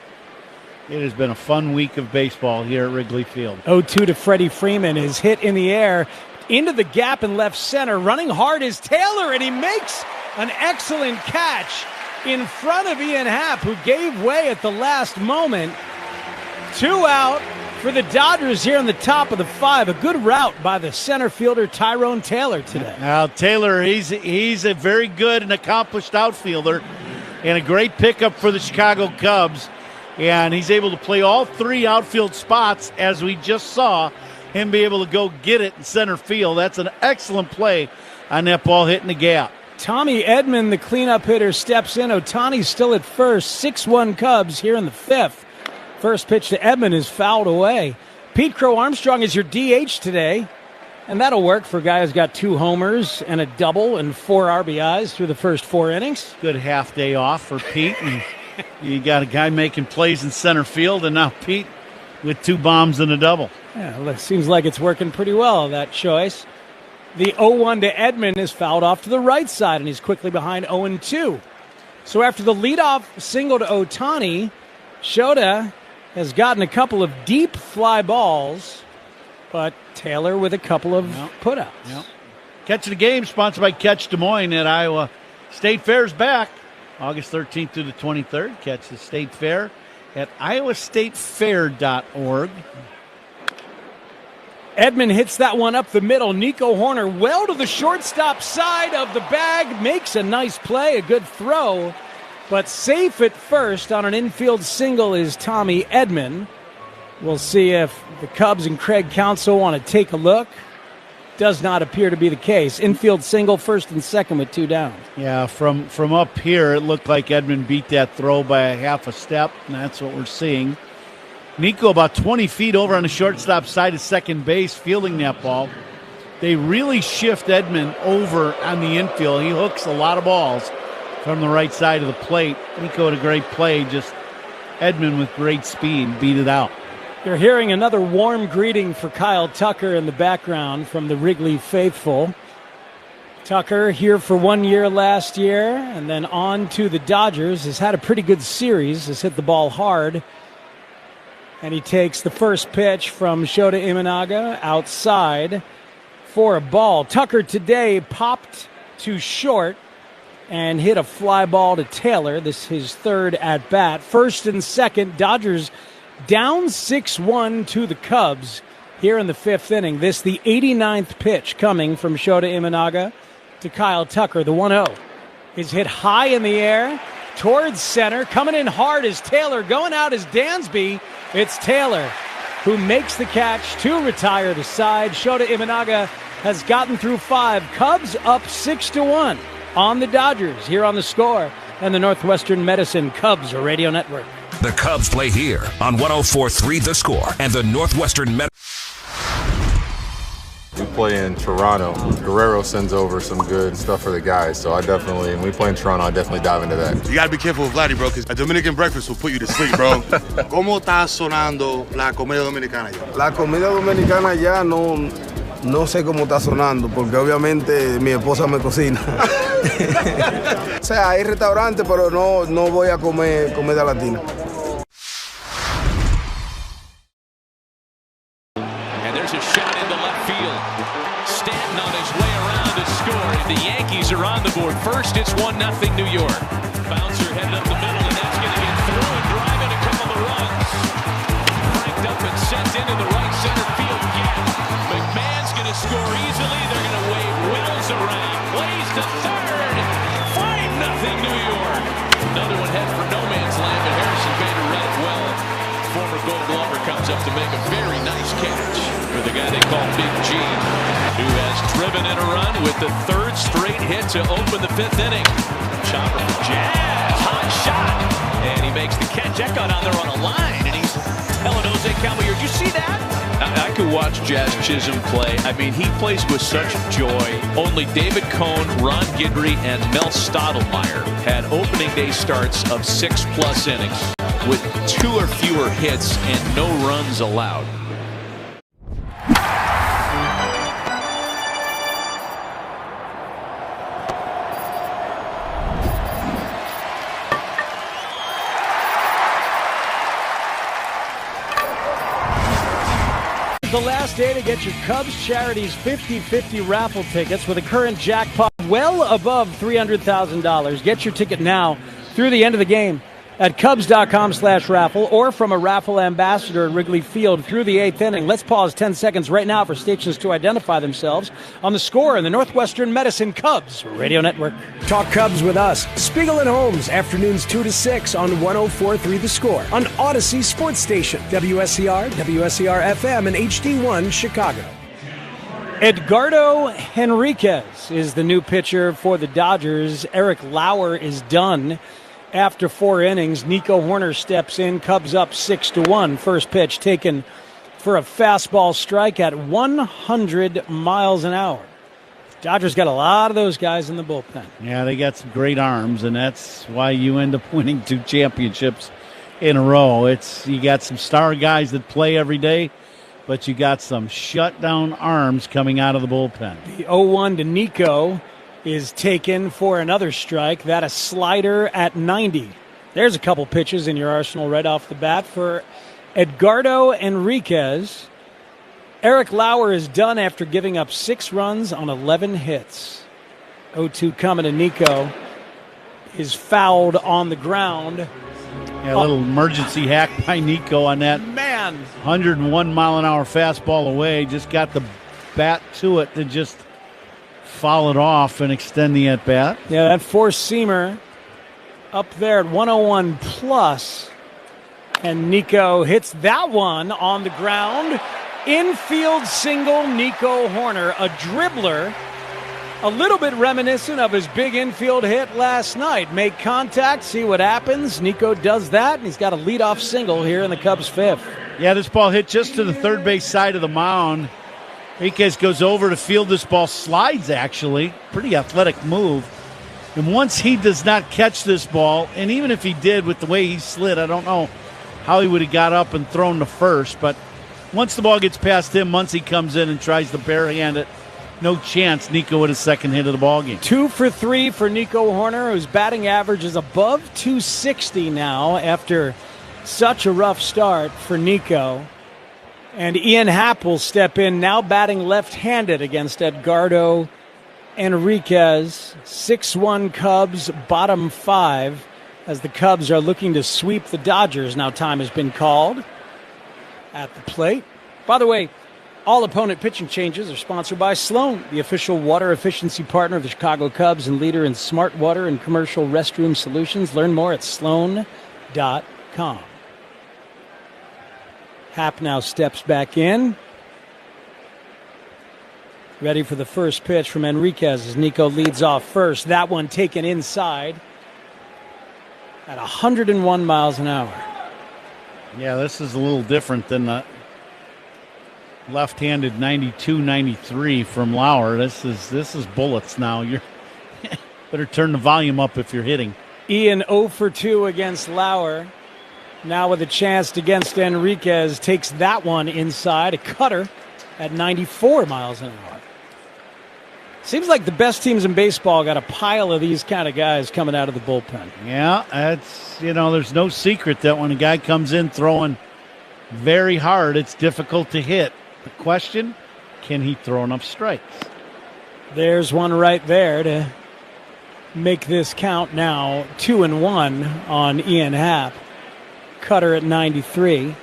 It has been a fun week of baseball here at Wrigley Field. 0-2 to Freddie Freeman is hit in the air into the gap in left center. Running hard is Taylor, and he makes an excellent catch in front of Ian Happ, who gave way at the last moment. 2 out for the Dodgers here in the top of the 5. A good route by the center fielder Tyrone Taylor today. Now, Taylor, he's a very good and accomplished outfielder and a great pickup for the Chicago Cubs. And he's able to play all 3 outfield spots, as we just saw him be able to go get it in center field. That's an excellent play on that ball hitting the gap. Tommy Edman, the cleanup hitter, steps in. Ohtani's still at first. 6-1 Cubs here in the 5th. First pitch to Edman is fouled away. Pete Crow Armstrong is your DH today, and that'll work for a guy who's got 2 homers and a double and 4 RBIs through the first 4 innings. Good half day off for Pete. And you got a guy making plays in center field, and now Pete with 2 bombs and a double. Yeah, well, it seems like it's working pretty well, that choice. The 0-1 to Edman is fouled off to the right side, and he's quickly behind 0-2. So after the leadoff single to Ohtani, Shota has gotten a couple of deep fly balls, but Taylor with a couple of putouts. Yep. Catch of the Game, sponsored by Catch Des Moines at Iowa State Fair's back. August 13th through the 23rd. Catch the State Fair at iowastatefair.org. Edman hits that one up the middle. Nico Horner well to the shortstop side of the bag. Makes a nice play, a good throw. But safe at first on an infield single is Tommy Edman. We'll see if the Cubs and Craig Counsell want to take a look. Does not appear to be the case. Infield single, first and second with 2 down. Yeah, from up here, it looked like Edman beat that throw by a half a step, and that's what we're seeing. Nico about 20 feet over on the shortstop side of second base, fielding that ball. They really shift Edman over on the infield. He hooks a lot of balls from the right side of the plate. Nico had a great play, just Edman with great speed beat it out. You're hearing another warm greeting for Kyle Tucker in the background from the Wrigley faithful. Tucker here for 1 year last year and then on to the Dodgers. Has had a pretty good series, has hit the ball hard. And he takes the first pitch from Shota Imanaga outside for a ball. Tucker today popped to short and hit a fly ball to Taylor. This is his 3rd at bat. First and second, Dodgers down 6-1 to the Cubs here in the 5th inning. This the 89th pitch coming from Shota Imanaga to Kyle Tucker. The 1-0 is hit high in the air towards center. Coming in hard is Taylor. Going out is Dansby. It's Taylor who makes the catch to retire the side. Shota Imanaga has gotten through 5. Cubs up 6-1 on the Dodgers here on The Score and the Northwestern Medicine Cubs Radio Network. The Cubs play here on 104.3 The Score and the Northwestern Medicine. We play in Toronto. Guerrero sends over some good stuff for the guys, so when we play in Toronto, I definitely dive into that. You gotta be careful with Vladdy, bro, because a Dominican breakfast will put you to sleep, bro. ¿Cómo está sonando la comida dominicana ya? La comida dominicana ya no sé cómo está sonando, porque obviamente mi esposa me cocina. O sea, hay restaurantes, pero no voy a comer comida latina. And there's a shot into left field. Stanton on his way around to score. And the Yankees are on the board. First, it's 1-0 New York. Bouncer headed up the middle, and that's going to get through and drive in a couple of runs. Cranked up and sent into the right center field gap. McMahon's going to score easily. They're going to wave Wills around. Plays to third. 5-0 New York. Another one head for no man's land, but Harrison Bader read it well. Former Gold Glover comes up to make a very nice catch for the guy they call Big G, who has driven in a run with the 3rd straight hit to open the 5th inning. Chopper for Jazz. Hot shot. And he makes the catch. That got on there on a line, and he's telling Jose Caballero, did you see that? I could watch Jazz Chisholm play. I mean, he plays with such joy. Only David Cohn, Ron Guidry, and Mel Stottlemyre had opening day starts of 6+ innings with 2 or fewer hits and no runs allowed. The last day to get your Cubs Charities 50-50 raffle tickets with a current jackpot well above $300,000. Get your ticket now through the end of the game at Cubs.com/raffle or from a raffle ambassador at Wrigley Field through the 8th inning. Let's pause 10 seconds right now for stations to identify themselves on The Score and the Northwestern Medicine Cubs Radio Network. Talk Cubs with us, Spiegel and Holmes, afternoons 2 to 6 on 104.3 The Score, on Odyssey Sports Station, WSCR, WSCR-FM, and HD1 Chicago. Edgardo Henriquez is the new pitcher for the Dodgers. Eric Lauer is done. after 4 innings. Nico Horner steps in, Cubs up 6-1. First pitch taken for a fastball strike at 100 miles an hour. Dodgers got a lot of those guys in the bullpen. Yeah, they got some great arms, and that's why you end up winning 2 championships in a row. You got some star guys that play every day, but you got some shutdown arms coming out of the bullpen. The 0-1 to Nico is taken for another strike. That a slider at 90. There's a couple pitches in your arsenal right off the bat for Edgardo Enriquez. Eric Lauer is done after giving up 6 runs on 11 hits. 0-2 coming to Nico. Is fouled on the ground. Yeah, a little emergency hack by Nico on that. Man. 101 mile an hour fastball away. Just got the bat to it to just foul it off and extend the at bat. Yeah, that four-seamer up there at 101 plus. And Nico hits that one on the ground. Infield single, Nico Horner, a dribbler, a little bit reminiscent of his big infield hit last night. Make contact, see what happens. Nico does that, and he's got a leadoff single here in the Cubs' 5th. Yeah, this ball hit just to the third base side of the mound. Enriquez goes over to field this ball, slides actually. Pretty athletic move. And once he does not catch this ball, and even if he did with the way he slid, I don't know how he would have got up and thrown to first, but once the ball gets past him, Muncy comes in and tries to barehand it. No chance Nico with his second hit of the ballgame. 2 for 3 for Nico Horner, whose batting average is above 260 now after such a rough start for Nico. And Ian Happ will step in, now batting left-handed against Edgardo Enriquez. 6-1 Cubs, bottom 5, as the Cubs are looking to sweep the Dodgers. Now time has been called at the plate. By the way, all opponent pitching changes are sponsored by Sloan, the official water efficiency partner of the Chicago Cubs and leader in smart water and commercial restroom solutions. Learn more at sloan.com. Happ now steps back in. Ready for the first pitch from Enriquez as Nico leads off first. That one taken inside at 101 miles an hour. Yeah, this is a little different than the left-handed 92-93 from Lauer. This is bullets now. You better turn the volume up if you're hitting. Ian 0 for 2 against Lauer. Now with a chance against Enriquez, takes that one inside. A cutter at 94 miles an hour. Seems like the best teams in baseball got a pile of these kind of guys coming out of the bullpen. Yeah, that's, there's no secret that when a guy comes in throwing very hard, it's difficult to hit. The question, can he throw enough strikes? There's one right there to make this count now. 2-1 on Ian Happ. Cutter at 93.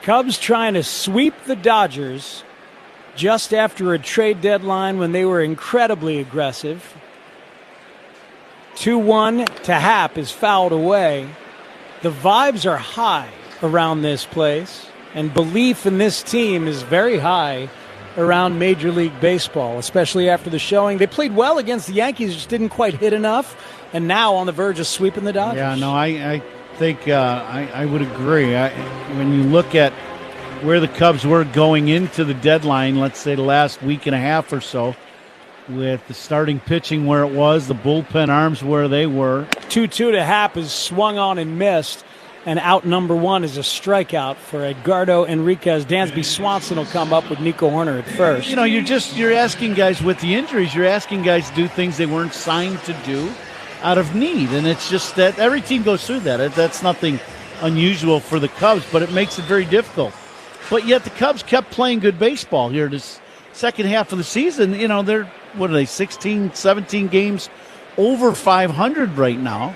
Cubs trying to sweep the Dodgers just after a trade deadline when they were incredibly aggressive. 2-1 to Happ is fouled away. The vibes are high around this place, and belief in this team is very high around Major League Baseball, especially after the showing. They played well against the Yankees, just didn't quite hit enough, and now on the verge of sweeping the Dodgers. Yeah, no, I think I would agree. When you look at where the Cubs were going into the deadline, let's say the last week and a half or so, with the starting pitching where it was, the bullpen arms where they were. 2-2 to Happ is swung on and missed, and out number 1 is a strikeout for Edgardo Enriquez. Dansby Swanson will come up with Nico Horner at first. You're asking guys with the injuries, you're asking guys to do things they weren't signed to do out of need, and it's just that every team goes through that. That's nothing unusual for the Cubs, but it makes it very difficult. But yet the Cubs kept playing good baseball here this second half of the season. They're, 16, 17 games over 500 right now.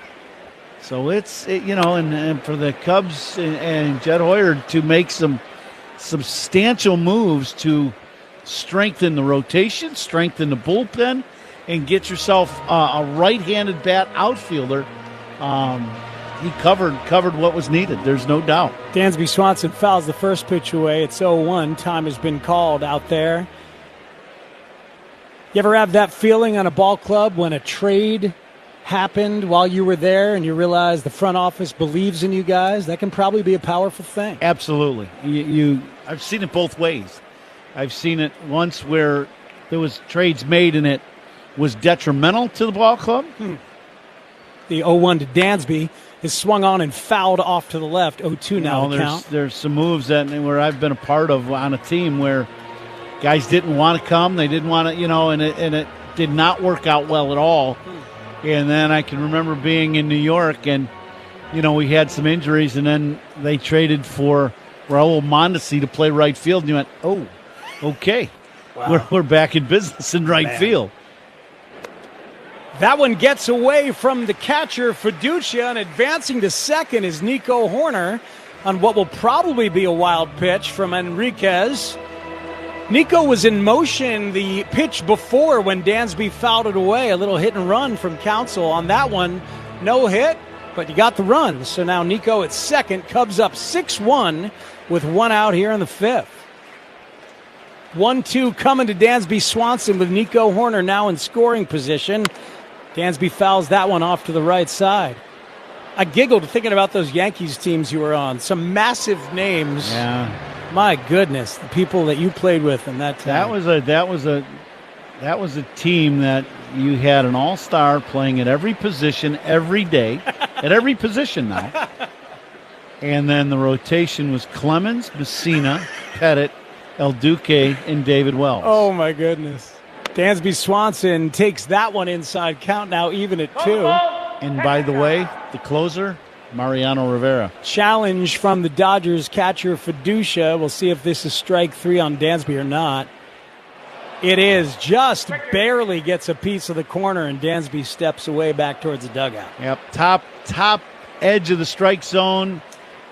So and for the Cubs and Jed Hoyer to make some substantial moves to strengthen the rotation, strengthen the bullpen, and get yourself a right-handed bat outfielder. He covered what was needed. There's no doubt. Dansby Swanson fouls the first pitch away. It's 0-1. Time has been called out there. You ever have that feeling on a ball club when a trade happened while you were there and you realize the front office believes in you guys, that can probably be a powerful thing. Absolutely. I've seen it both ways. I've seen it once where there was trades made and it was detrimental to the ball club. The 0-1 to Dansby is swung on and fouled off to the left. 0-2 now the count. There's some moves where I've been a part of on a team where guys didn't want to come. They didn't want to, and it did not work out well at all. And then I can remember being in New York and, we had some injuries and then they traded for Raul Mondesi to play right field. And you went, oh, okay. Wow. We're back in business in right field. That one gets away from the catcher, Fiducia, and advancing to second is Nico Horner on what will probably be a wild pitch from Enriquez. Nico was in motion the pitch before when Dansby fouled it away. A little hit and run from Counsell on that one. No hit, but you got the run. So now Nico at second. Cubs up 6-1 with one out here in the fifth. 1-2 coming to Dansby Swanson with Nico Horner now in scoring position. Dansby fouls that one off to the right side. I giggled thinking about those Yankees teams you were on. Some massive names. Yeah. My goodness, the people that you played with in that time. That was a team that you had an all-star playing at every position every day, at every position now. And then the rotation was Clemens, Messina, Pettit, El Duque, and David Wells. Oh my goodness. Dansby Swanson takes that one inside count, now even at 2. And by the way, the closer, Mariano Rivera. Challenge from the Dodgers catcher Fiducia. We'll see if this is strike 3 on Dansby or not. It is. Just barely gets a piece of the corner, and Dansby steps away back towards the dugout. Yep, top edge of the strike zone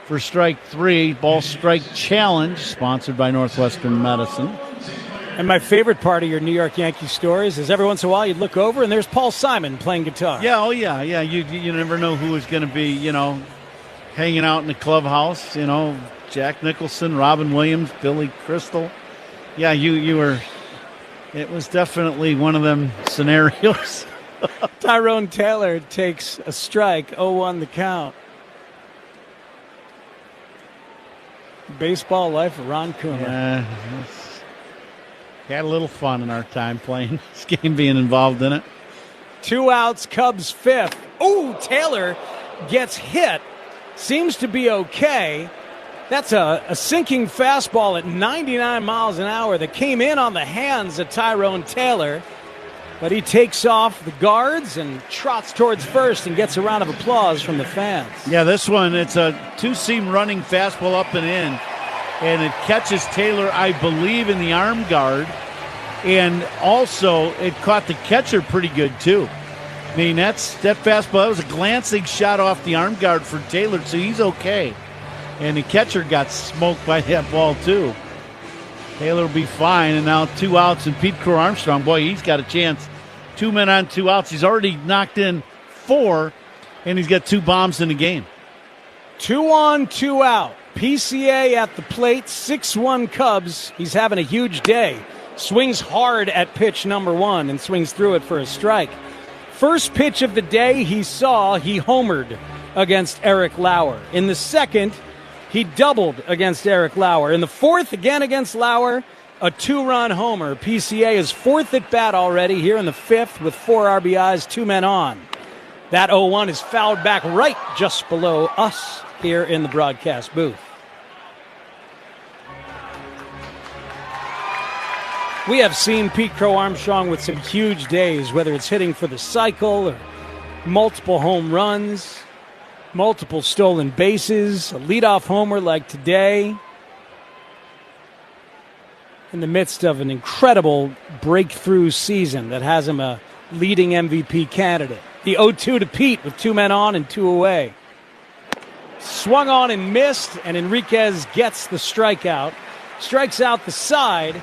for strike 3. Ball strike challenge, sponsored by Northwestern Medicine. And my favorite part of your New York Yankees stories is every once in a while you'd look over and there's Paul Simon playing guitar. Yeah, yeah. You never know who is going to be, hanging out in the clubhouse. Jack Nicholson, Robin Williams, Billy Crystal. Yeah, you were. It was definitely one of them scenarios. Tyrone Taylor takes a strike, 0-1 the count. Baseball life of Ron Coomer. Yeah. Had a little fun in our time playing this game, being involved in it. 2 outs, Cubs fifth. Oh, Taylor gets hit. Seems to be okay. That's a sinking fastball at 99 miles an hour that came in on the hands of Tyrone Taylor. But he takes off the guards and trots towards first and gets a round of applause from the fans. Yeah, this one, it's a 2-seam running fastball up and in. And it catches Taylor, I believe, in the arm guard. And also, it caught the catcher pretty good, too. I mean, that fastball, that was a glancing shot off the arm guard for Taylor, so he's okay. And the catcher got smoked by that ball, too. Taylor will be fine, and now 2 outs. And Pete Crow Armstrong, boy, he's got a chance. 2 men on 2 outs. He's already knocked in 4, and he's got 2 bombs in the game. 2 on, 2 out. PCA at the plate, 6-1 Cubs. He's having a huge day. Swings hard at pitch number 1 and swings through it for a strike. First pitch of the day he homered against Eric Lauer. In the second, he doubled against Eric Lauer. In the fourth, again against Lauer, a 2-run homer. PCA is 4th at bat already here in the 5th with 4 RBIs, 2 men on. That 0-1 is fouled back right just below us here in the broadcast booth. We have seen Pete Crow Armstrong with some huge days, whether it's hitting for the cycle or multiple home runs, multiple stolen bases, a leadoff homer like today. In the midst of an incredible breakthrough season that has him a leading MVP candidate. The 0-2 to Pete with 2 men on and 2 away. Swung on and missed, and Enriquez gets the strikeout. Strikes out the side,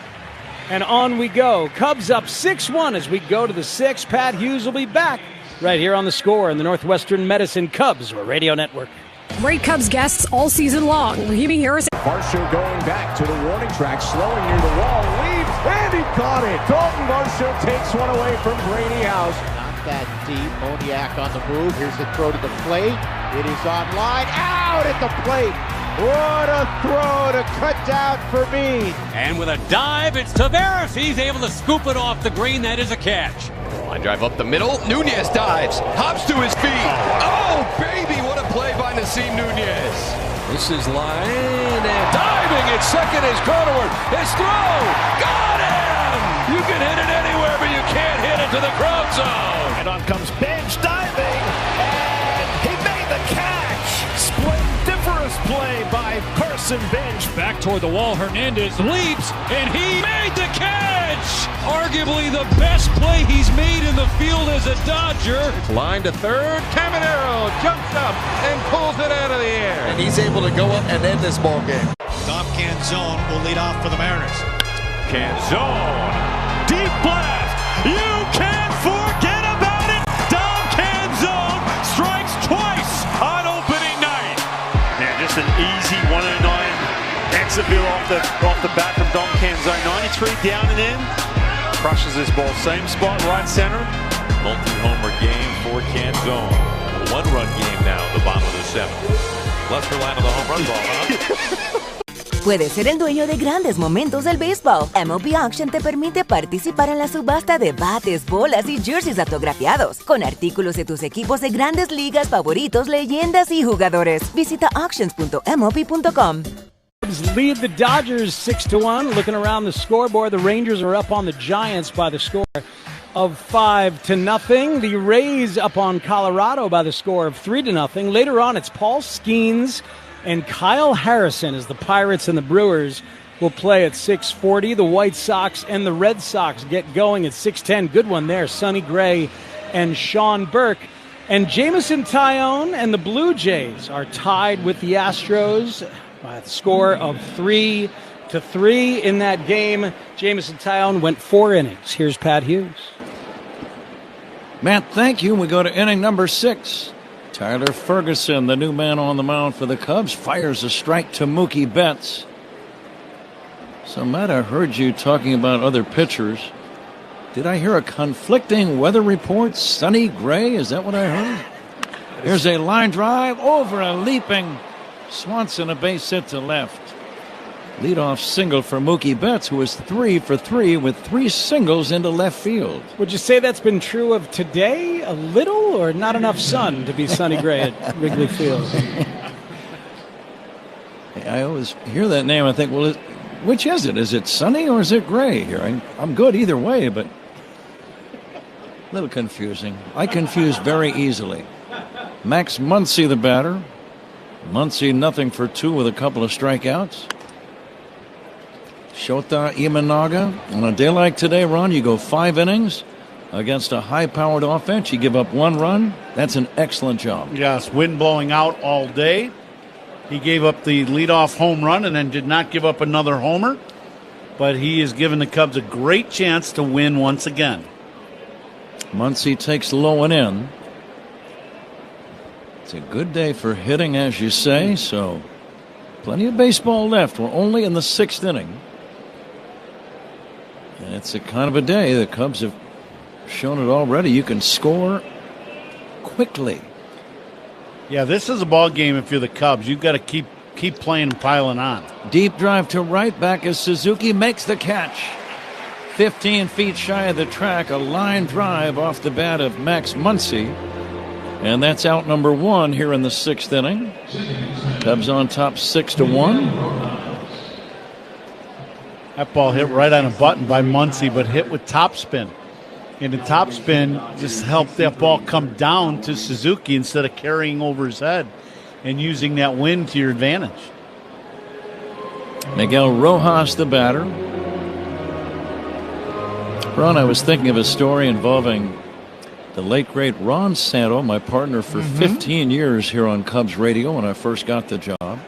and on we go. Cubs up 6-1 as we go to the 6th. Pat Hughes will be back right here on The Score in the Northwestern Medicine Cubs Radio Network. Great Cubs guests all season long. Raheem Harris. Varsho going back to the warning track, slowing near the wall, leaves, and he caught it. Dalton Varsho takes one away from Brady House. that deep. Moniak on the move. Here's the throw to the plate. It is on line. Out at the plate. What a throw to cut down for me. And with a dive, it's Tavares. He's able to scoop it off the green. That is a catch. Line drive up the middle. Nunez dives. Hops to his feet. Oh, baby, what a play by Nasim Nunez. This is line and diving at second is Cronenworth. His throw. Got him. You can hit it anywhere, but you can't hit it to the crowd zone. And on comes Bench diving. And he made the catch. Splendiferous play by Carson Bench. Back toward the wall. Hernandez leaps, and he made the catch. Arguably the best play he's made in the field as a Dodger. Line to third. Caminero jumps up and pulls it out of the air. And he's able to go up and end this ball game. Dom Canzone will lead off for the Mariners. Canzone. Deep blast. You can't forget about it. Dom Canzone strikes twice on opening night. Yeah, just an easy 109 exit off the bat from Dom Canzone. 93 down and in. Crushes this ball. Same spot, right center. Multi-homer game for Canzone. A one-run game now, the bottom of the seventh. Let's rely on the home run ball, huh? Puedes ser el dueño de grandes momentos del béisbol. MLB Auction te permite participar en la subasta de bates, bolas y jerseys autografiados, con artículos de tus equipos de grandes ligas favoritos, leyendas y jugadores. Visita auctions.mlb.com. Lead the Dodgers 6-1. Looking around the scoreboard, the Rangers are up on the Giants by the score of 5-0. The Rays up on Colorado by the score of 3-0. Later on, it's Paul Skeens and Kyle Harrison as the Pirates and the Brewers will play at 6:40. The White Sox and the Red Sox get going at 6:10. Good one there, Sonny Gray and Sean Burke. And Jameson Taillon and the Blue Jays are tied with the Astros by the score of 3-3 in that game. Jameson Taillon went 4 innings. Here's Pat Hughes. Matt, thank you. We go to inning number 6. Tyler Ferguson, the new man on the mound for the Cubs, fires a strike to Mookie Betts. So, Matt, I heard you talking about other pitchers. Did I hear a conflicting weather report? Sunny Gray? Is that what I heard? Here's a line drive over a leaping Swanson, a base hit to left. Leadoff single for Mookie Betts, who is 3 for 3 with 3 singles into left field. Would you say that's been true of today a little, or not enough sun to be Sonny Gray at Wrigley Field? I always hear that name. I think, well, which is it? Is it Sonny or is it Gray here? I'm good either way, but a little confusing. I confuse very easily. Max Muncy, the batter. Muncy 0 for 2 with a couple of strikeouts. Shota Imanaga. On a day like today, Ron, you go 5 innings against a high-powered offense. You give up 1 run. That's an excellent job. Yes, wind blowing out all day. He gave up the leadoff home run and then did not give up another homer. But he has given the Cubs a great chance to win once again. Muncy takes low and in. It's a good day for hitting, as you say, so plenty of baseball left. We're only in the 6th inning. And it's a kind of a day. The Cubs have shown it already. You can score quickly. Yeah, this is a ball game if you're the Cubs. You've got to keep playing and piling on. Deep drive to right, back as Suzuki makes the catch. 15 feet shy of the track, a line drive off the bat of Max Muncy. And that's out number 1 here in the 6th inning. Cubs on top 6-1. That ball hit right on a button by Muncy, but hit with topspin. And the topspin just helped that ball come down to Suzuki instead of carrying over his head and using that wind to your advantage. Miguel Rojas, the batter. Ron, I was thinking of a story involving the late, great Ron Santo, my partner for 15 years here on Cubs radio when I first got the job.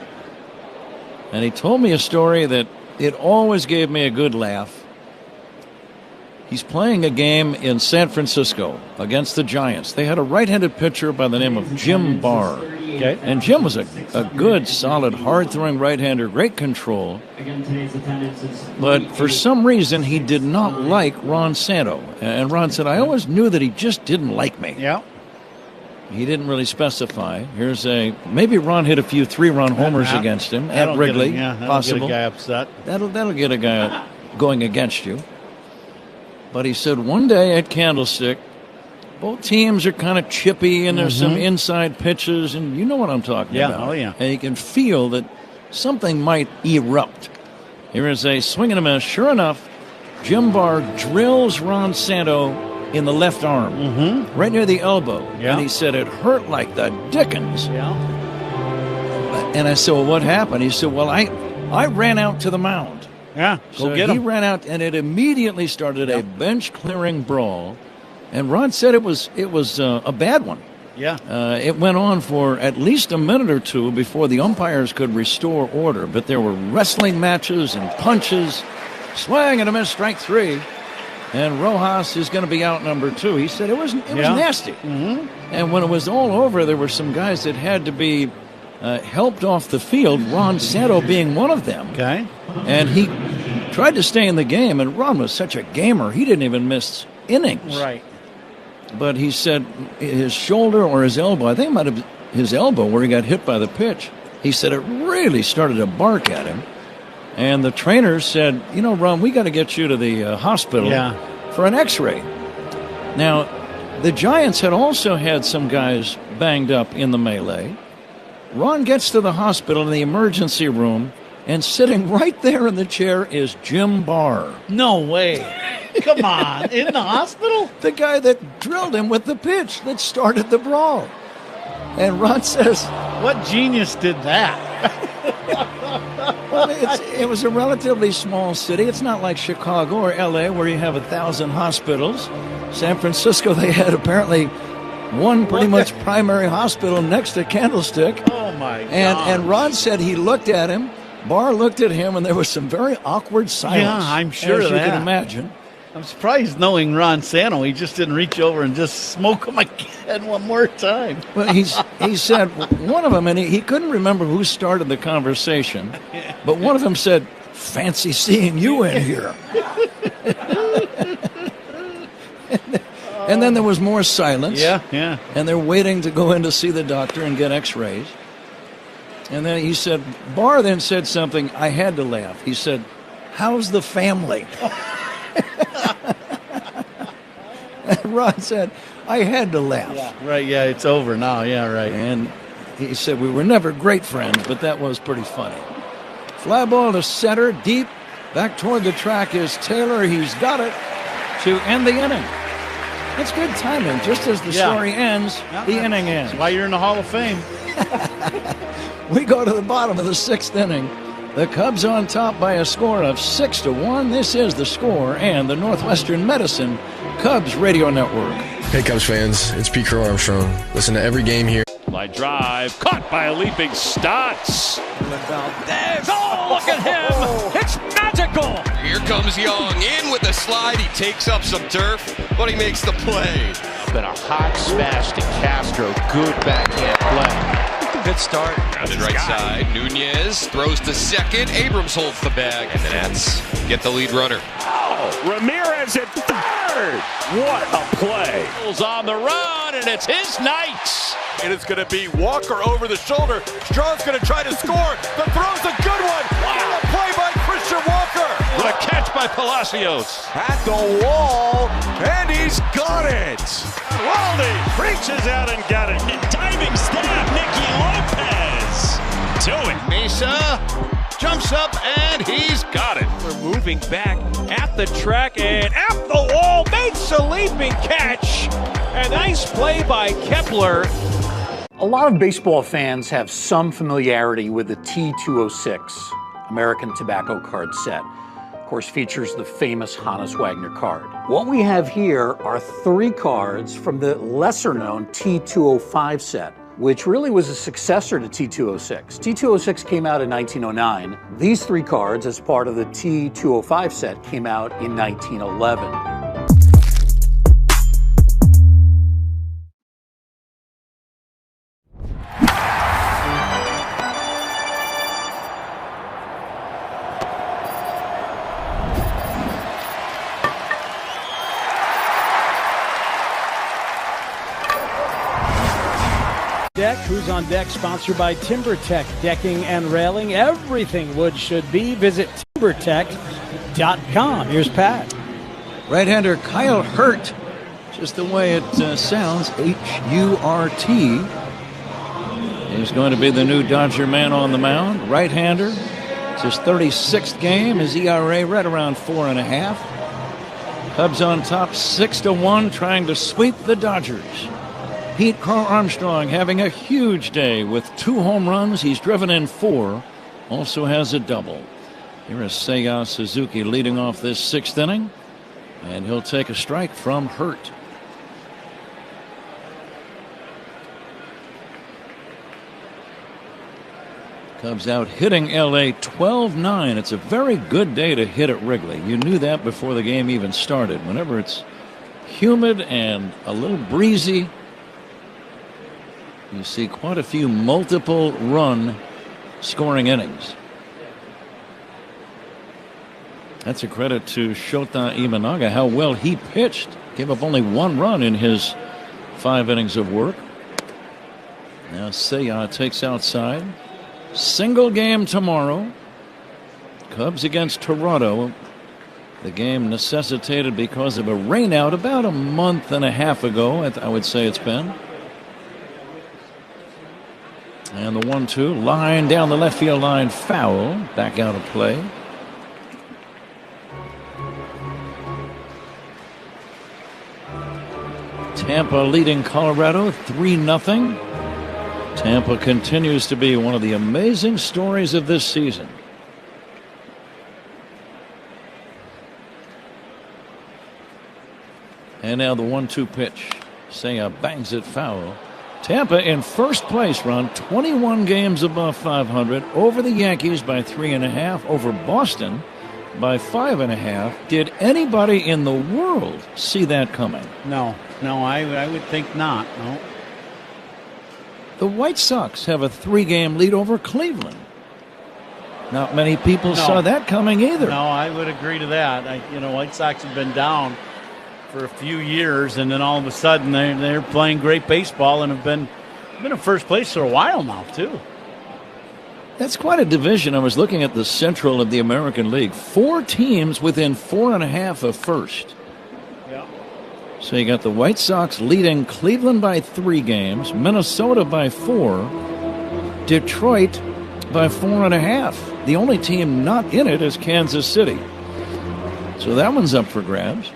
And he told me a story that it always gave me a good laugh. He's playing a game in San Francisco against the Giants. They had a right-handed pitcher by the name of Jim Barr. Okay. And Jim was a good, solid, hard-throwing right-hander, great control. But for some reason, he did not like Ron Santo. And Ron said, I always knew that he just didn't like me. Yeah. He didn't really specify. Maybe Ron hit a few 3-run homers against him at Wrigley. Possible. Get a guy upset. That'll get a guy going against you. But he said one day at Candlestick, both teams are kind of chippy and there's some inside pitches, and you know what I'm talking about. Oh, yeah. And you can feel that something might erupt. Here is a swing and a miss. Sure enough, Jim Barr drills Ron Santo in the left arm, right near the elbow. Yeah. And he said it hurt like the dickens. Yeah. And I said, well, what happened? He said, well, I ran out to the mound. Yeah, so he ran out, and it immediately started a bench-clearing brawl. And Ron said it was a bad one. Yeah. It went on for at least a minute or two before the umpires could restore order. But there were wrestling matches and punches, swing and a miss, strike 3. And Rojas is going to be out number 2. He said it was nasty. And when it was all over, there were some guys that had to be helped off the field, Ron Santo being one of them. Okay. And he tried to stay in the game, and Ron was such a gamer, he didn't even miss innings. Right. But he said his shoulder or his elbow, I think it might have been his elbow where he got hit by the pitch, he said it really started to bark at him. And the trainer said, Ron, we got to get you to the hospital for an x-ray. Now, the Giants had also had some guys banged up in the melee. Ron gets to the hospital in the emergency room, and sitting right there in the chair is Jim Barr. No way. Come on. In the hospital? The guy that drilled him with the pitch that started the brawl. And Ron says, what genius did that? Well, it was a relatively small city. It's not like Chicago or L.A. where you have 1,000 hospitals. San Francisco, they had apparently one pretty much primary hospital next to Candlestick. Oh, my God. And Ron said he looked at him, Barr looked at him, and there was some very awkward silence. Yeah, I'm sure as of you that. can imagine. I'm surprised, knowing Ron Santo, he just didn't reach over and just smoke him again one more time. Well, he said one of them, and he couldn't remember who started the conversation, but one of them said, fancy seeing you in here. And then there was more silence. Yeah. And they're waiting to go in to see the doctor and get x-rays. And then he said, Barr then said something, I had to laugh. He said, how's the family? And Ron said, I had to laugh. Yeah, right, it's over now. Yeah, right. And he said, we were never great friends, but that was pretty funny. Fly ball to center, deep. Back toward the track is Taylor. He's got it to end the inning. That's good timing. Just as the story ends, the inning ends. That's why you're in the Hall of Fame. We go to the bottom of the 6th inning. The Cubs on top by a score of 6-1. This is The Score and the Northwestern Medicine Cubs Radio Network. Hey, Cubs fans. It's Pete Crow Armstrong. Listen to every game here. My drive, caught by a leaping Stotts. Valdez. Oh, look at him. It's magical. Here comes Young in with the slide. He takes up some turf, but he makes the play. Been a hot smash to Castro. Good backhand play. Good start. Grounded right side. Nunez throws to second. Abrams holds the bag. And the Nats get the lead runner. Oh, Ramirez at third. What a play. On the run, and it's his night. And it's going to be Walker over the shoulder. Strauss going to try to score. The throw's a good one. Wow. A play by Christian Walker. What a catch by Palacios. At the wall, and he's got it. Waldy reaches out and got it. Diving stab, Nicky Lopez. To it. Mesa jumps up, and he's got it. We're moving back at the track and at the wall. Makes a leaping catch. A nice play by Kepler. A lot of baseball fans have some familiarity with the T206 American Tobacco card set. Of course, features the famous Hannes Wagner card. What we have here are 3 cards from the lesser-known T205 set, which really was a successor to T206. T206 came out in 1909. These 3 cards, as part of the T205 set, came out in 1911. Deck. Who's on Deck? Sponsored by TimberTech Decking and Railing. Everything wood should be. Visit timbertech.com. Here's Pat. Right-hander Kyle Hurt, just the way it sounds, H-U-R-T, is going to be the new Dodger man on the mound. Right-hander. It's his 36th game. His ERA right around 4.5. Cubs on top 6-1, trying to sweep the Dodgers. Pete Carl Armstrong having a huge day with 2 home runs. He's driven in 4. Also has a double. Here is Seiya Suzuki leading off this 6th inning. And he'll take a strike from Hurt. Cubs out hitting LA 12-9. It's a very good day to hit at Wrigley. You knew that before the game even started. Whenever it's humid and a little breezy, you see quite a few multiple run scoring innings. That's a credit to Shota Imanaga, how well he pitched. Gave up only 1 run in his 5 innings of work. Now Seiya takes outside. Single game tomorrow. Cubs against Toronto. The game necessitated because of a rainout about a month and a half ago, I would say it's been. And the 1-2 line down the left field line, foul. Back out of play. Tampa leading Colorado 3-0. Tampa continues to be one of the amazing stories of this season. And now the 1-2 pitch. Seiya bangs it foul. Tampa in first place, Ron, 21 games above 500, over the Yankees by 3.5, over Boston by 5.5. Did anybody in the world see that coming? No, I would think not. No. The White Sox have a 3-game lead over Cleveland. Not many people saw that coming either. No, I would agree to that. White Sox have been down for a few years, and then all of a sudden they're playing great baseball and have been in first place for a while now too. That's quite a division. I was looking at the Central of the American League. 4 teams within 4.5 of first. Yeah. So you got the White Sox leading Cleveland by 3 games, Minnesota by 4, Detroit by 4.5. The only team not in it is Kansas City. So that one's up for grabs.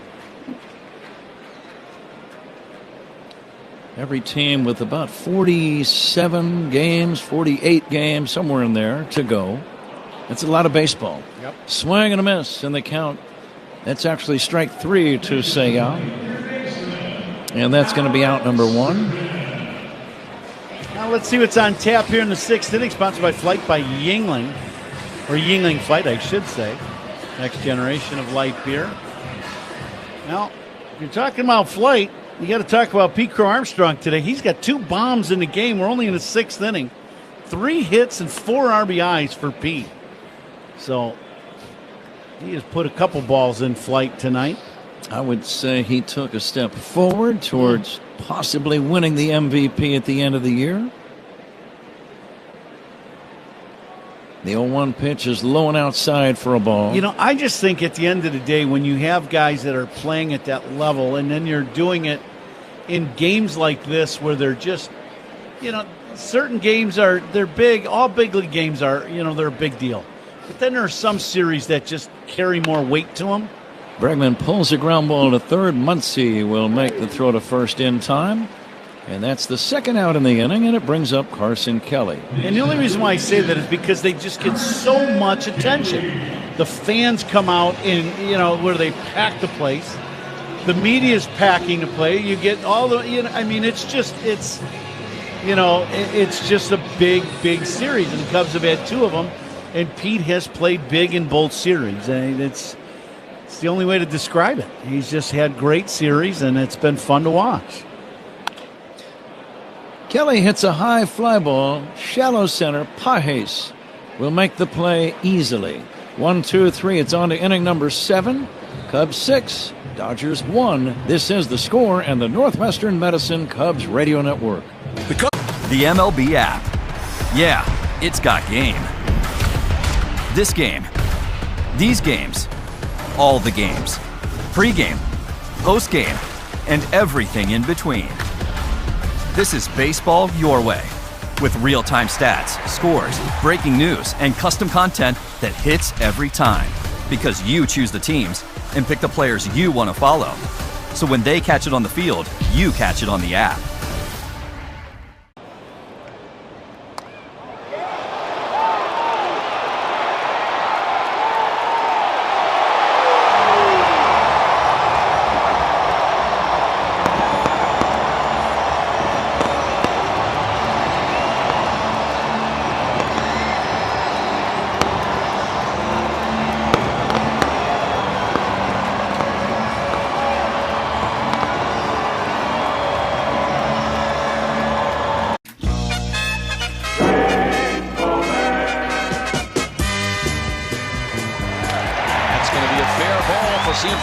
Every team with about 47 games, 48 games, somewhere in there to go. That's a lot of baseball. Yep. Swing and a miss in the count. That's actually strike 3 to Seiya. And that's going to be out number 1. Now let's see what's on tap here in the 6th inning, sponsored by Flight by Yuengling. Or Yuengling Flight, I should say. Next generation of light beer. Now, if you're talking about Flight, you got to talk about Pete Crow Armstrong today. He's got 2 bombs in the game. We're only in the 6th inning. 3 hits and 4 RBIs for Pete. So he has put a couple balls in flight tonight. I would say he took a step forward towards possibly winning the MVP at the end of the year. The 0-1 pitch is low and outside for a ball. I just think at the end of the day, when you have guys that are playing at that level and then you're doing it in games like this where they're just, certain games they're big. All big league games are, they're a big deal. But then there are some series that just carry more weight to them. Bregman pulls a ground ball to third. Muncy will make the throw to first in time. And that's the 2nd out in the inning, and it brings up Carson Kelly. And the only reason why I say that is because they just get so much attention. The fans come out where they pack the place. The media's packing the place. You get all the, it's just a big, big series. And the Cubs have had 2 of them, and Pete has played big in both series. And it's the only way to describe it. He's just had great series, and it's been fun to watch. Kelly hits a high fly ball, shallow center. Pajes will make the play easily. 1-2-3. It's on to inning number 7. Cubs 6, Dodgers 1. This is The Score and the Northwestern Medicine Cubs Radio Network. The Cubs. The MLB app. Yeah, it's got game. This game. These games. All the games. Pre-game, post-game, and everything in between. This is baseball your way. With real-time stats, scores, breaking news, and custom content that hits every time. Because you choose the teams and pick the players you want to follow. So when they catch it on the field, you catch it on the app.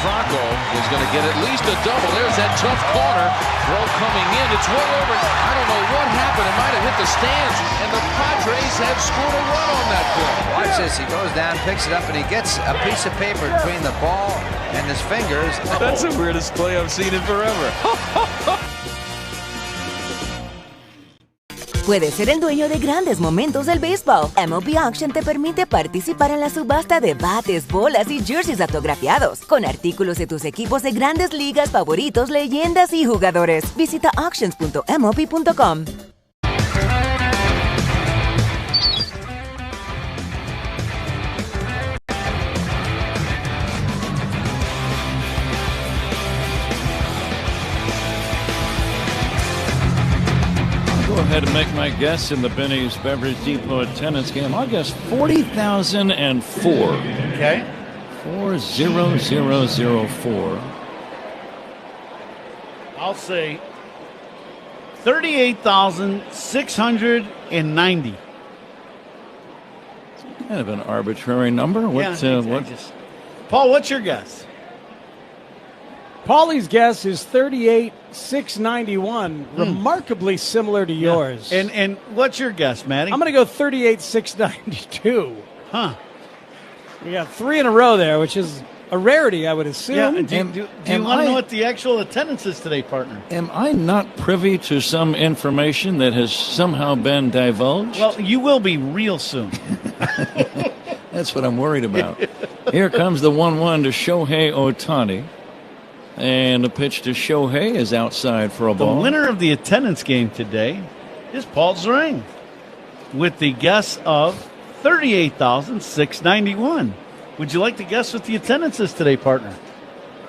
Franco is going to get at least a double. There's that tough corner. Throw coming in. It's way over. I don't know what happened. It might have hit the stands, and the Padres have scored a run on that play. Watch this. He goes down, picks it up, and he gets a piece of paper between the ball and his fingers. That's the weirdest play I've seen in forever. Puedes ser el dueño de grandes momentos del béisbol. MLB Auction te permite participar en la subasta de bates, bolas y jerseys autografiados, con artículos de tus equipos de grandes ligas favoritos, leyendas y jugadores. Visita auctions.mlb.com. Go ahead and make my guess in the Benny's Beverage Depot attendance game. I'll guess 40,004. Okay. 40004. I'll say 38,690. Kind of an arbitrary number. Paul, what's your guess? Paulie's guess is 38,691, remarkably similar to yours. And what's your guess, Matty? I'm going to go 38,692. Huh. We got three in a row there, which is a rarity, I would assume. Yeah. Do you want to know what the actual attendance is today, partner? Am I not privy to some information that has somehow been divulged? Well, you will be real soon. That's what I'm worried about. Here comes the 1-1 to Shohei Ohtani. And the pitch to Shohei is outside for a ball. The winner of the attendance game today is Paul Zring with the guess of 38,691. Would you like to guess what the attendance is today, partner?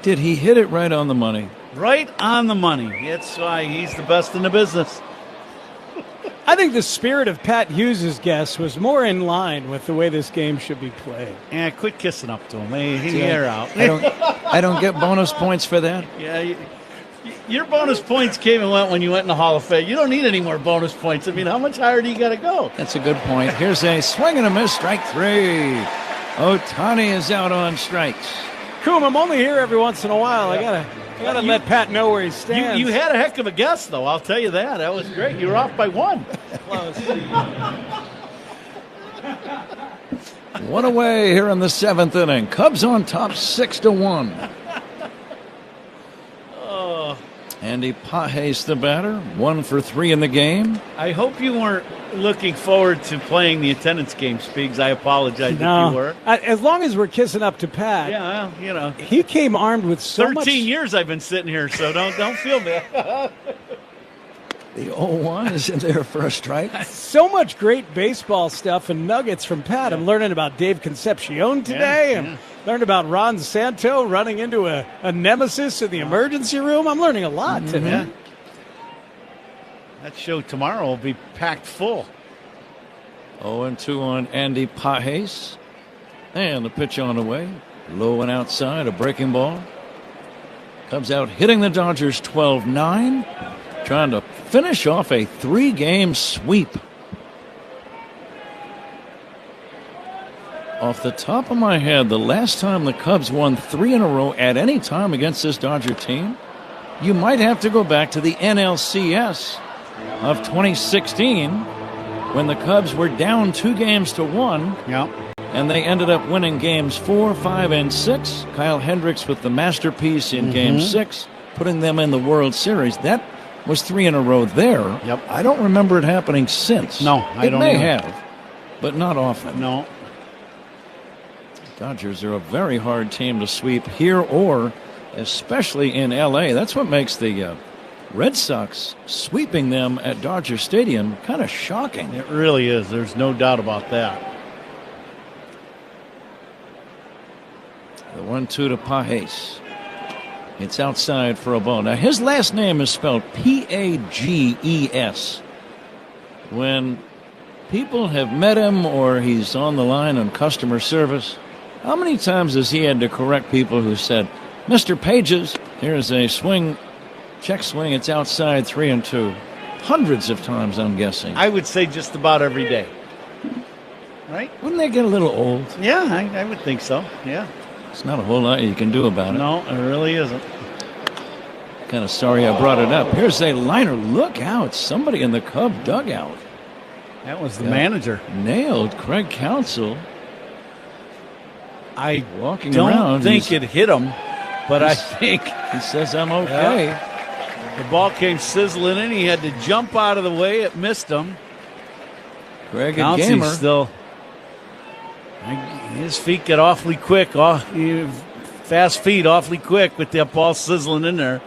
Did he hit it right on the money? Right on the money. That's why he's the best in the business. I think the spirit of Pat Hughes' guess was more in line with the way this game should be played. Yeah, quit kissing up to him. Hey, air out. I don't get bonus points for that. Yeah, your bonus points came and went when you went in the Hall of Fame. You don't need any more bonus points. I mean, how much higher do you got to go? That's a good point. Here's a swing and a miss, strike three. Ohtani is out on strikes. Coom, I'm only here every once in a while. I gotta let Pat know where he stands. You had a heck of a guess, though. I'll tell you that. That was great. You were off by one. Close. One away here in the seventh inning. Cubs on top 6-1. Andy Pages, the batter, 1 for 3 in the game. I hope you weren't looking forward to playing the attendance game, Speaks. I apologize if you were. As long as we're kissing up to Pat. Yeah, well, you know. He came armed with so 13 years I've been sitting here, so don't feel bad. The 0-1 is in there for a strike. So much great baseball stuff and nuggets from Pat. I'm learning about Dave Concepcion today. And learned about Ron Santo running into a nemesis in the emergency room. I'm learning a lot today. Yeah. That show tomorrow will be packed full. 0-2 on Andy Pages. And the pitch on the way. Low and outside, a breaking ball. Cubs out hitting the Dodgers 12-9. Trying to finish off a 3-game sweep. Off the top of my head, the last time the Cubs won 3 in a row at any time against this Dodger team, you might have to go back to the NLCS of 2016 when the Cubs were down 2-1. Yep. And they ended up winning games 4, 5, and 6. Kyle Hendricks with the masterpiece in Game 6, putting them in the World Series. That was 3 in a row there. Yep. I don't remember it happening since. No, I don't. It may have, but not often. No. Dodgers are a very hard team to sweep here or especially in L.A. That's what makes the Red Sox sweeping them at Dodger Stadium kind of shocking. It really is. There's no doubt about that. The 1-2 to Pages. It's outside for a ball. Now, his last name is spelled Pages. When people have met him or he's on the line on customer service, how many times has he had to correct people who said, Mr. Pages, here's a swing, check swing, it's outside 3-2. Hundreds of times, I'm guessing. I would say just about every day. Right? Wouldn't they get a little old? Yeah, I would think so. Yeah. It's not a whole lot you can do about it. No, it really isn't. Kind of sorry I brought it up. Here's a liner. Look out. Somebody in the Cub dugout. That was the manager. Nailed Craig Counsell. I walking don't around, think it hit him, but I think he says I'm okay. Yeah. The ball came sizzling in. He had to jump out of the way. It missed him. Craig a gamer. Still, his feet get awfully quick. Fast feet, awfully quick with that ball sizzling in there.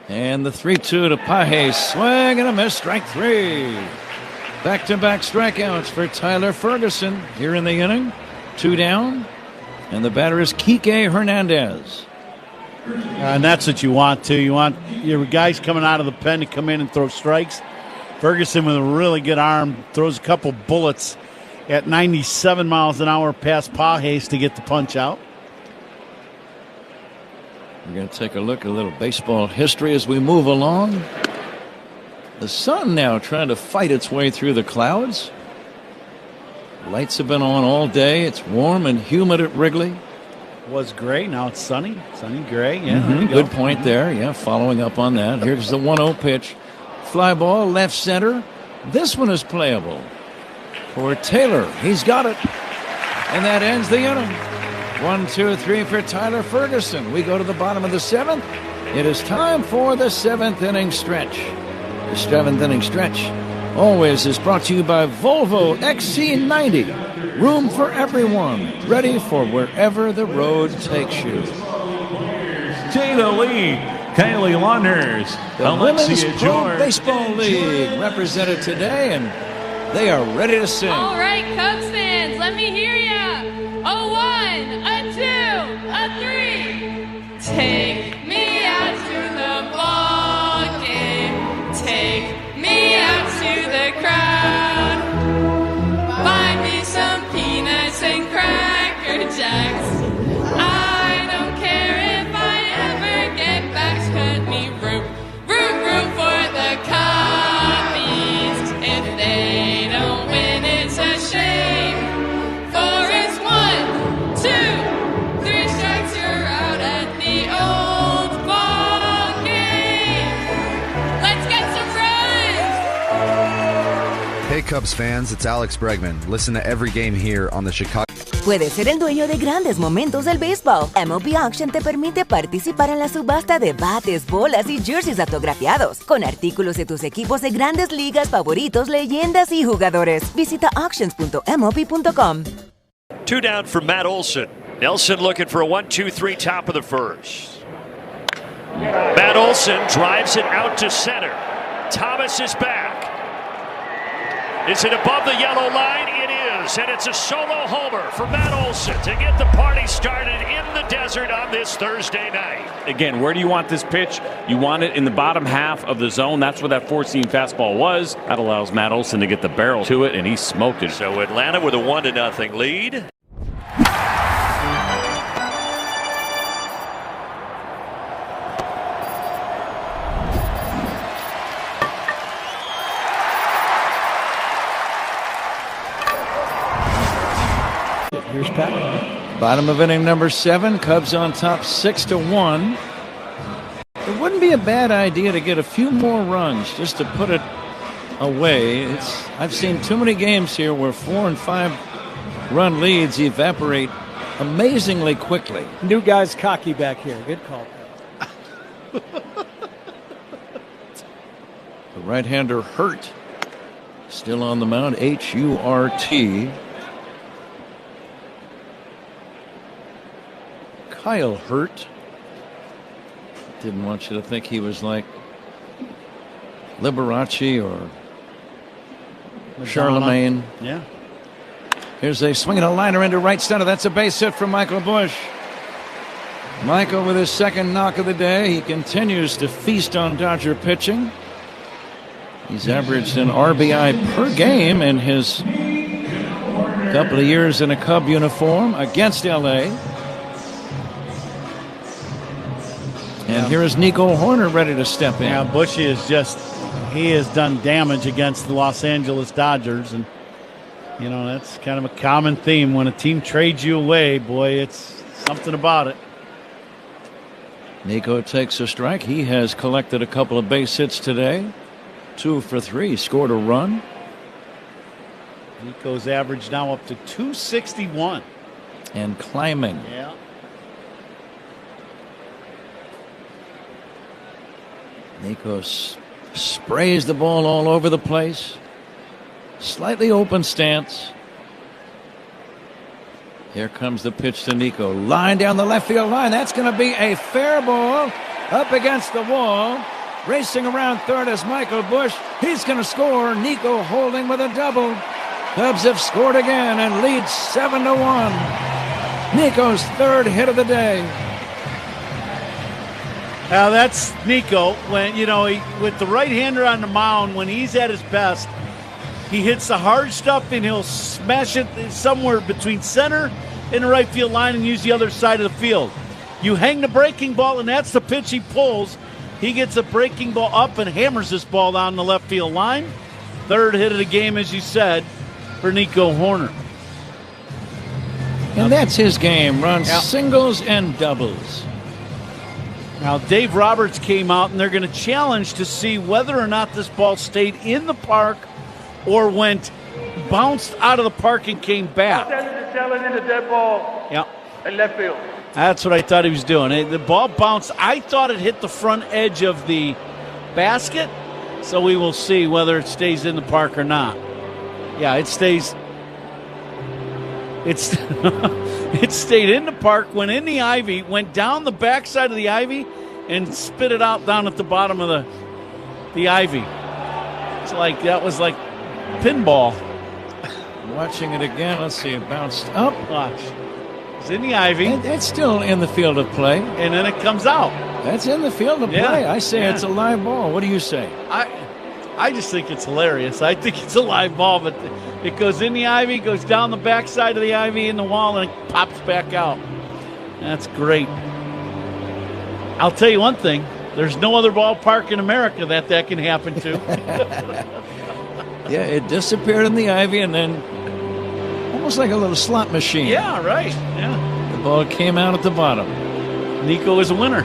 And the 3-2 to Pages. Swing and a miss. Strike 3. Back-to-back strikeouts for Tyler Ferguson here in the inning. 2 down. And the batter is Kike Hernandez. And that's what you want, too. You want your guys coming out of the pen to come in and throw strikes. Ferguson with a really good arm throws a couple bullets at 97 miles an hour past Pages to get the punch out. We're going to take a look at a little baseball history as we move along. The sun now trying to fight its way through the clouds. Lights have been on all day. It's warm and humid at Wrigley. It was gray. Now it's sunny. Sunny gray. Yeah, Good point there. Yeah, following up on that. Here's the 1-0 pitch. Fly ball, left center. This one is playable for Taylor. He's got it. And that ends the inning. 1, 2, 3 for Tyler Ferguson. We go to the bottom of the 7th. It is time for the 7th inning stretch. The 7th inning stretch always is brought to you by Volvo XC90. Room for everyone. Ready for wherever the road takes you. To the lead, Kaylee Launders. The Women's Pro Baseball League represented today, and they are ready to sing. All right, Cubs fans, let me hear ya. A 1, a 2, a 3. Take me out to the ball game. Take me out to the crowd. Buy me some peanuts and Cracker Jacks. I don't care if I ever get back. Cut me root for the Cubbies. If they don't win, it's a shame. For it's 1, 2, 3 strikes, you're out at the old ball game. Let's get some runs. Hey Cubs fans, it's Alex Bregman. Listen to every game here on the Chicago. Puedes ser el dueño de grandes momentos del béisbol. MLB Auction te permite participar en la subasta de bates, bolas y jerseys autografiados, con artículos de tus equipos de grandes ligas favoritos, leyendas y jugadores. Visita auctions.mlb.com. 2 down for Matt Olson. Nelson looking for a 1-2-3 top of the first. Matt Olson drives it out to center. Thomas is back. Is it above the yellow line? It is, and it's a solo homer for Matt Olson to get the party started in the desert on this Thursday night. Again, where do you want this pitch? You want it in the bottom half of the zone. That's where that 4-seam fastball was. That allows Matt Olson to get the barrel to it, and he smoked it. So Atlanta with a 1-0 lead. Here's Pat. Bottom of inning number 7. Cubs on top 6-1. It wouldn't wouldn't be a bad idea to get a few more runs just to put it away. I've seen too many games here where 4 and 5 run leads evaporate amazingly quickly. New guy's cocky back here. Good call. The right-hander Hurt still on the mound. H-U-R-T. Kyle Hurt. Didn't want you to think he was like Liberace or Charlemagne. Yeah. Here's a swing and a liner into right center. That's a base hit from Michael Busch. Michael with his second knock of the day. He continues to feast on Dodger pitching. He's averaged an RBI per game in his couple of years in a Cub uniform against LA. And here is Nico Horner ready to step in. Yeah, Bushy he has done damage against the Los Angeles Dodgers. And, you know, that's kind of a common theme. When a team trades you away, boy, it's something about it. Nico takes a strike. He has collected a couple of base hits today. 2 for 3. Scored a run. Nico's average now up to 261. And climbing. Yeah. Nico sprays the ball all over the place. Slightly open stance. Here comes the pitch to Nico. Line down the left field line. That's going to be a fair ball up against the wall. Racing around third is Michael Busch. He's going to score. Nico holding with a double. Cubs have scored again and lead 7-1. Nico's third hit of the day. Now that's Nico. When with the right-hander on the mound, when he's at his best, he hits the hard stuff and he'll smash it somewhere between center and the right field line and use the other side of the field. You hang the breaking ball, and that's the pitch he pulls. He gets a breaking ball up and hammers this ball down the left field line. Third hit of the game, as you said, for Nico Horner. And that's his game. Runs singles and doubles. Now, Dave Roberts came out, and they're going to challenge to see whether or not this ball stayed in the park or bounced out of the park and came back. In the dead ball. Yeah. In left field. That's what I thought he was doing. The ball bounced. I thought it hit the front edge of the basket, so we will see whether it stays in the park or not. Yeah, it stays. It stayed in the park, went in the ivy, went down the backside of the ivy, and spit it out down at the bottom of the ivy. That was like pinball. Watching it again, let's see, it bounced up. Watch. It's in the ivy. And it's still in the field of play. And then it comes out. That's in the field of play. I say it's a live ball. What do you say? I just think it's hilarious. I think it's a live ball, but it goes in the ivy, goes down the backside of the ivy in the wall, and it pops back out. That's great. I'll tell you one thing. There's no other ballpark in America that can happen to. Yeah, it disappeared in the ivy and then almost like a little slot machine. Yeah, right. Yeah. The ball came out at the bottom. Nico is a winner.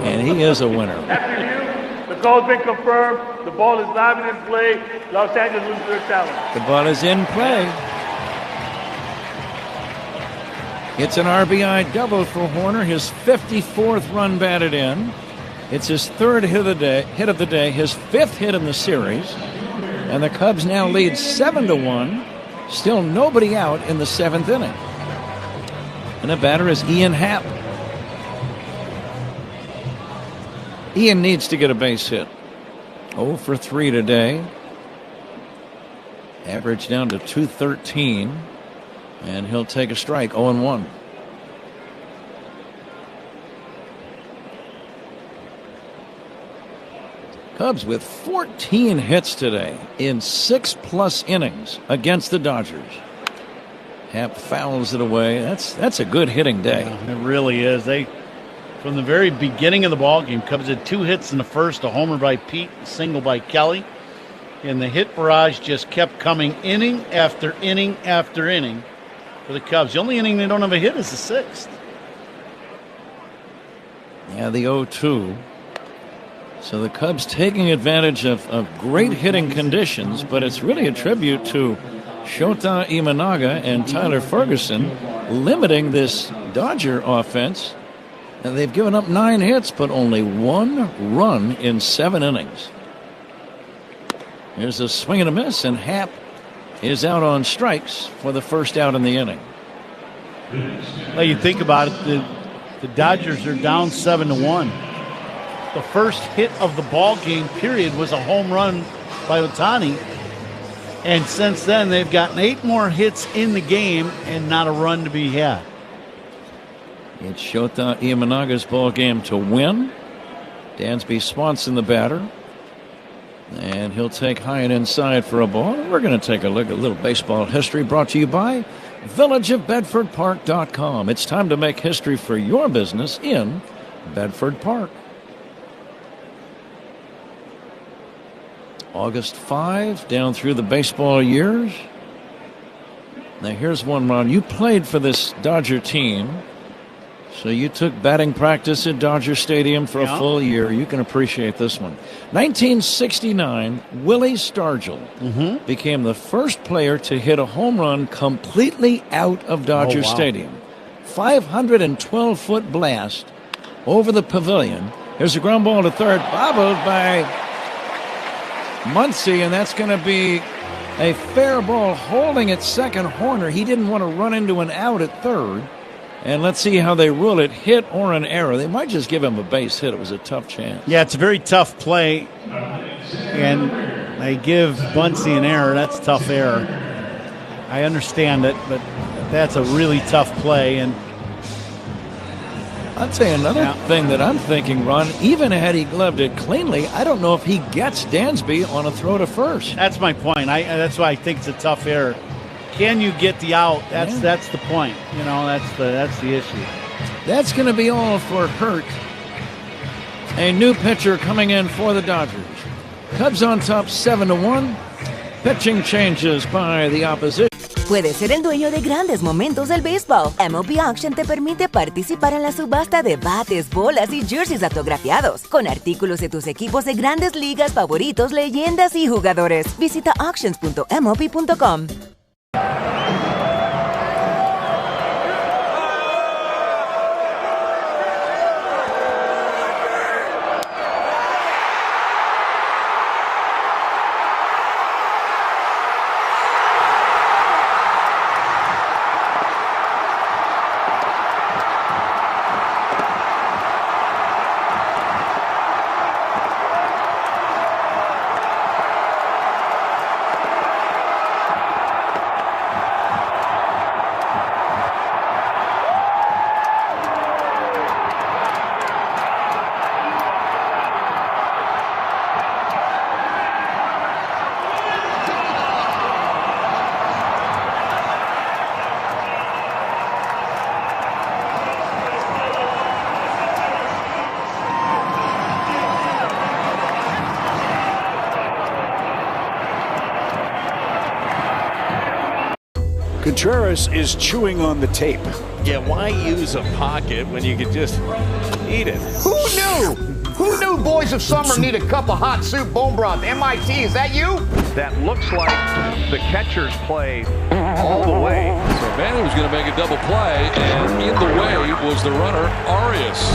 And he is a winner. After you, the call's been confirmed. The ball is live and in play. Los Angeles loses their talent. The ball is in play. It's an RBI double for Horner, his 54th run batted in. It's his third hit of the day, his fifth hit in the series. And the Cubs now lead 7-1. Still nobody out in the seventh inning. And the batter is Ian Happ. Ian needs to get a base hit. 0 for 3 today. Average down to 213. And he'll take a strike, 0-1. Cubs with 14 hits today in 6+ innings against the Dodgers. Happ fouls it away. That's a good hitting day. Yeah, it really is. From the very beginning of the ballgame, Cubs had 2 hits in the first, a homer by Pete, a single by Kelly. And the hit barrage just kept coming inning after inning after inning for the Cubs. The only inning they don't have a hit is the 6th. Yeah, the 0-2. So the Cubs taking advantage of great hitting conditions, but it's really a tribute to Shota Imanaga and Tyler Ferguson limiting this Dodger offense. And they've given up 9 hits, but only 1 run in 7 innings. Here's a swing and a miss, and Happ is out on strikes for the first out in the inning. Well, you think about it, the Dodgers are down 7-1. The first hit of the ball game, period, was a home run by Ohtani. And since then, they've gotten 8 more hits in the game and not a run to be had. It's Shota Imanaga's ball game to win. Dansby Swanson, the batter. And he'll take high and inside for a ball. We're going to take a look at a little baseball history brought to you by villageofbedfordpark.com. It's time to make history for your business in Bedford Park. August 5, down through the baseball years. Now here's one, Ron. You played for this Dodger team, so you took batting practice at Dodger Stadium for a full year. You can appreciate this one. 1969, Willie Stargell became the first player to hit a home run completely out of Dodger Stadium. 512-foot blast over the pavilion. Here's a ground ball to third, bobbled by Muncy, and that's going to be a fair ball holding at second. Horner, he didn't want to run into an out at third. And let's see how they rule it, hit or an error. They might just give him a base hit. It was a tough chance. Yeah, it's a very tough play, and they give Muncy an error. That's a tough error. I understand it, but that's a really tough play. And I'd say another thing that I'm thinking, Ron, even had he gloved it cleanly, I don't know if he gets Dansby on a throw to first. That's my point. That's why I think it's a tough error. Can you get the out? That's the point. You know, that's the issue. That's going to be all for Hurt. A new pitcher coming in for the Dodgers. Cubs on top 7-1. Pitching changes by the opposition. Puedes ser el dueño de grandes momentos del béisbol. MLB Auction te permite participar en la subasta de bates, bolas y jerseys autografiados, con artículos de tus equipos de grandes ligas favoritos, leyendas y jugadores. Visita auctions.mlb.com. Contreras is chewing on the tape. Yeah, why use a pocket when you could just eat it? Who knew? Who knew boys of summer need a cup of hot soup bone broth? MIT, is that you? That looks like the catcher's play all the way. So Manny was going to make a double play, and in the way was the runner, Arias.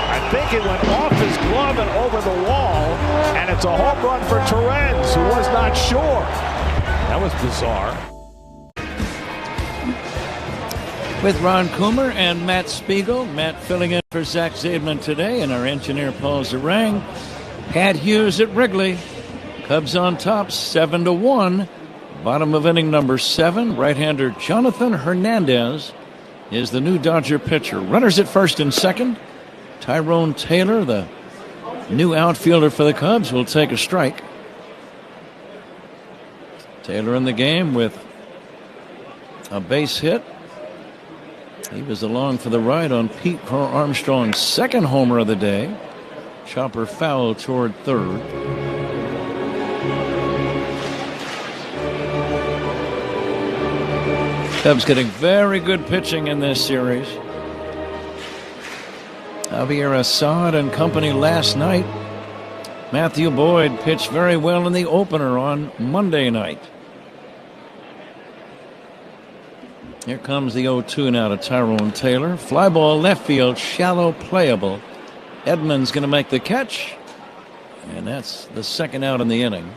I think it went off his glove and over the wall, and it's a home run for Torrens, who was not sure. That was bizarre. With Ron Coomer and Matt Spiegel. Matt filling in for Zach Zaidman today, and our engineer Paul Zarang. Pat Hughes at Wrigley. Cubs on top 7-1. Bottom of inning number 7. Right-hander Jonathan Hernandez is the new Dodger pitcher. Runners at first and second. Tyrone Taylor, the new outfielder for the Cubs, will take a strike. Taylor in the game with a base hit. He was along for the ride on Pete Crow Armstrong's second homer of the day. Chopper foul toward third. Cubs getting very good pitching in this series. Javier Assad and company last night Matthew Boyd pitched very well in the opener on Monday night. Here comes the 0-2 now to Tyrone Taylor. Fly ball left field, shallow, playable. Edmonds going to make the catch, and that's the second out in the inning.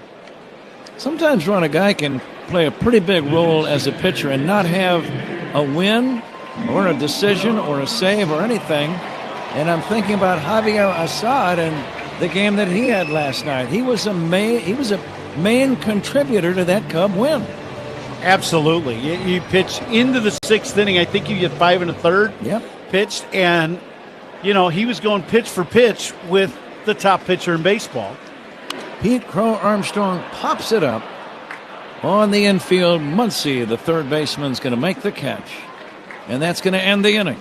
Sometimes, Ron, a guy can play a pretty big role as a pitcher and not have a win or a decision or a save or anything. And I'm thinking about Javier Assad and the game that he had last night. He was a main contributor to that Cub win. Absolutely. You pitch into the sixth inning. I think you get 5 1/3 pitched, and he was going pitch for pitch with the top pitcher in baseball. Pete Crow Armstrong pops it up on the infield. Muncy, the third baseman's going to make the catch, and that's going to end the inning.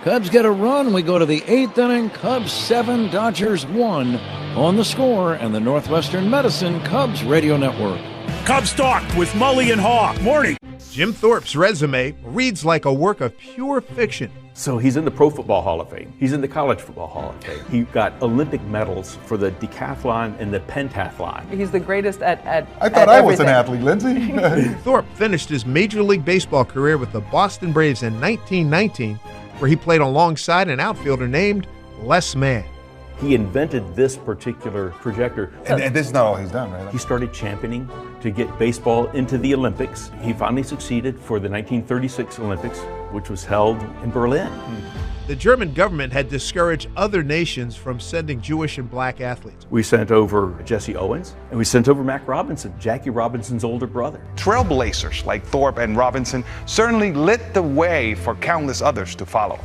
Cubs get a run. We go to the 8th inning. Cubs 7, Dodgers 1 on The Score and the Northwestern Medicine Cubs Radio Network. Cubs Talk with Mully and Haw. Morning. Jim Thorpe's resume reads like a work of pure fiction. So he's in the Pro Football Hall of Fame. He's in the College Football Hall of Fame. He got Olympic medals for the decathlon and the pentathlon. He's the greatest at I thought I was an athlete, Lindsey. Thorpe finished his Major League Baseball career with the Boston Braves in 1919, where he played alongside an outfielder named Les Mann. He invented this particular projector. And this is not all he's done, right? He started championing to get baseball into the Olympics. He finally succeeded for the 1936 Olympics, which was held in Berlin. The German government had discouraged other nations from sending Jewish and black athletes. We sent over Jesse Owens, and we sent over Mac Robinson, Jackie Robinson's older brother. Trailblazers like Thorpe and Robinson certainly lit the way for countless others to follow.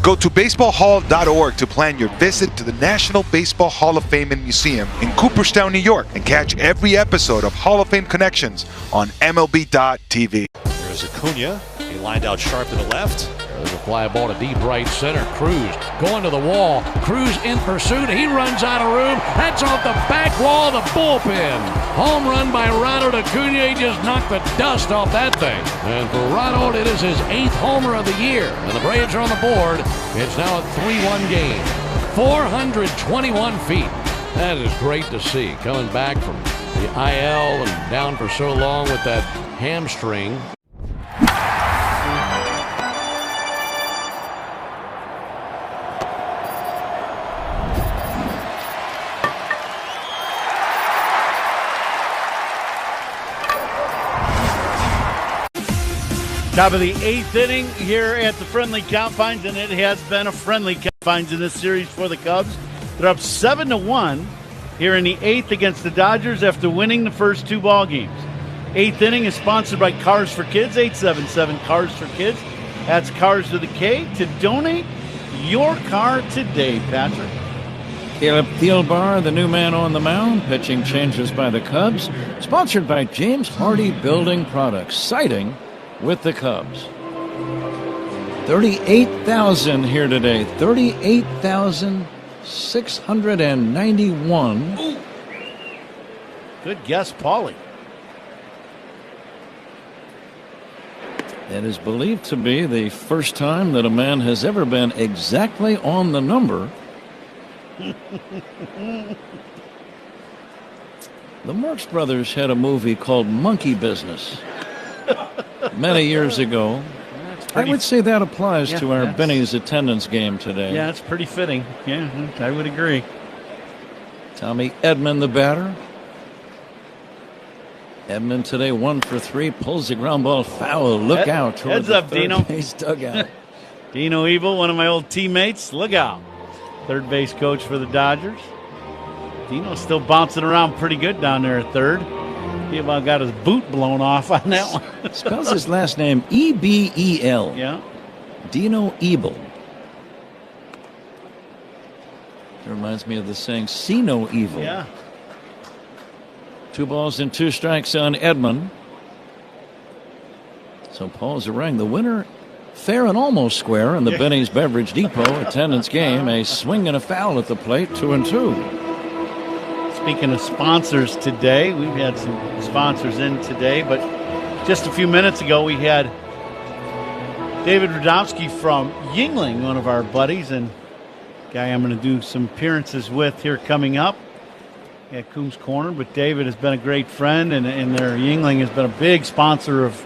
Go to baseballhall.org to plan your visit to the National Baseball Hall of Fame and Museum in Cooperstown, New York, and catch every episode of Hall of Fame Connections on MLB.tv. There's Acuna. He lined out sharp to the left. There's a fly ball to deep right center. Cruz going to the wall. Cruz in pursuit. He runs out of room. That's off the back wall of the bullpen. Home run by Ronald Acuna. He just knocked the dust off that thing. And for Ronald, it is his 8th homer of the year. And the Braves are on the board. It's now a 3-1 game. 421 feet. That is great to see. Coming back from the IL and down for so long with that hamstring. Top of the 8th inning here at the Friendly Confines, and it has been a friendly confines in this series for the Cubs. They're up 7-1 here in the 8th against the Dodgers after winning the first 2 ball games. 8th inning is sponsored by Cars for Kids, 877 Cars for Kids. That's Cars with a K. To donate your car today, Patrick. Caleb Thielbar, the new man on the mound. Pitching changes by the Cubs. Sponsored by James Hardy Building Products. Siding with the Cubs. 38,000 here today. 38,691. Ooh. Good guess, Paulie. It is believed to be the first time that a man has ever been exactly on the number. The Marx Brothers had a movie called Monkey Business many years ago. I would say that applies to our Benny's attendance game today. Yeah, it's pretty fitting. Yeah, I would agree. Tommy Edman, the batter. Edman today 1 for 3, pulls the ground ball foul. Look out toward heads the up, third Dino. base dugout. Dino Evil, one of my old teammates. Look out. Third base coach for the Dodgers. Dino's still bouncing around pretty good down there at third. He about got his boot blown off on that one. Spells his last name E-B-E-L. Yeah. Dino Ebel. It reminds me of the saying, see no evil. Yeah. 2 balls and 2 strikes on Edman. So Paul Zarang, the winner, fair and almost square in the Benny's Beverage Depot attendance game. A swing and a foul at the plate, 2-2. Speaking of sponsors today, we've had some sponsors in today, but just a few minutes ago we had David Radowski from Yingling, one of our buddies, and guy I'm going to do some appearances with here coming up. at Coombs Corner, but David has been a great friend, and their Yingling has been a big sponsor of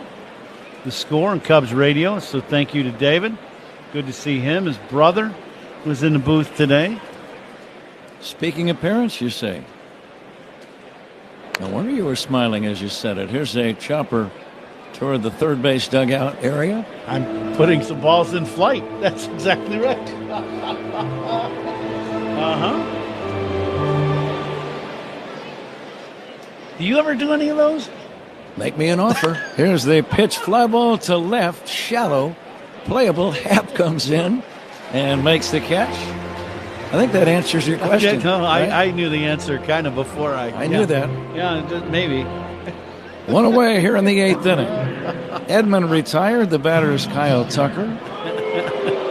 the Score and Cubs Radio, so thank you to David. Good to see him. His brother was in the booth today. Speaking of parents, you say? No wonder you were smiling as you said it. Here's a chopper toward the third base dugout area. I'm putting some balls in flight. That's exactly right. Do you ever do any of those? Make me an offer. Here's the pitch, fly ball to left, shallow, playable. Happ comes in and makes the catch. I think that answers your question. Okay, no, right? I knew the answer kind of before I knew that. Yeah, maybe. One away here in the 8th inning. Edmund retired. The batter is Kyle Tucker.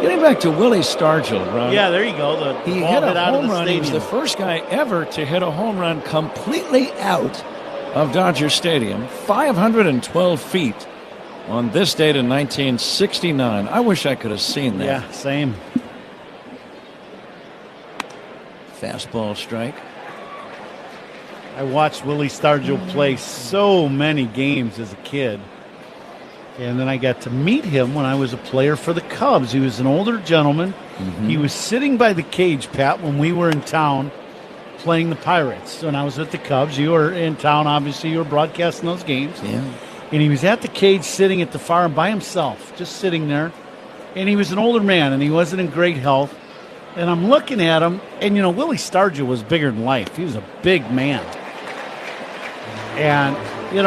Getting back to Willie Stargell, Ron. Yeah, there you go. He hit a home run. He was the first guy ever to hit a home run completely out of Dodger Stadium. 512 feet on this date in 1969. I wish I could have seen that. Yeah, same. Fastball strike. I watched Willie Stargell play so many games as a kid. And then I got to meet him when I was a player for the Cubs. He was an older gentleman. He was sitting by the cage, Pat, when we were in town playing the Pirates. When I was at the Cubs, you were in town, obviously. You were broadcasting those games. Yeah. And he was at the cage sitting at the farm by himself, just sitting there. And he was an older man, and he wasn't in great health. And I'm looking at him, and, Willie Stargell was bigger than life. He was a big man. And,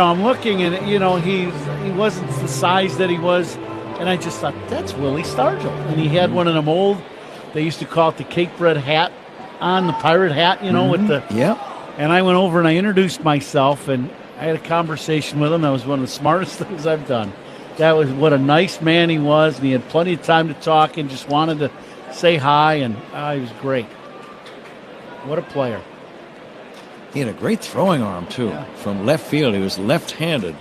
I'm looking, and, he wasn't the size that he was. And I just thought, that's Willie Stargell. And he had one of them old, they used to call it the cake bread hat on, the pirate hat, with the... Yep. And I went over and I introduced myself, and I had a conversation with him. That was one of the smartest things I've done. That was what a nice man he was, and he had plenty of time to talk and just wanted to say hi, and he was great. What a player. He had a great throwing arm, too, from left field. He was left-handed.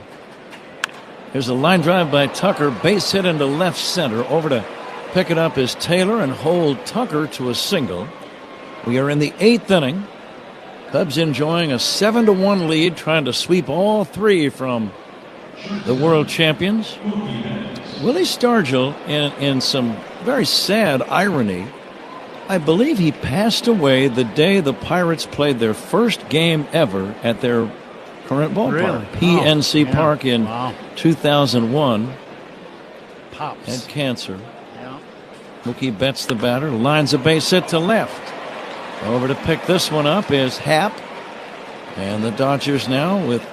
Here's a line drive by Tucker, base hit into left center. Over to pick it up is Taylor and hold Tucker to a single. We are in the 8th inning. Cubs enjoying a 7-1 lead, trying to sweep all three from the world champions. Willie Stargell, in some very sad irony, I believe he passed away the day the Pirates played their first game ever at their current ballpark, Really? PNC Park in 2001. Pops. Had cancer. Yeah. Mookie Betts, the batter, lines a base hit to left. Over to pick this one up is Happ. And the Dodgers now with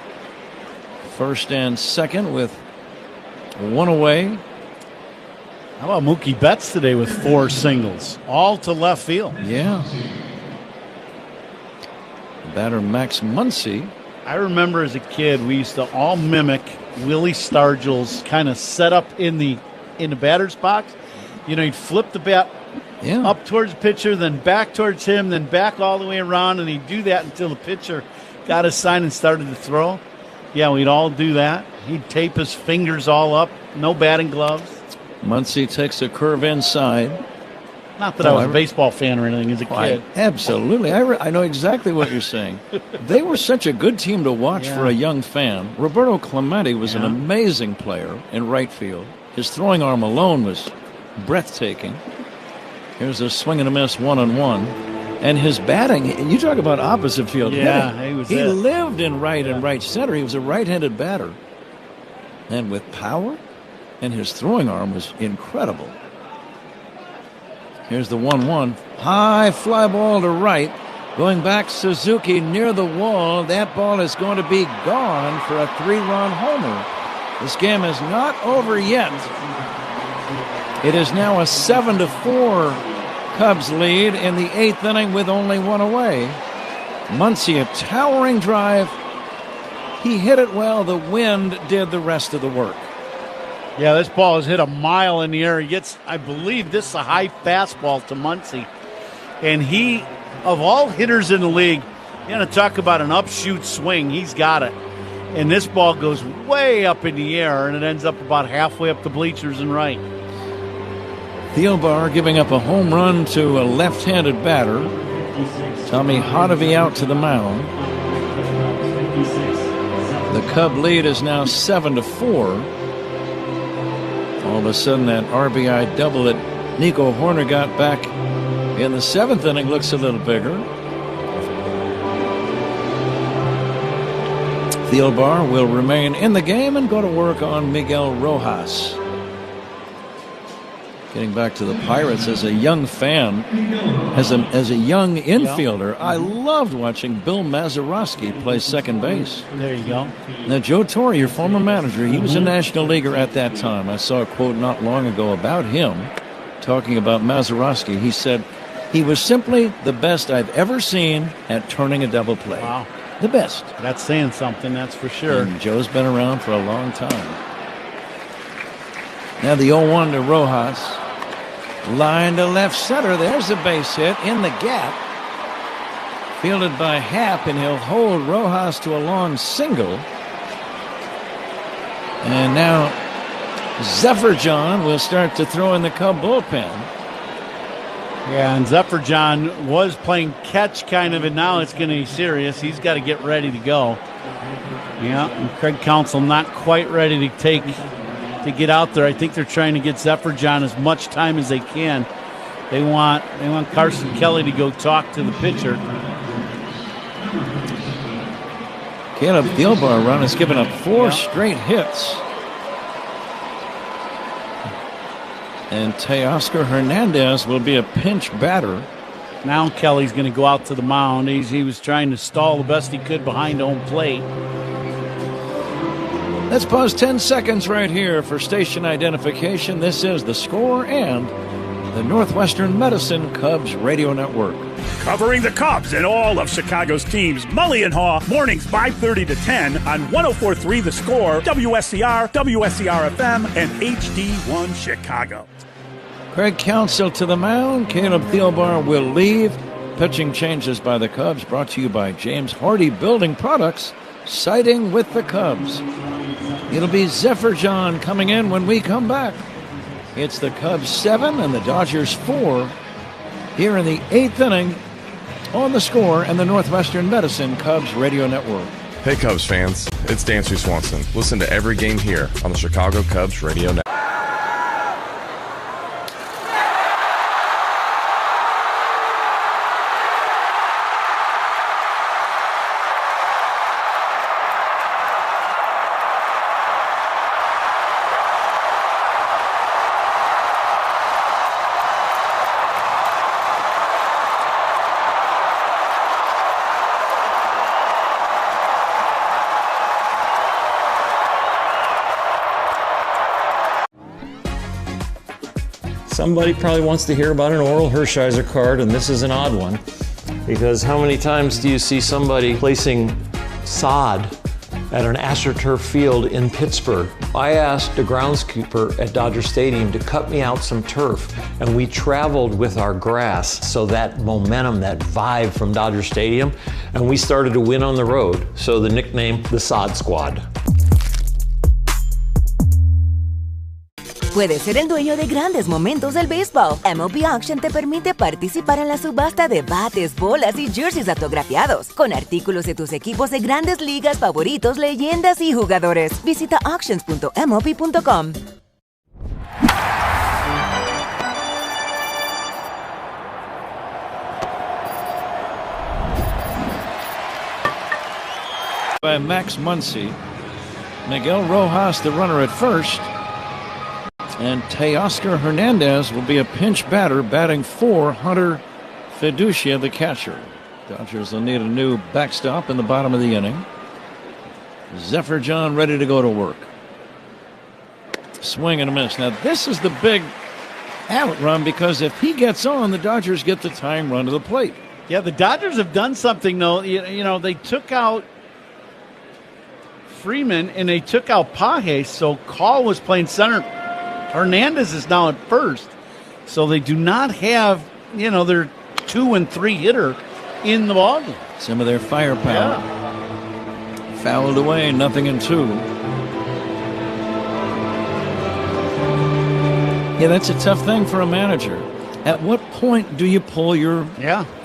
first and second with one away. How about Mookie Betts today with 4 singles? All to left field. Yeah. Batter Max Muncy. I remember as a kid, we used to all mimic Willie Stargell's kind of setup in the batter's box. He'd flip the bat up towards the pitcher, then back towards him, then back all the way around, and he'd do that until the pitcher got his sign and started to throw. Yeah, we'd all do that. He'd tape his fingers all up, no batting gloves. Muncy takes a curve inside. Not that I was a baseball fan or anything as a kid. Absolutely. I know exactly what you're saying. They were such a good team to watch for a young fan. Roberto Clemente was an amazing player in right field. His throwing arm alone was breathtaking. Here's a swing and a miss, 1-1. And his batting, you talk about opposite field hitting. He lived in right and right center. He was a right-handed batter. And with power, and his throwing arm was incredible. Here's the 1-1. High fly ball to right. Going back, Suzuki near the wall. That ball is going to be gone for a 3-run homer. This game is not over yet. It is now a 7-4 Cubs lead in the 8th inning with only one away. Muncy, a towering drive. He hit it well. The wind did the rest of the work. Yeah, this ball has hit a mile in the air. He gets, I believe, this is a high fastball to Muncy. And he, of all hitters in the league, you're going to talk about an upshoot swing. He's got it. And this ball goes way up in the air, and it ends up about halfway up the bleachers and right. Thielbar giving up a home run to a left-handed batter. Tommy Hottovy out to the mound. The Cub lead is now 7-4. All of a sudden, that RBI double that Nico Horner got back in the 7th inning looks a little bigger. Thielbar will remain in the game and go to work on Miguel Rojas. Getting back to the Pirates as a young fan, as a young infielder, I loved watching Bill Mazeroski play second base. There you go. Now, Joe Torre, your former manager, he was a National Leaguer at that time. I saw a quote not long ago about him, talking about Mazeroski. He said, he was simply the best I've ever seen at turning a double play. Wow. The best. That's saying something, that's for sure. And Joe's been around for a long time. Now the 0-1 to Rojas. Line to left center. There's a base hit in the gap. Fielded by Happ, and he'll hold Rojas to a long single. And now Zephyr John will start to throw in the Cub bullpen. Yeah, and Zephyr John was playing catch kind of, and now it's going to be serious. He's got to get ready to go. Yeah, and Craig Counsell not quite ready to get out there. I think they're trying to get Zephyr John as much time as they can. They want Carson Kelly to go talk to the pitcher. Caleb Thielbar run has given up 4 straight hits. And Teoscar Hernandez will be a pinch batter. Now Kelly's going to go out to the mound. He was trying to stall the best he could behind home plate. Let's pause 10 seconds right here for station identification. This is The Score and the Northwestern Medicine Cubs Radio Network. Covering the Cubs and all of Chicago's teams, Mully and Haw, mornings 5:30 to 10 on 104.3 The Score, WSCR, WSCR-FM, and HD1 Chicago. Craig Counsell to the mound. Caleb Thielbar will leave. Pitching changes by the Cubs brought to you by James Hardy Building Products, siding with the Cubs. It'll be Zephyr John coming in when we come back. It's the Cubs 7 and the Dodgers 4 here in the 8th inning on The Score and the Northwestern Medicine Cubs Radio Network. Hey Cubs fans, it's Dancy Swanson. Listen to every game here on the Chicago Cubs Radio Network. Somebody probably wants to hear about an Oral Hershiser card, and this is an odd one. Because how many times do you see somebody placing sod at an AstroTurf field in Pittsburgh? I asked the groundskeeper at Dodger Stadium to cut me out some turf, and we traveled with our grass, so that momentum, that vibe from Dodger Stadium, and we started to win on the road. So the nickname, the Sod Squad. Puedes ser el dueño de grandes momentos del béisbol. MLB Auction te permite participar en la subasta de bates, bolas y jerseys autografiados, con artículos de tus equipos de grandes ligas favoritos, leyendas y jugadores. Visita auctions.mlb.com. By Max Muncy. Miguel Rojas, the runner at first. And Teoscar Hernandez will be a pinch batter, batting for Hunter Fiducia, the catcher. Dodgers will need a new backstop in the bottom of the inning. Zephyr John ready to go to work. Swing and a miss. Now this is the big out run, because if he gets on, the Dodgers get the tying run to the plate. Yeah, the Dodgers have done something, though. You know, they took out Freeman and they took out Pages, so Call was playing center. Hernandez is now at first, so they do not have, their 2 and 3 hitter in the ballgame. Some of their firepower. Fouled away, 0-2. Yeah, that's a tough thing for a manager. At what point do you pull your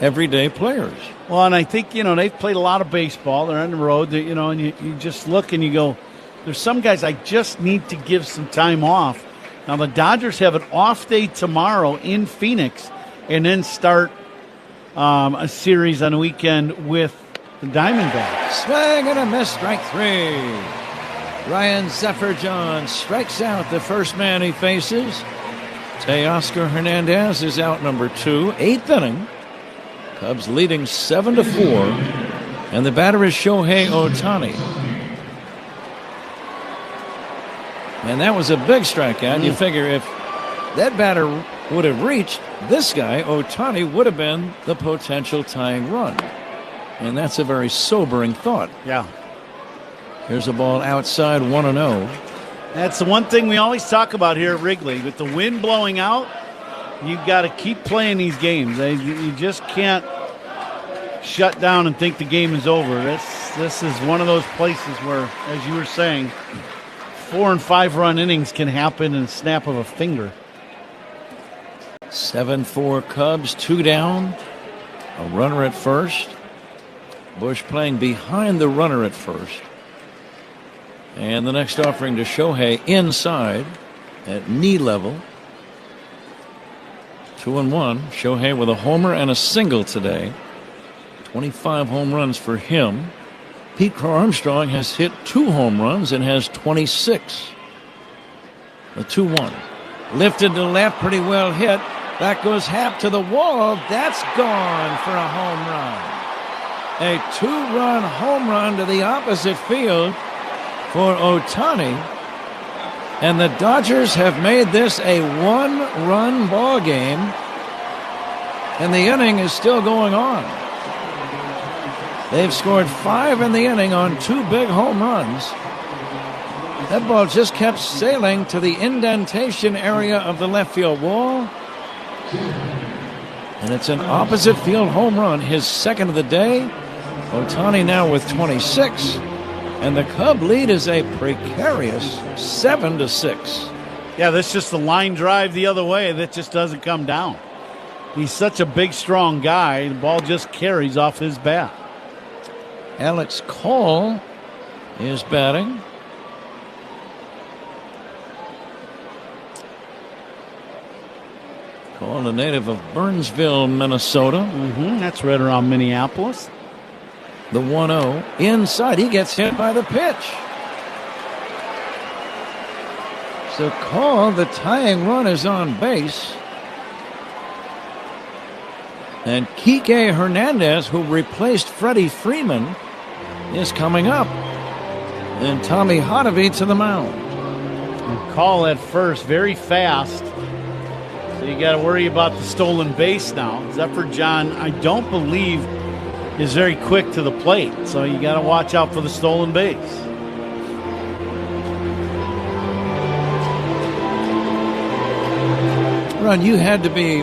everyday players? Well, and I think, they've played a lot of baseball. They're on the road, and you just look and you go, there's some guys I just need to give some time off. Now, the Dodgers have an off day tomorrow in Phoenix and then start a series on the weekend with the Diamondbacks. Swing and a miss, strike 3. Ryan Zephyr-John strikes out the first man he faces. Teoscar Hernandez is out number 2, 8th inning. Cubs leading 7-4, and the batter is Shohei Ohtani. And that was a big strikeout. You figure if that batter would have reached this guy, Ohtani would have been the potential tying run. And that's a very sobering thought. Yeah. Here's a ball outside, 1-0. That's the one thing we always talk about here at Wrigley. With the wind blowing out, you've got to keep playing these games. You just can't shut down and think the game is over. This is one of those places where, as you were saying, 4 and 5 run innings can happen in a snap of a finger. 7-4 Cubs, 2 down. A runner at first. Bush playing behind the runner at first. And the next offering to Shohei inside at knee level. 2-1. Shohei with a homer and a single today. 25 home runs for him. Pete Crow Armstrong has hit 2 home runs and has 26. The 2-1. Lifted to left, pretty well hit. That goes Happ to the wall. That's gone for a home run. A 2-run home run to the opposite field for Ohtani. And the Dodgers have made this a 1-run ball game. And the inning is still going on. They've scored 5 in the inning on 2 big home runs. That ball just kept sailing to the indentation area of the left field wall. And it's an opposite field home run, his second of the day. Ohtani now with 26. And the Cub lead is a precarious 7-6. Yeah, that's just a line drive the other way that just doesn't come down. He's such a big, strong guy. The ball just carries off his bat. Alex Call is batting. Call, a native of Burnsville, Minnesota. That's right around Minneapolis. The 1-0 inside. He gets hit by the pitch. So Call, the tying run, is on base. And Kike Hernandez, who replaced Freddie Freeman, is coming up. And Tommy Hotovy to the mound. And Call at first, very fast. So you got to worry about the stolen base now. Zephyr-John, I don't believe, is very quick to the plate. So you got to watch out for the stolen base. Ron, you had to be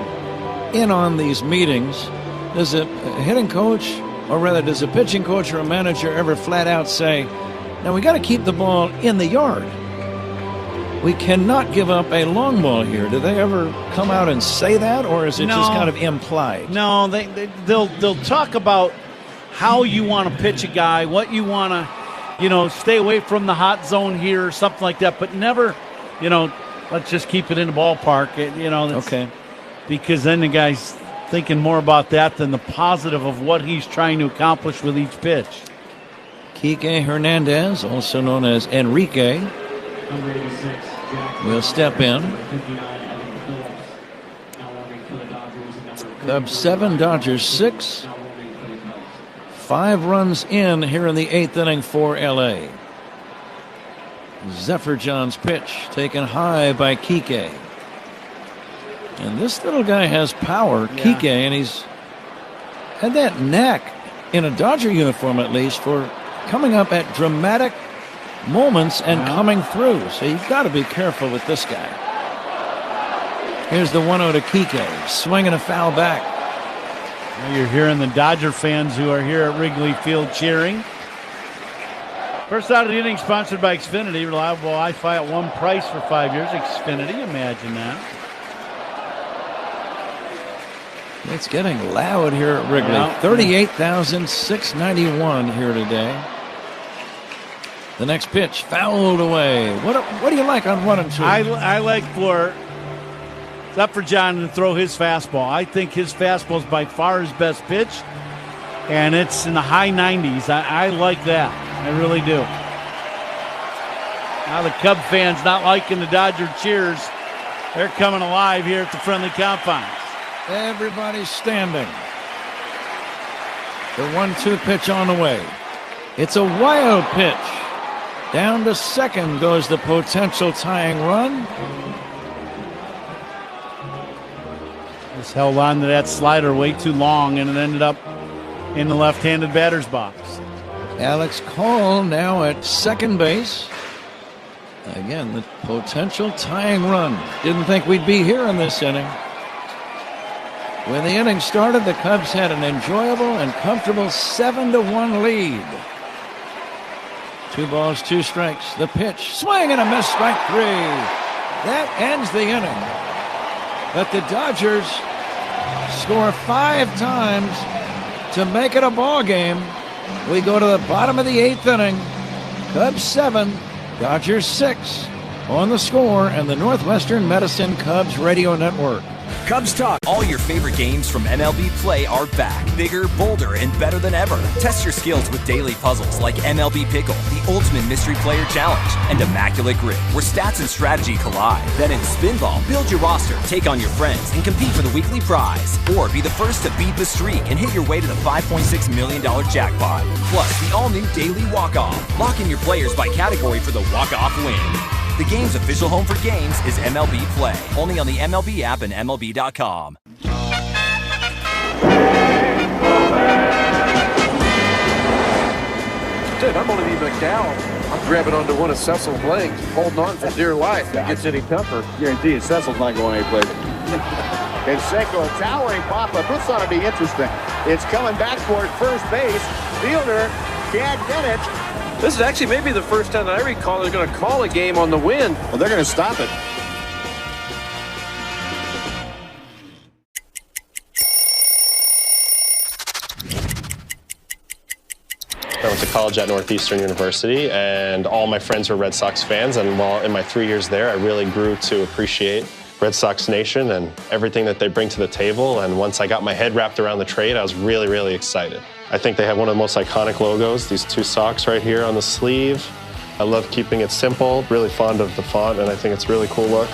in on these meetings. Does a hitting coach, or rather does a pitching coach or a manager ever flat out say, now we got to keep the ball in the yard? We cannot give up a long ball here. Do they ever come out and say that, or is it just kind of implied? No, they'll talk about how you want to pitch a guy, what you want to, stay away from the hot zone here or something like that, but never, let's just keep it in the ballpark. Okay. Because then the guy's thinking more about that than the positive of what he's trying to accomplish with each pitch. Kike Hernandez, also known as Enrique, will step in. Cubs 7, Dodgers 6. 5 runs in here in the 8th inning for L.A. Zephyr-John's pitch taken high by Kike. And this little guy has power, Kike, and he's had that knack, in a Dodger uniform at least, for coming up at dramatic moments and coming through. So you've got to be careful with this guy. Here's the 1-0 to Kike, swinging a foul back. You're hearing the Dodger fans who are here at Wrigley Field cheering. First out of the inning, sponsored by Xfinity. Reliable Wi-Fi at one price for 5 years. Xfinity, imagine that. It's getting loud here at Wrigley. Yeah. 38,691 here today. The next pitch fouled away. What do you like on 1 and 2? I like for it's up for John to throw his fastball. I think his fastball is by far his best pitch, and it's in the high 90s. I like that. I really do. Now the Cub fans not liking the Dodger cheers. They're coming alive here at the friendly confines. Everybody's standing. The 1-2 pitch on the way. It's a wild pitch. Down to second goes the potential tying run. Just held on to that slider way too long, and it ended up in the left-handed batter's box. Alex Cole now at second base. Again, the potential tying run. Didn't think we'd be here in this inning. When the inning started, the Cubs had an enjoyable and comfortable 7-1 lead. 2 balls, 2 strikes. The pitch, swing and a miss, strike 3. That ends the inning. But the Dodgers score 5 times to make it a ball game. We go to the bottom of the 8th inning. Cubs 7, Dodgers 6 on The Score and the Northwestern Medicine Cubs Radio Network. Cubs Talk. All your favorite games from MLB Play are back. Bigger, bolder, and better than ever. Test your skills with daily puzzles like MLB Pickle, the Ultimate Mystery Player Challenge, and Immaculate Grid, where stats and strategy collide. Then in Spinball, build your roster, take on your friends, and compete for the weekly prize. Or be the first to beat the streak and hit your way to the $5.6 million jackpot. Plus, the all-new Daily Walk-Off. Lock in your players by category for the walk-off win. The game's official home for games is MLB Play. Only on the MLB app and MLB.com. Dude, I'm going to be McDowell. I'm grabbing onto one of Cecil's legs, holding on for dear life. If it gets any tougher, guarantee you Cecil's not going anyplace. Canseco, a towering pop-up. This ought to be interesting. It's coming back toward first base. Fielder can't get it. This is actually maybe the first time that I recall they're going to call a game on the wind. Well, they're going to stop it. I went to college at Northeastern University, and all my friends were Red Sox fans. And while in my 3 years there, I really grew to appreciate Red Sox Nation and everything that they bring to the table. And once I got my head wrapped around the trade, I was really, really excited. I think they have one of the most iconic logos, these 2 socks right here on the sleeve. I love keeping it simple, really fond of the font, and I think it's a really cool look.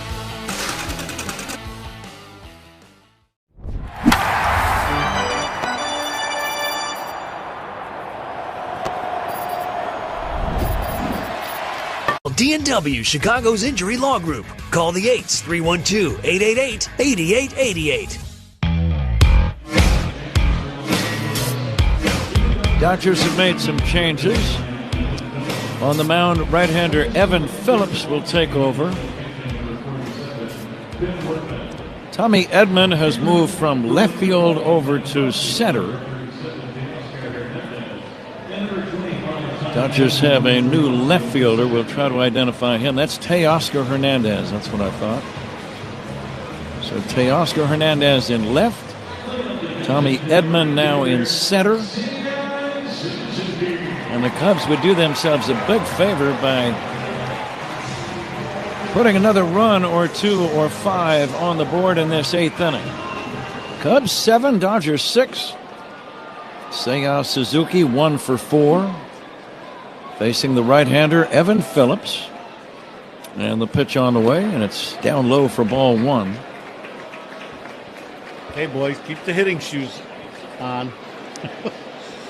D&W, Chicago's injury law group. Call the 8s, 312-888-8888. Dodgers have made some changes. On the mound, right-hander Evan Phillips will take over. Tommy Edman has moved from left field over to center. Dodgers have a new left fielder. We'll try to identify him. That's Teoscar Hernandez. That's what I thought. So Teoscar Hernandez in left. Tommy Edman now in center. And the Cubs would do themselves a big favor by putting another run or 2 or 5 on the board in this 8th inning. Cubs 7, Dodgers 6. Seiya Suzuki 1 for 4. Facing the right-hander Evan Phillips. And the pitch on the way, and it's down low for ball 1. Okay, boys, keep the hitting shoes on.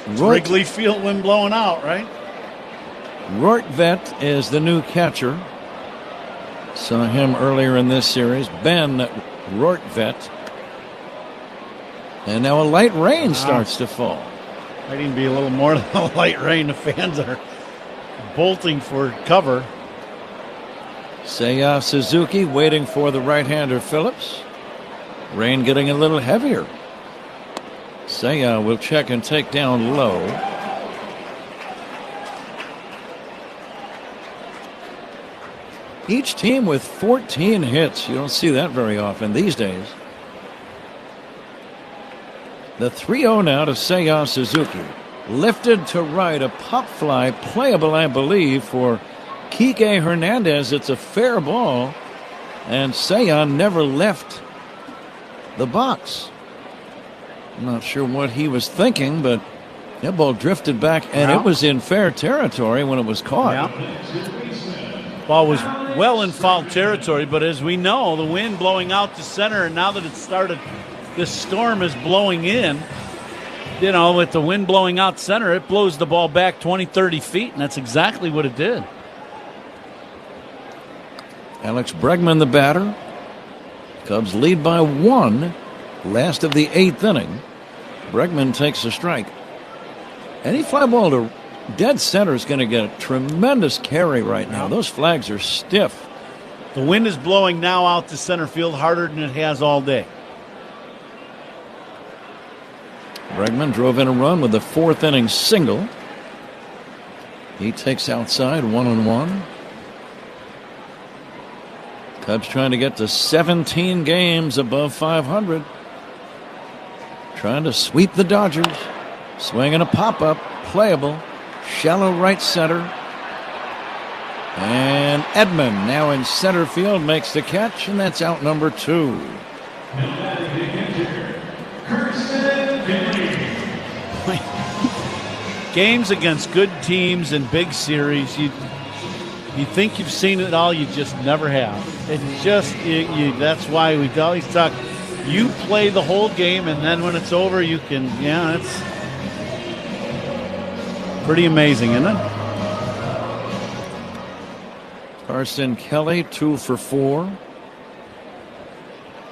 It's Wrigley Field wind blowing out, right? Rortvedt is the new catcher. Saw him earlier in this series. Ben Rortvedt. And now a light rain starts to fall. Might even be a little more than a light rain. The fans are bolting for cover. Seiya Suzuki waiting for the right-hander Phillips. Rain getting a little heavier. Seiya will check and take down low. Each team with 14 hits. You don't see that very often these days. The 3-0 now to Seiya Suzuki. Lifted to right, a pop fly, playable, I believe, for Kike Hernandez. It's a fair ball, and Seiya never left the box. I'm not sure what he was thinking, but that ball drifted back, and it was in fair territory when it was caught. Yeah. Ball was well in foul territory, but as we know, the wind blowing out to center, and now that it's started, this storm is blowing in. You know, with the wind blowing out center, it blows the ball back 20, 30 feet, and that's exactly what it did. Alex Bregman, the batter. Cubs lead by 1. Last of the 8th inning. Bregman takes a strike. Any fly ball to dead center is going to get a tremendous carry right now. Those flags are stiff. The wind is blowing now out to center field harder than it has all day. Bregman drove in a run with the 4th inning single. He takes outside 1-1. Cubs trying to get to 17 games above 500. Trying to sweep the Dodgers. Swinging a pop-up, playable, shallow right center. And Edman now in center field makes the catch, and that's out number 2. Games against good teams and big series, you think you've seen it all, you just never have. It's just, that's why we always talk, you play the whole game, and then when it's over, you can, it's pretty amazing, isn't it? Carson Kelly, 2 for 4.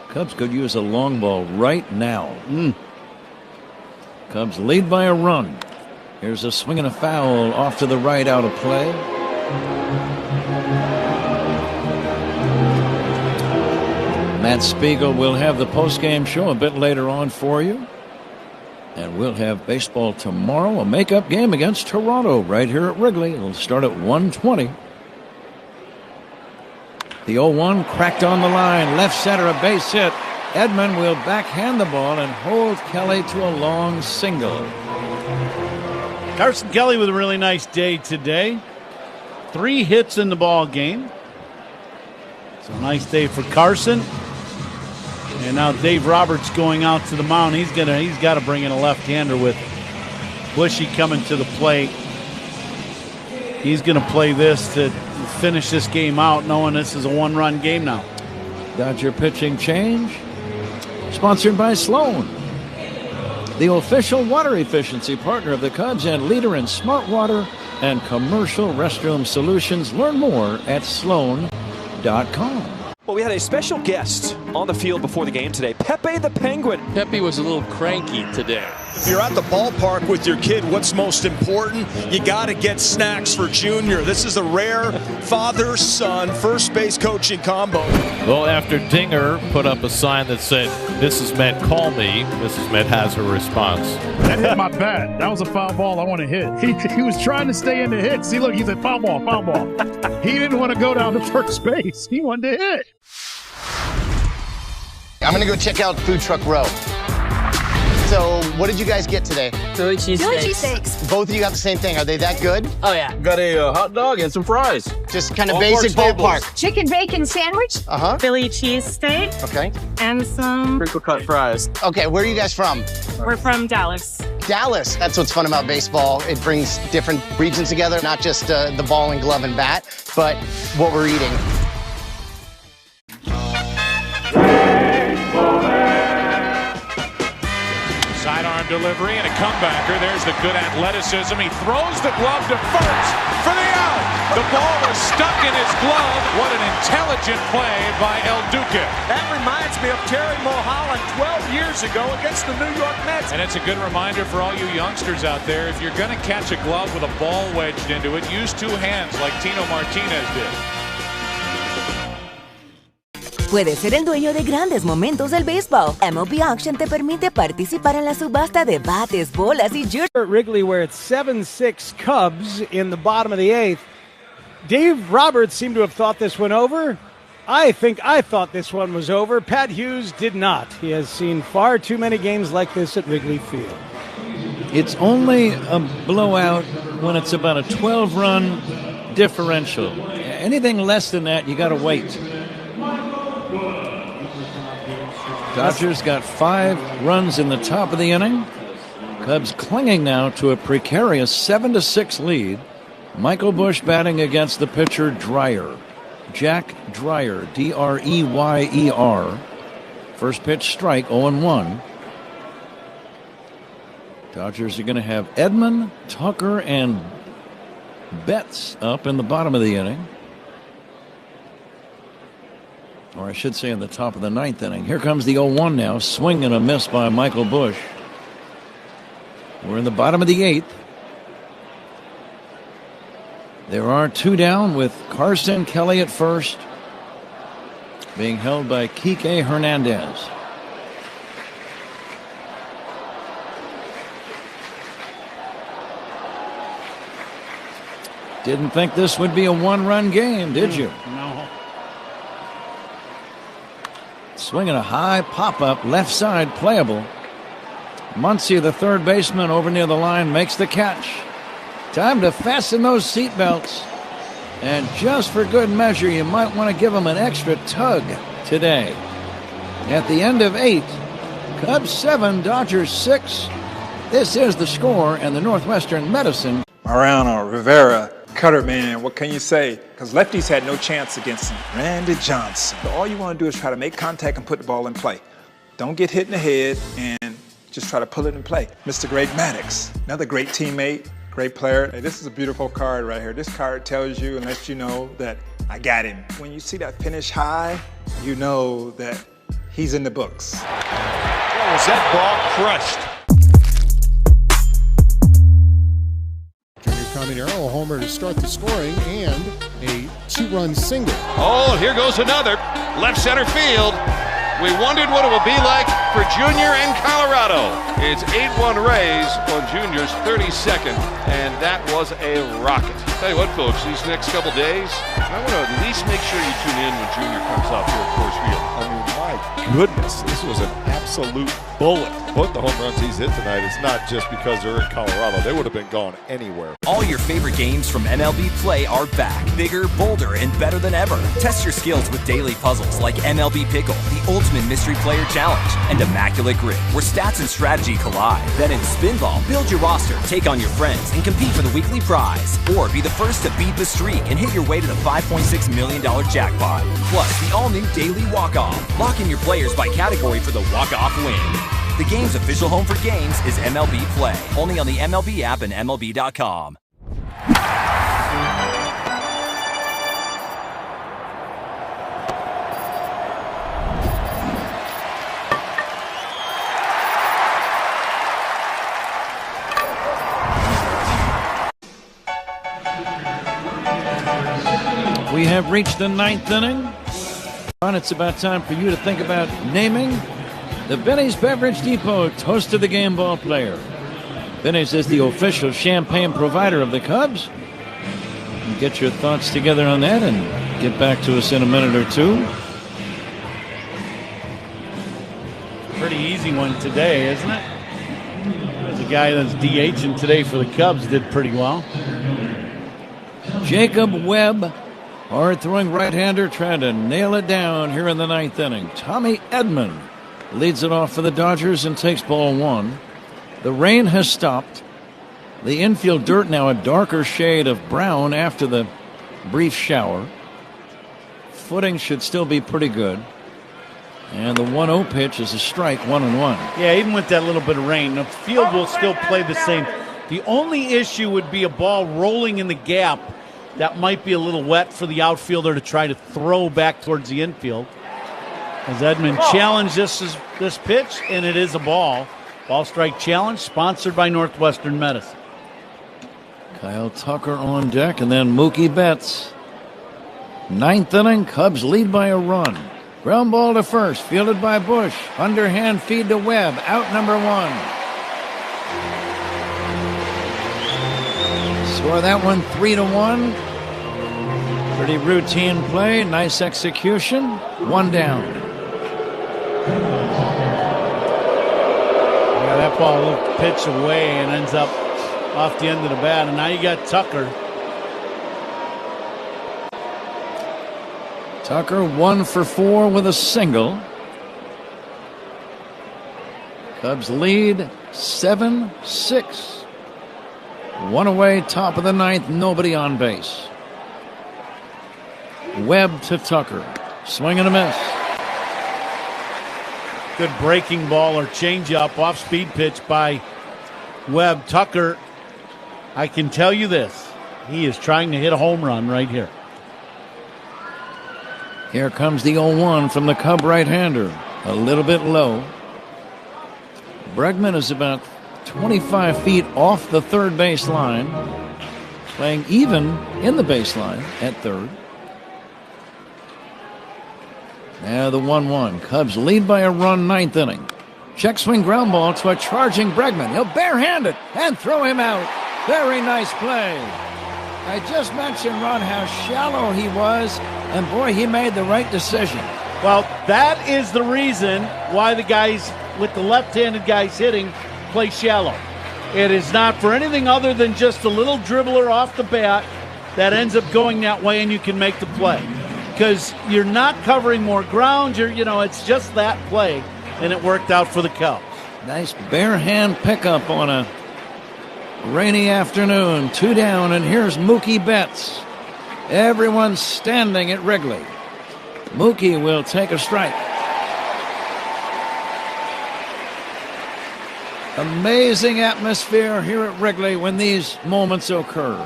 Cubs could use a long ball right now. Cubs lead by a run. Here's a swing and a foul off to the right, out of play. Matt Spiegel will have the postgame show a bit later on for you. And we'll have baseball tomorrow, a makeup game against Toronto right here at Wrigley. It'll start at 1:20. The 0-1 cracked on the line, left center, a base hit. Edman will backhand the ball and hold Kelly to a long single. Carson Kelly with a really nice day today. 3 hits in the ball game. It's a nice day for Carson. And now Dave Roberts going out to the mound. He's got to bring in a left-hander with Bushy coming to the plate. He's going to play this to finish this game out, knowing this is a 1-run game now. Dodger pitching change. Sponsored by Sloan, the official water efficiency partner of the Cubs and leader in smart water and commercial restroom solutions. Learn more at Sloan.com. Well, we had a special guest on the field before the game today, Pepe the Penguin. Pepe was a little cranky today. If you're at the ballpark with your kid, what's most important? You got to get snacks for Junior. This is a rare father-son first base coaching combo. Well, after Dinger put up a sign that said, "Mrs. Met, call me," Mrs. Met has her response. That hit my bat. That was a foul ball I want to hit. He was trying to stay in the hit. See, look, he said foul ball, foul ball. He didn't want to go down to first base. He wanted to hit. I'm going to go check out Food Truck Row. So, what did you guys get today? Philly cheesesteaks. Both of you got the same thing. Are they that good? Oh, yeah. Got a hot dog and some fries. Just kind of basic ballpark. Chicken bacon sandwich. Uh-huh. Philly cheesesteak. Okay. And some crinkle cut fries. Okay, where are you guys from? We're from Dallas. Dallas. That's what's fun about baseball. It brings different regions together, not just the ball and glove and bat, but what we're eating. Sidearm delivery and a comebacker. There's the good athleticism. He throws the glove to first for the out. The ball was stuck in his glove. What an intelligent play by El Duque. That reminds me of Terry Mulholland 12 years ago against the New York Mets. And it's a good reminder for all you youngsters out there. If you're going to catch a glove with a ball wedged into it, use 2 hands like Tino Martinez did. Puedes ser el dueño de grandes momentos del béisbol. MLB Auction te permite participar en la subasta de bates, bolas y jerseys. At Wrigley, where it's 7-6 Cubs in the bottom of the 8th. Dave Roberts seemed to have thought this one over. I thought this one was over. Pat Hughes did not. He has seen far too many games like this at Wrigley Field. It's only a blowout when it's about a 12-run differential. Anything less than that, you got to wait. Dodgers got 5 runs in the top of the inning. Cubs clinging now to a precarious 7-6 lead. Michael Busch batting against the pitcher Dreyer. Jack Dreyer, Dreyer. First pitch strike, 0-1. Dodgers are going to have Edman, Tucker, and Betts up in the bottom of the inning. Or I should say in the top of the 9th inning. Here comes the 0-1 now. Swing and a miss by Michael Busch. We're in the bottom of the 8th. There are 2 down with Carson Kelly at first, being held by Kike Hernandez. Didn't think this would be a 1-run game, did you? No. Swinging a high pop-up, left side, playable. Muncy, the third baseman, over near the line, makes the catch. Time to fasten those seatbelts. And just for good measure, you might want to give them an extra tug today. At the end of 8, Cubs 7, Dodgers 6. This is the score and the Northwestern Medicine. Mariano Rivera, cutter man, what can you say? Because lefties had no chance against him. Randy Johnson. All you want to do is try to make contact and put the ball in play. Don't get hit in the head and just try to pull it in play. Mr. Greg Maddux, another great teammate. Great player. Hey, this is a beautiful card right here. This card tells you and lets you know that I got him. When you see that finish high, you know that he's in the books. Was that ball crushed? Junior Caminero, a homer to start the scoring, and a 2-run single. Oh, here goes another. Left center field. We wondered what it would be like for Junior in Colorado. It's 8-1 Rays on Junior's 32nd, and that was a rocket. Tell you what, folks, these next couple days, I want to at least make sure you tune in when Junior comes out here at Coors Field. I mean, my goodness, this was an absolute bullet. Both the home runs he's hit tonight, it's not just because they're in Colorado. They would have been gone anywhere. All your favorite games from MLB Play are back. Bigger, bolder, and better than ever. Test your skills with daily puzzles like MLB Pickle, the Ultimate Mystery Player Challenge, and Immaculate Grip, where stats and strategy collide. Then in Spinball, build your roster, take on your friends, and compete for the weekly prize. Or be the first to beat the streak and hit your way to the $5.6 million jackpot. Plus, the all-new Daily Walk-Off. Lock in your players by category for the walk-off win. The game's official home for games is MLB Play. Only on the MLB app and MLB.com. We have reached the 9th inning. It's about time for you to think about naming the Benny's Beverage Depot Toast of the Game ball player. Benny's is the official champagne provider of the Cubs. Get your thoughts together on that and get back to us in a minute or two. Pretty easy one today, isn't it? There's a guy that's DHing today for the Cubs, did pretty well. Jacob Webb, hard-throwing right-hander, trying to nail it down here in the 9th inning. Tommy Edman leads it off for the Dodgers and takes ball 1. The rain has stopped. The infield dirt now a darker shade of brown after the brief shower. Footing should still be pretty good. And the 1-0 pitch is a strike, 1-1. Yeah, even with that little bit of rain, the field will still play the same. The only issue would be a ball rolling in the gap that might be a little wet for the outfielder to try to throw back towards the infield. As Edman challenged this pitch, and it is a ball. Ball strike challenge, sponsored by Northwestern Medicine. Kyle Tucker on deck, and then Mookie Betts. 9th inning, Cubs lead by a run. Ground ball to first, fielded by Busch. Underhand feed to Webb, out number 1. Score that one 3-1. Pretty routine play, nice execution. 1 down. Yeah, that ball will pitch away and ends up off the end of the bat. And now you got Tucker. Tucker 1 for 4 with a single. Cubs lead 7-6. 1 away, top of the 9th, nobody on base. Webb to Tucker. Swing and a miss. Good breaking ball or changeup, off-speed pitch by Webb. Tucker, I can tell you this. He is trying to hit a home run right here. Here comes the 0-1 from the Cub right-hander. A little bit low. Bregman is about 25 feet off the third base line. Playing even in the baseline at third. Now the 1-1. Cubs lead by a run, 9th inning. Check swing ground ball to a charging Bregman. He'll barehand it and throw him out. Very nice play. I just mentioned, Ron, how shallow he was, and boy, he made the right decision. Well, that is the reason why the guys with the left-handed guys hitting play shallow. It is not for anything other than just a little dribbler off the bat that ends up going that way, and you can make the play. Because you're not covering more ground, it's just that play, and it worked out for the Cubs. Nice bare hand pickup on a rainy afternoon. 2 down, and here's Mookie Betts. Everyone's standing at Wrigley. Mookie will take a strike. Amazing atmosphere here at Wrigley when these moments occur.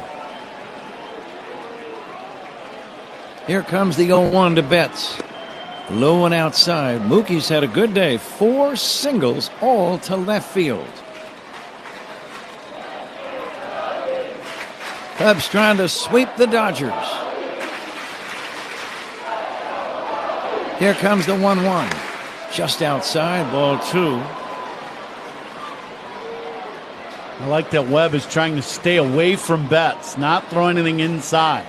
Here comes the 0-1 to Betts. Low and outside. Mookie's had a good day. 4 singles, all to left field. Cubs trying to sweep the Dodgers. Here comes the 1-1. Just outside, ball 2. I like that Webb is trying to stay away from Betts, not throw anything inside.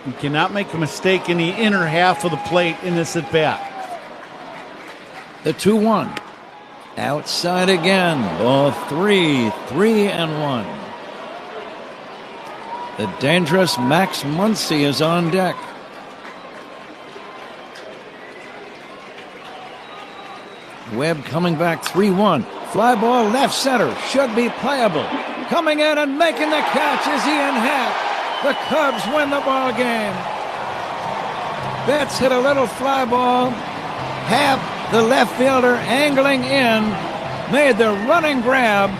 You cannot make a mistake in the inner half of the plate in this at-bat. The 2-1. Outside again. Ball 3. 3-1. The dangerous Max Muncy is on deck. Webb coming back 3-1. Fly ball left center. Should be playable. Coming in and making the catch is Ian Happ. The Cubs win the ball game. Betts hit a little fly ball. Happ, the left fielder, angling in, made the running grab,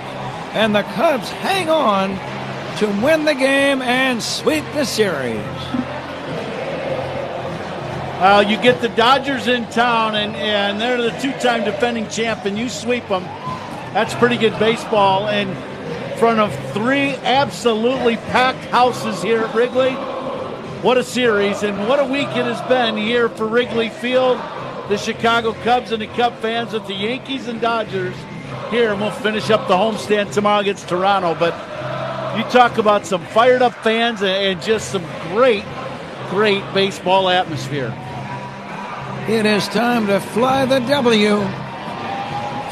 and the Cubs hang on to win the game and sweep the series. You get the Dodgers in town, and they're the 2-time defending champ, and you sweep them. That's pretty good baseball. And in front of 3 absolutely packed houses here at Wrigley. What a series, and what a week it has been here for Wrigley Field. The Chicago Cubs and the Cub fans with the Yankees and Dodgers here, and we'll finish up the homestand tomorrow against Toronto. But you talk about some fired up fans and just some great baseball atmosphere. It is time to fly the W.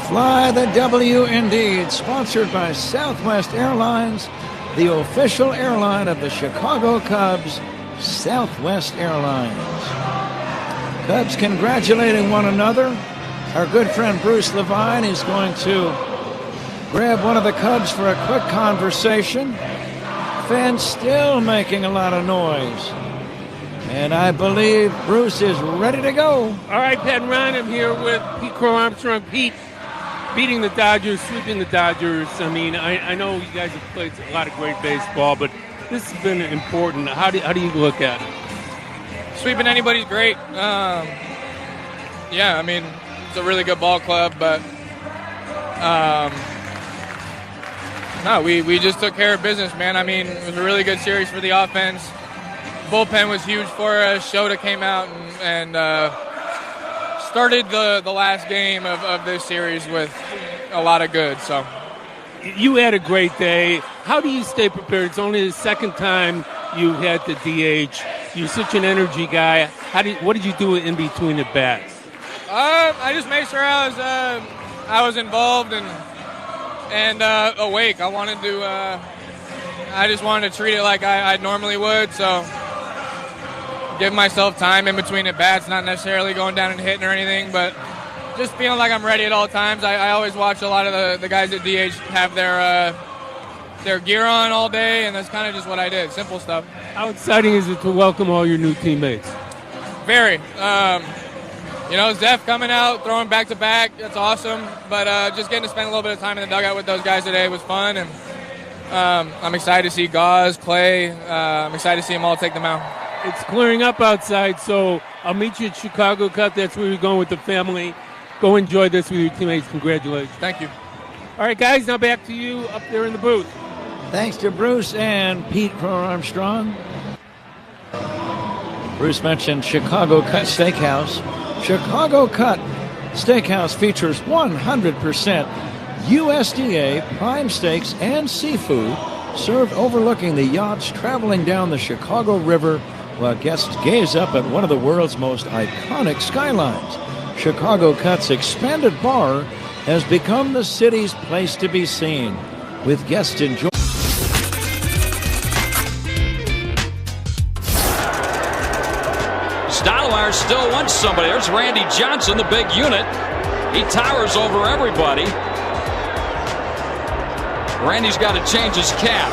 Fly the W indeed. Sponsored by Southwest Airlines, the official airline of the Chicago Cubs, Southwest Airlines. Cubs congratulating one another. Our good friend Bruce Levine is going to grab one of the Cubs for a quick conversation. Fans still making a lot of noise. And I believe Bruce is ready to go. All right, Pat and Ron, I'm here with Pete Crow Armstrong. Pete, beating the Dodgers, sweeping the Dodgers. I mean, I know you guys have played a lot of great baseball, but this has been important. How do you look at it? Sweeping anybody's great. Yeah, I mean, it's a really good ball club, but no, we just took care of business, man. I mean, it was a really good series for the offense. Bullpen was huge for us. Shota came out and started the last game of this series with a lot of good. So you had a great day. How do you stay prepared? It's only the second time you had the DH. You're such an energy guy. What did you do in between the bats? I just made sure I was involved and awake. I just wanted to treat it like I normally would. So give myself time in between the bats, not necessarily going down and hitting or anything, but just feeling like I'm ready at all times. I always watch a lot of the guys at DH have their gear on all day, and that's kind of just what I did. Simple stuff. How exciting is it to welcome all your new teammates? Very. Zeph coming out, throwing back-to-back, that's awesome. But just getting to spend a little bit of time in the dugout with those guys today was fun. And I'm excited to see Gauze, Clay. I'm excited to see them all take them out. It's clearing up outside, so I'll meet you at Chicago Cup. That's where you're going with the family. Go enjoy this with your teammates. Congratulations. Thank you. All right, guys, now back to you up there in the booth. Thanks to Bruce and Pete Crow-Armstrong. Bruce mentioned Chicago Cut Steakhouse. Chicago Cut Steakhouse features 100% USDA prime steaks and seafood served overlooking the yachts traveling down the Chicago River while guests gaze up at one of the world's most iconic skylines. Chicago Cut's expanded bar has become the city's place to be seen, with guests enjoying. Stottlemyre still wants somebody. There's Randy Johnson, the big unit. He towers over everybody. Randy's got to change his cap.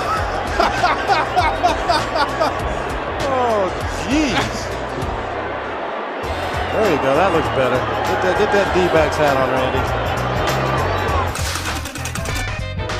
Oh, jeez. There you go. That looks better. Get that D-backs hat on, Randy.